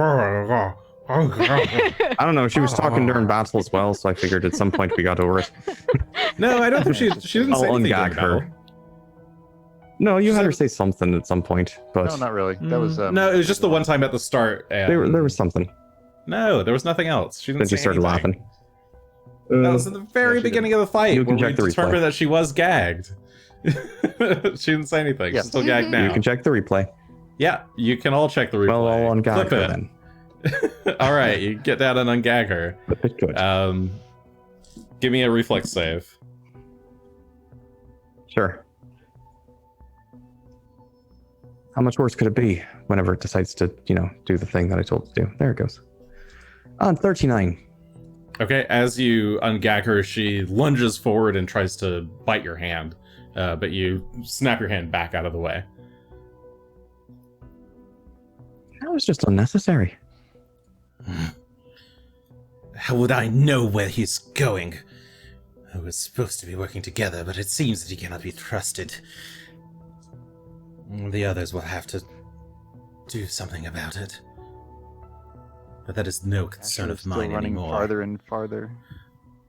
don't know. She was talking during battle as well, so I figured at some point we got over it. No, I don't think she didn't say I'll anything ungag during battle. her. No, you had her say something at some point, but No, not really. That was no, it was just the one time at the start. And... there was something. No, there was nothing else. She didn't Then say she started anything. laughing. That was at the very she beginning of the fight You where can we check the replay. determined that she was gagged. She didn't say anything. Yes. She's still gagged now. You can check the replay. Yeah, you can all check the replay. Well, I'll ungag Clip her it. then. All right, you get down and ungag her. But it could. Give me a reflex save. Sure. How much worse could it be whenever it decides to, do the thing that I told it to do? There it goes. On 39. Okay, as you ungag her, she lunges forward and tries to bite your hand, but you snap your hand back out of the way. That was just unnecessary. How would I know where he's going? We were supposed to be working together, but it seems that he cannot be trusted. The others will have to do something about it. But that is no concern of still mine running anymore. farther and farther.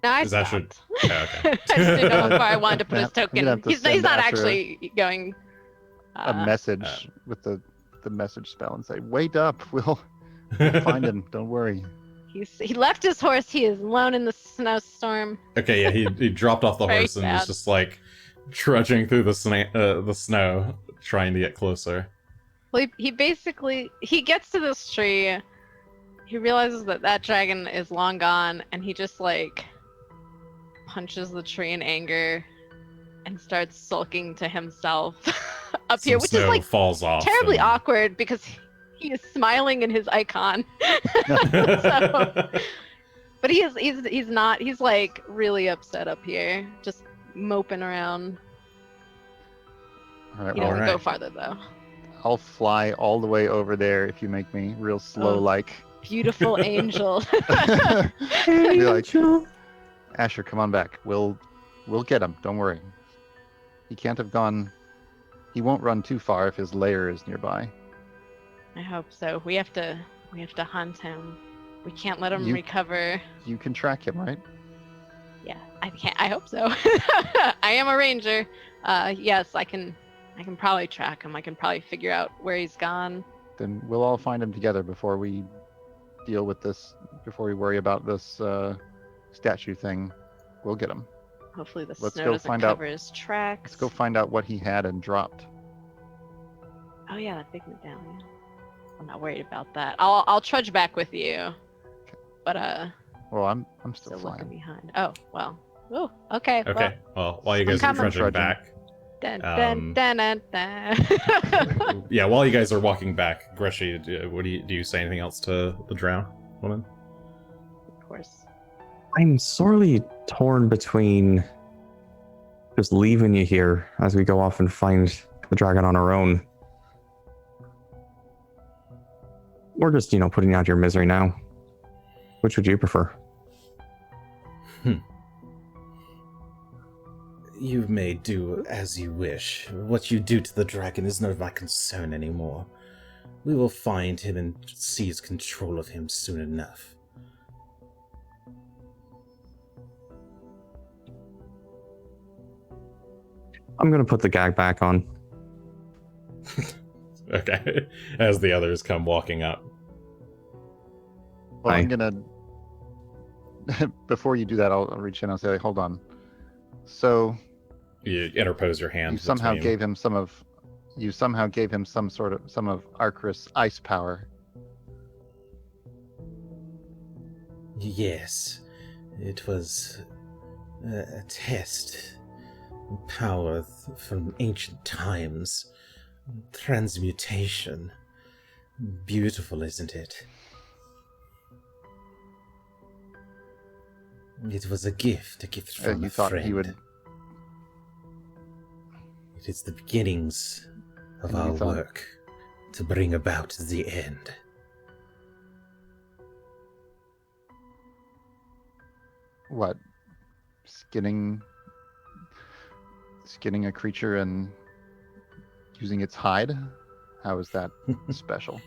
No, I Is that stopped. Okay. I just didn't know how far I wanted to put his I'm gonna token. have to He's send not Asher actually going. A message with the message spell and say, "Wait up, we'll find him. Don't worry." He left his horse. He is alone in the snowstorm. Okay, yeah, he dropped off the Very horse and was sad. just like trudging through the snow, trying to get closer. Well, he basically gets to this tree. He realizes that dragon is long gone, and he just like punches the tree in anger and starts sulking to himself up here, Some which is snow like falls off. terribly and- awkward because he is smiling in his icon. So, but he's not. He's like really upset up here, just moping around. All right, He well, doesn't Alright. go farther though. I'll fly all the way over there if you make me real slow, Oh. like. Beautiful angel. Be like, Asher, come on back. We'll get him. Don't worry. He can't have gone. He won't run too far if his lair is nearby. I hope so. We have to hunt him. We can't let him You- recover. You can track him, right? Yeah, I can't. I hope so. I am a ranger. Yes, I can probably track him. I can probably figure out where he's gone. Then we'll all find him together before we deal with this. Before we worry about this statue thing, we'll get him. Hopefully the Let's snow go doesn't find out- cover his tracks. Let's go find out what he had and dropped. Oh yeah, that big medallion. I'm not worried about that. I'll trudge back with you. But Well, I'm still still looking flying. behind. Oh well. Oh, okay. Okay, well, while you I'm guys are coming. trudging back, Dun, Um, dun, dun, dun. yeah, while you guys are walking back, Greshy, do you say anything else to the Drow Woman? Of course. I'm sorely torn between just leaving you here as we go off and find the dragon on our own, or just, putting you out of your misery now. Which would you prefer? You may do as you wish. What you do to the dragon is none of my concern anymore. We will find him and seize control of him soon enough. I'm going to put the gag back on. Okay, as the others come walking up. Well, Hi. I'm gonna. Before you do that, I'll reach in and say, "Hold on." So You interpose your hand. you somehow between- gave him some of some of Arcris ice power. Yes, it was a test. Power from ancient times. Transmutation. Beautiful, isn't it? It was a gift from You a thought friend. he would. It is the beginnings of And you our thought- work to bring about the end. What? skinning a creature and using its hide? How is that special?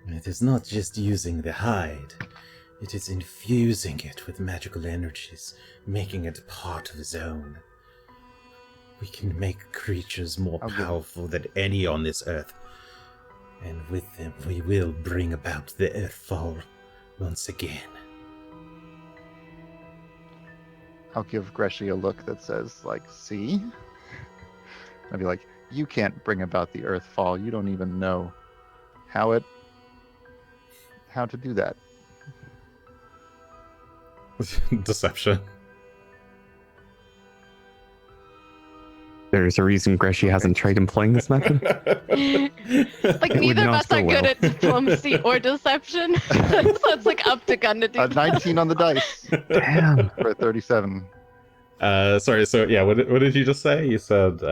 It is not just using the hide. It is infusing it with magical energies, making it part of his own. We can make creatures more powerful than any on this earth. And with them, we will bring about the Earthfall once again. I'll give Greshy a look that says, like, see? I'll be like, you can't bring about the Earthfall. You don't even know how to do that. Deception. There's a reason Greshy hasn't tried employing this method. Like, It would neither of not us go are good well. at diplomacy or deception. So it's like up to Gunn to do A 19 on the dice Damn. for a 37. Sorry, so yeah, what did you just say? You said,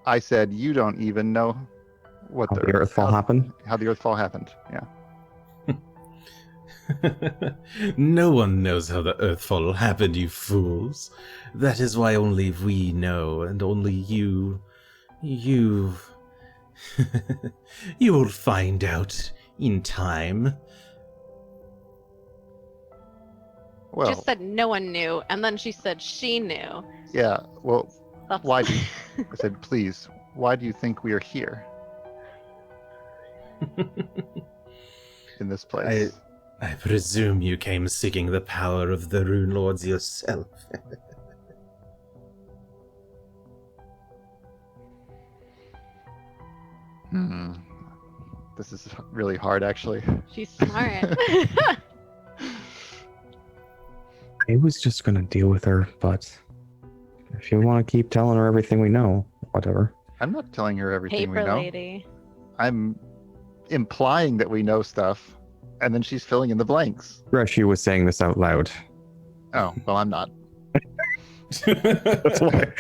I said, you don't even know what How the Earthfall happened. How the Earthfall happened. Yeah. No one knows how the Earthfall happened, you fools. That is why only we know, and only you... You will find out in time. Well, Just said no one knew, and then she said she knew. yeah. Well, That's why do I said, please, why do you think we are here in this place? I presume you came seeking the power of the Runelords yourself. This is really hard, actually. She's smart. I was just gonna deal with her, but if you want to keep telling her everything we know, whatever. I'm not telling her everything we Paper know. lady. I'm implying that we know stuff, and then she's filling in the blanks. Greshy was saying this out loud. Oh, well, I'm not. That's why.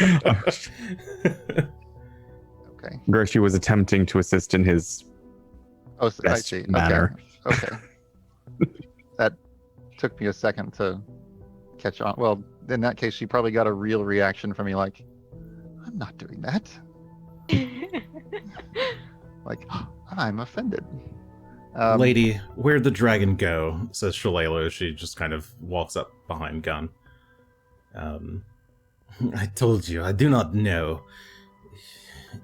Okay. Greshy was attempting to assist in his Oh, I best see. manner. Okay. That took me a second to catch on. Well, in that case, she probably got a real reaction from me, like, I'm not doing that. Like, I'm offended. "Lady, where'd the dragon go?" says Shalelu. She just kind of walks up behind Gunn. I told you, I do not know.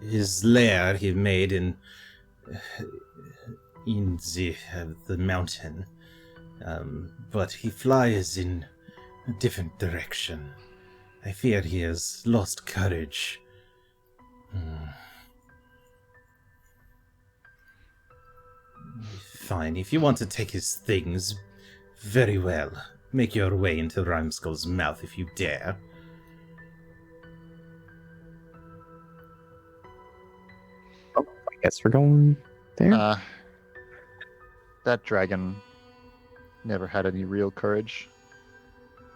His lair he made in the mountain, but he flies in a different direction. I fear he has lost courage. Fine, if you want to take his things, very well. Make your way into Rimeskull's mouth if you dare. I guess we're going there. That dragon never had any real courage.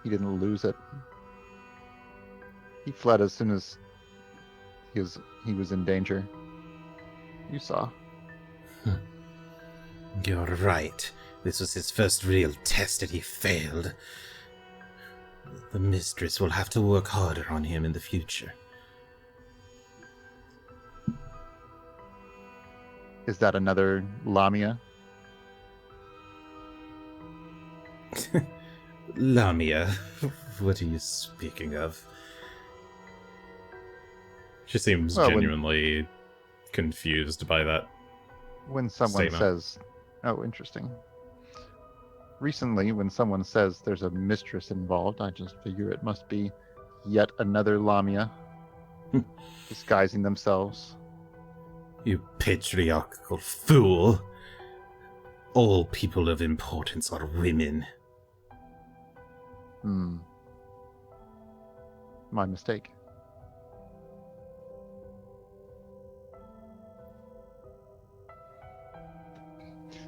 He didn't lose it. He fled as soon as he was in danger. You saw. You're right. This was his first real test and he failed. The mistress will have to work harder on him in the future. Is that another Lamia? Lamia, what are you speaking of? She seems Well, genuinely confused by that. When someone Statement. says, oh, interesting. Recently, when someone says there's a mistress involved, I just figure it must be yet another Lamia disguising themselves. You patriarchal fool! All people of importance are women. My mistake.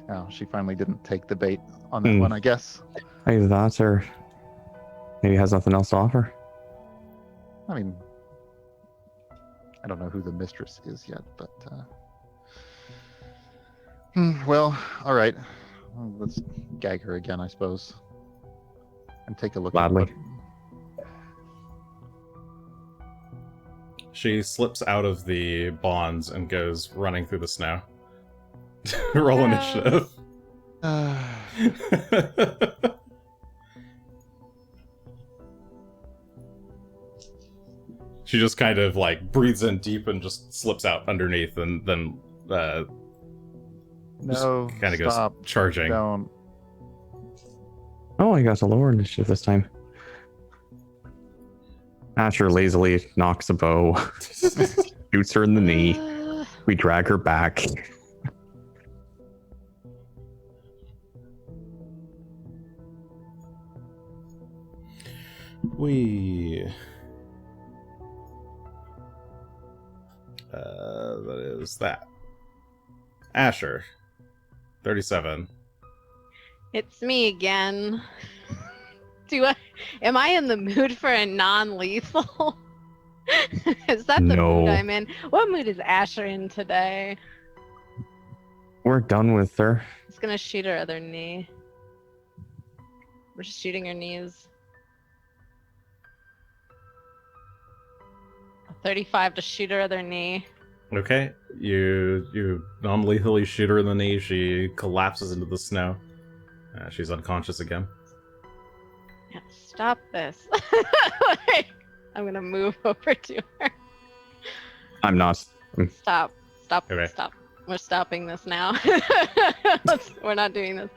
Oh, she finally didn't take the bait on that one, I guess. Either that or maybe has nothing else to offer. I mean, I don't know who the mistress is yet, but well, all right. Let's gag her again, I suppose. and take a look Gladly. at what... She slips out of the bonds and goes running through the snow. Roll initiative. She just kind of like breathes in deep and just slips out underneath, and then No, kind of goes stop. charging. Don't. Oh, I got a lower initiative this time. Asher lazily knocks a bow, shoots her in the knee. We drag her back. That is that. Asher, 37. It's me again. Am I in the mood for a non-lethal? Is that the No. mood I'm in? What mood is Asher in today? We're done with her. He's gonna shoot her other knee. We're just shooting her knees. A 35 to shoot her other knee. Okay, you non-lethally shoot her in the knee. She collapses into the snow. She's unconscious again. Yeah, stop this. I'm gonna move over to her. I'm not. Stop. Okay. Stop. We're stopping this now. We're not doing this.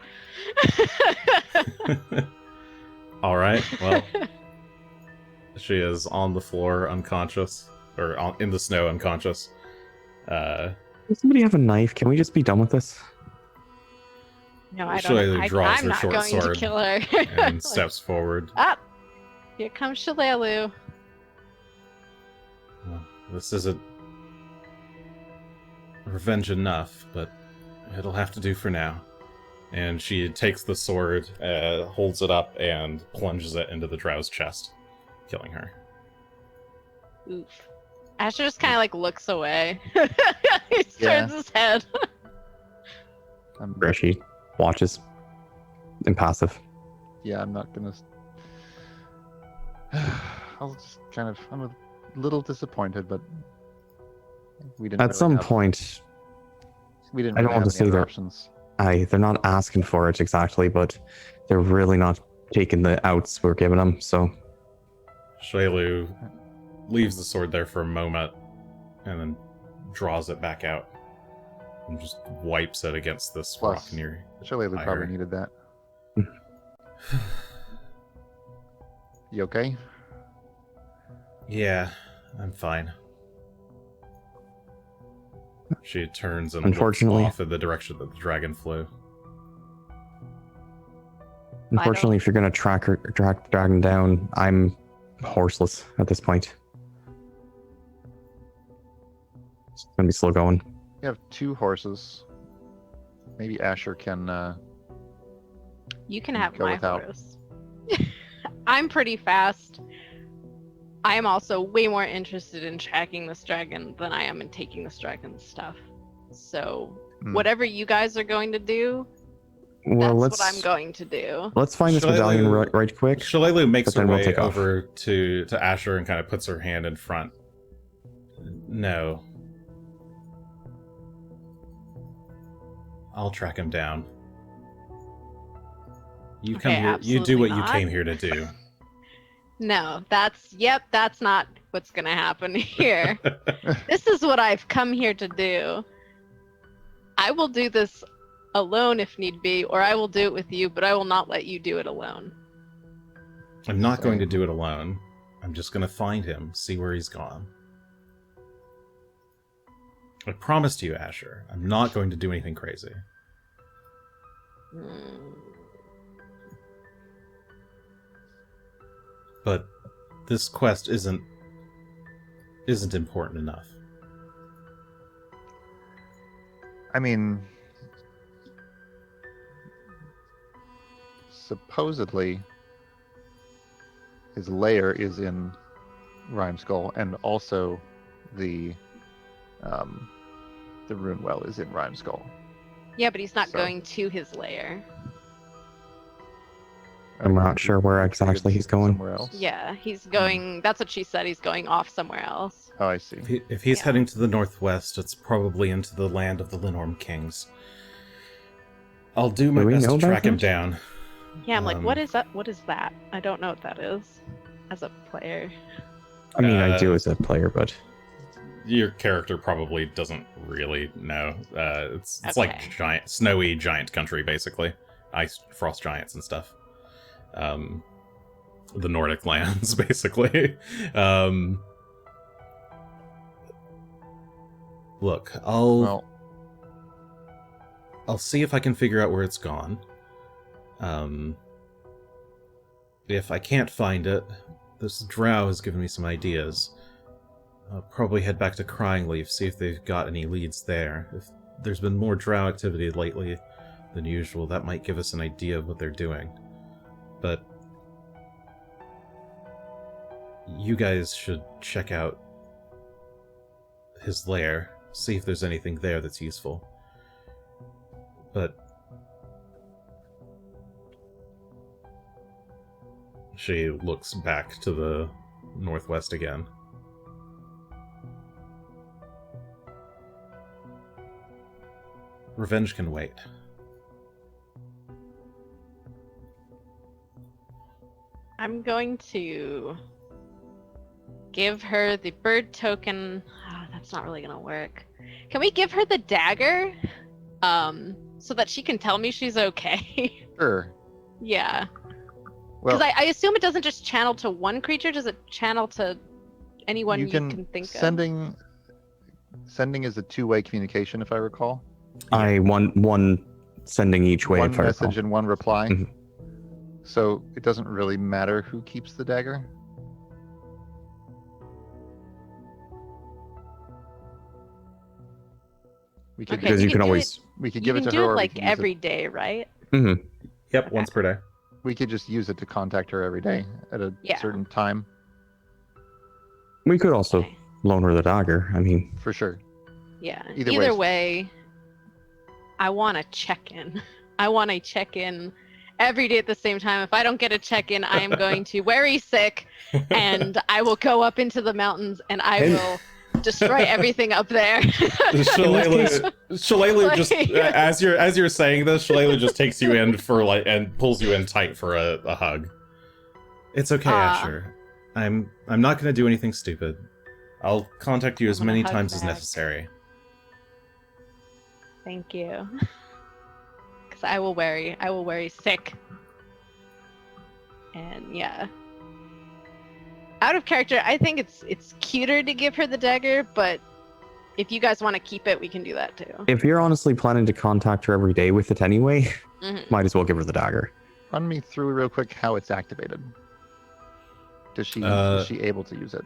All right. Well, she is on the floor, unconscious, or in the snow, unconscious. Does somebody have a knife? Can we just be done with this? No, I Shillelagh don't. draws I'm her not short going to sword kill her. and steps forward. Up. Here comes Shalelu. Well, this isn't revenge enough, but it'll have to do for now. And she takes the sword, holds it up, and plunges it into the Drow's chest, killing her. Oof. Asher just kind of like looks away. He Yeah. turns his head. Greshy watches. Impassive. Yeah, I'm not gonna. I'll just kind of. I'm a little disappointed, but we didn't. At really some have- point, we didn't. I don't really want have to any say other that- options. they're not asking for it exactly, but they're really not taking the outs we're giving them. So Shalelu leaves the sword there for a moment, and then draws it back out, and just wipes it against this Plus, rock near. Shalelu probably fire. needed that. You okay? Yeah, I'm fine. She turns and looks Unfortunately- off in the direction that the dragon flew. unfortunately, if you're gonna track the dragon down, I'm horseless at this point. It's gonna be slow going. We have 2 horses. Maybe Asher can. You can have Go my without. horse. I'm pretty fast. I am also way more interested in tracking this dragon than I am in taking this dragon's stuff. So, Hmm. whatever you guys are going to do, Well, that's what I'm going to do. let's find this Shall I medallion leave- right quick. Shalelu makes But her then we'll way take off. over to Asher and kind of puts her hand in front. No. I'll track him down. You come Okay, here. You do what absolutely you not. came here to do. No, that's not what's going to happen here. This is what I've come here to do. I will do this alone if need be, or I will do it with you, but I will not let you do it alone. I'm not going to do it alone. I'm just going to find him, see where he's gone. I promised you, Asher. I'm not going to do anything crazy. Hmm. But this quest isn't important enough. I mean, supposedly his lair is in Rhymeskull, and also the rune well is in Rhymeskull. Yeah, but he's not So- going to his lair. I'm not sure where exactly he's going. Somewhere else. Yeah, he's going. That's what she said. He's going off somewhere else. Oh, I see. If he's Yeah. heading to the northwest, it's probably into the land of the Linorm Kings. I'll do my Do we best know to about track him that? down. Yeah, I'm like, Um, what is that? What is that? I don't know what that is. As a player. I mean, I do Uh, as a player, but Your character probably doesn't really know. It's Okay. like giant, snowy giant country, basically. Ice, frost giants and stuff. The Nordic lands, basically. Look, I'll Well, see if I can figure out where it's gone. If I can't find it, this drow has given me some ideas. I'll probably head back to Crying Leaf, see if they've got any leads there. If there's been more drow activity lately than usual, that might give us an idea of what they're doing. But you guys should check out his lair, see if there's anything there that's useful. But she looks back to the northwest again. Revenge can wait. I'm going to give her the bird token. That's not really gonna work. Can we give her the dagger? So that she can tell me she's okay. sure. Yeah. Well, Because I assume it doesn't just channel to one creature. Does it channel to anyone you can think of? Sending is a two-way communication, if I recall. I want one sending each way. One if I recall. message and one reply. Mhm. So it doesn't really matter who keeps the dagger. We could, Okay, Because you can can do always. we could You give it can to do her. it or we like could use every it- day, right? Mhm. Yep, Okay. once per day. We could just use it to contact her every day at a Yeah. certain time, We could also Okay. loan her the dagger. I mean, for sure. Yeah. Either Either way. way, I want to check in. I want to check in every day at the same time. If I don't get a check in, I am going to very sick, and I will go up into the mountains and I And- will destroy everything up there. Shalelu just Like- as you're saying this, Shalelu just takes you in for and pulls you in tight for a hug. It's okay, Asher. I'm not going to do anything stupid. I'll contact you as I'm gonna many hug times as back. necessary. Thank you. Because I will worry sick. And yeah. Out of character, I think it's cuter to give her the dagger, but if you guys want to keep it, we can do that too. if you're honestly planning to contact her every day with it anyway, Mhm. might as well give her the dagger. Run me through real quick how it's activated. Is she able to use it?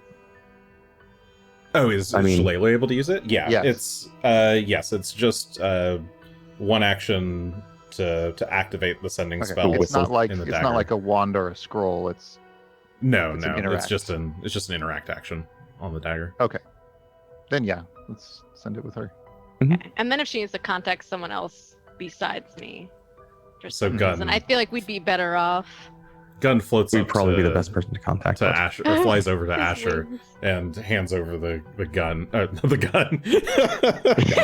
Oh, is I mean- Shalelu able to use it? Yeah, Yes. it's just one action to activate the sending Okay. spell. It's not like in the it's dagger. not like a wand or a scroll. It's No, It's an no, it's interact. just an interact action on the dagger. okay. Then yeah, let's send it with her. Okay. And then if she needs to contact someone else besides me, for So some Gunn. reason, I feel like we'd be better off. Gun floats We'd up probably be to, the best person to contact. to but- Asher, or flies over to His Asher wings. and hands over the gun. The gun.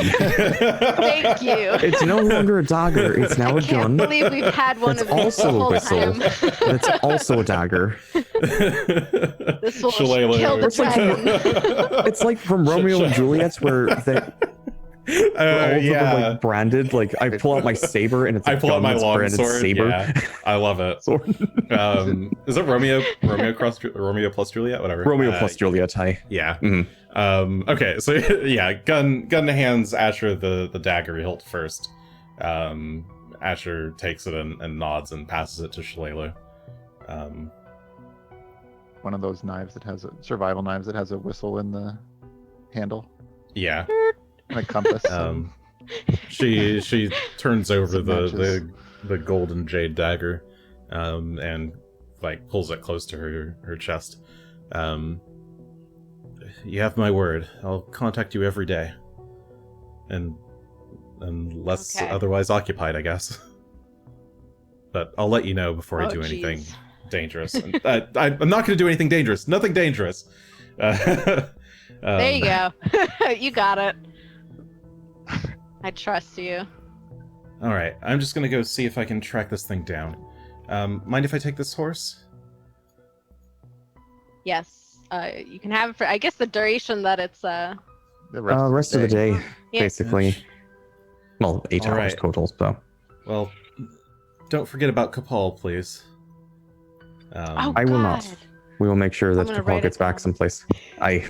Thank you. It's no longer a dagger. It's now I a can't gun. believe we've had one It's of these also the a whole whistle. time. But it's also a dagger. This will Shalelu. kill the It's like dragon. It's like from Romeo and Juliet, where they all of them are like branded. Like I pull out my saber and it's a I pull out gun my that's long branded sword. saber. Yeah, I love it. Sword. Is it Romeo plus Juliet? Whatever. Romeo plus Juliet. Yeah. Mhm. Okay, so yeah, gun hands Asher the dagger hilt first. Asher takes it and nods and passes it to Shalelu. One of those knives that has survival knives that has a whistle in the handle Yeah. and a compass. She turns over Some matches. the golden jade dagger, and like pulls it close to her chest. You have my word. I'll contact you every day, and unless Okay. otherwise occupied, I guess. but I'll let you know before I Oh, do anything jeez. dangerous. And, I'm not going to do anything dangerous. Nothing dangerous. There you go. You got it. I trust you. All right, I'm just going to go see if I can track this thing down. Mind if I take this horse? Yes. You can have it for, I guess, the duration that it's The Rest of the day, Yeah. basically. Well, 8 All hours right. total, so. Well, don't forget about Kapal, please. Oh, I will God. not. We will make sure that gonna Kapal write it gets back down. someplace.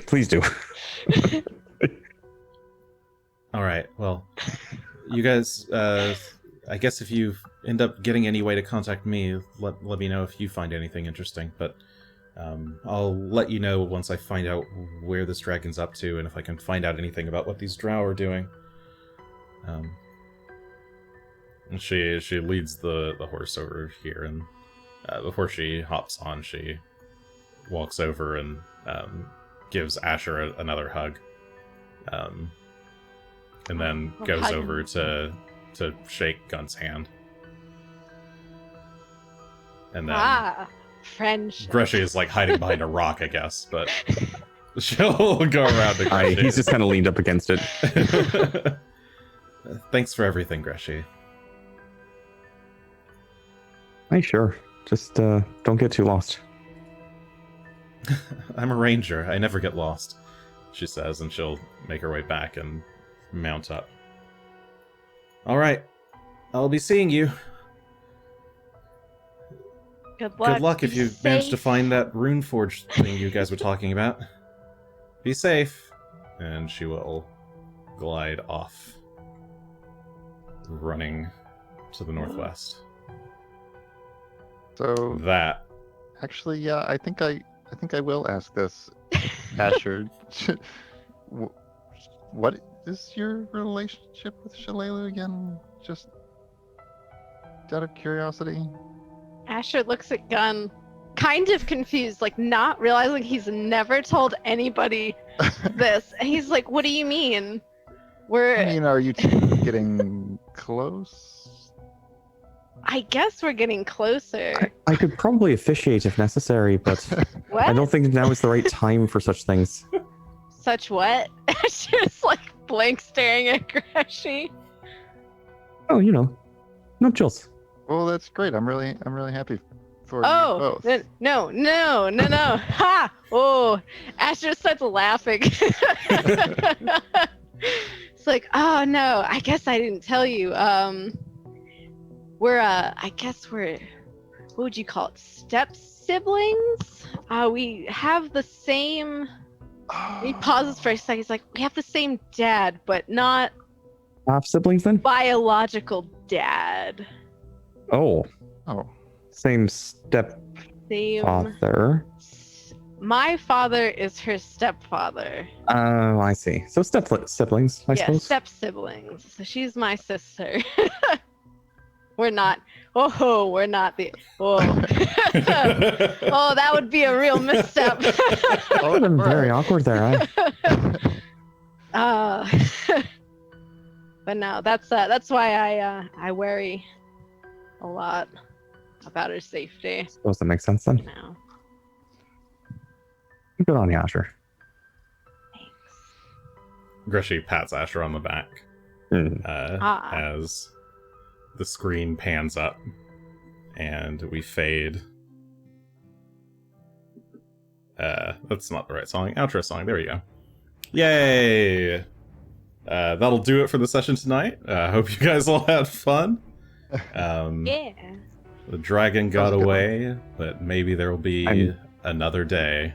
Please do. All right, well, you guys, I guess if you end up getting any way to contact me, let me know if you find anything interesting, but I'll let you know once I find out where this dragon's up to and if I can find out anything about what these drow are doing. And she leads the horse over here, and before she hops on, she walks over and gives Asher another hug. And then Oh, goes hug over him. to shake Gunn's hand. And then Friendship. Greshy is like hiding behind a rock, I guess, but she'll go around to Greshy. He's just kind of leaned up against it. Thanks for everything, Greshy. Sure. Just don't get too lost. I'm a ranger. I never get lost, she says, and she'll make her way back and mount up. All right. I'll be seeing you. Good luck. Good luck if Be you manage to safe. find that rune forge thing you guys were talking about. Be safe. And she will glide off, running to the northwest. So That actually, yeah, I think I will ask this, Asher. What is your relationship with Shalelu again? Just out of curiosity. Asher looks at Gunn, kind of confused, like not realizing he's never told anybody this. And he's like, "What do you mean? We're, I mean, are you two getting close? I guess we're getting closer." I could probably officiate if necessary, but What? I don't think now is the right time for such things. Such what? Asher's like blank staring at Greshy. Oh, nuptials. Well, that's great. I'm really happy for you Oh, both. no. Ha! Oh, Asher starts laughing. It's like, oh no, I guess I didn't tell you. I guess we're, what would you call it? Step siblings? We have the same, he pauses for a second. He's like, we have the same dad, but not Half siblings then? biological dad. Oh, Oh, same stepfather. Same. My father is her stepfather. Oh, I see. So siblings, I Yeah, suppose. step siblings. So she's my sister. We're not. Oh, we're not the. Oh, oh, that would be a real misstep. That would have been very awkward there. But no, that's why I worry a lot about her safety Suppose that makes sense then. now. Good on you, Asher. Thanks. Greshy pats Asher on the back as the screen pans up and we fade. That's not the right song. Outro song. There we go. Yay! That'll do it for the session tonight. Hope you guys all had fun. Yeah. The dragon got away, but maybe there will be another day.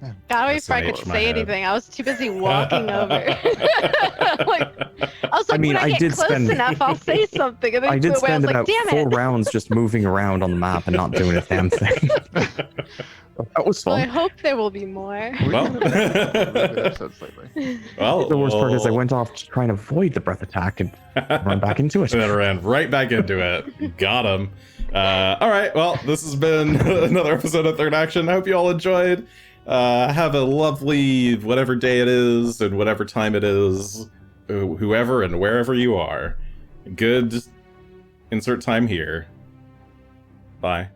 God, That's before I an could itch in my say head. anything, I was too busy walking over. I was like, mean, when I I get did close spend- enough, I'll say something. And then I did I was spend like, about damn 4 it. rounds just moving around on the map and not doing a damn thing. That was Well, I fun. hope there will be more. Well, Really good episodes lately. well, The worst part is I went off to try and avoid the breath attack and run back into it. And then ran right back into it. Got him. All right. Well, this has been another episode of Third Action. I hope you all enjoyed. Have a lovely whatever day it is and whatever time it is, whoever and wherever you are. Good insert time here. Bye.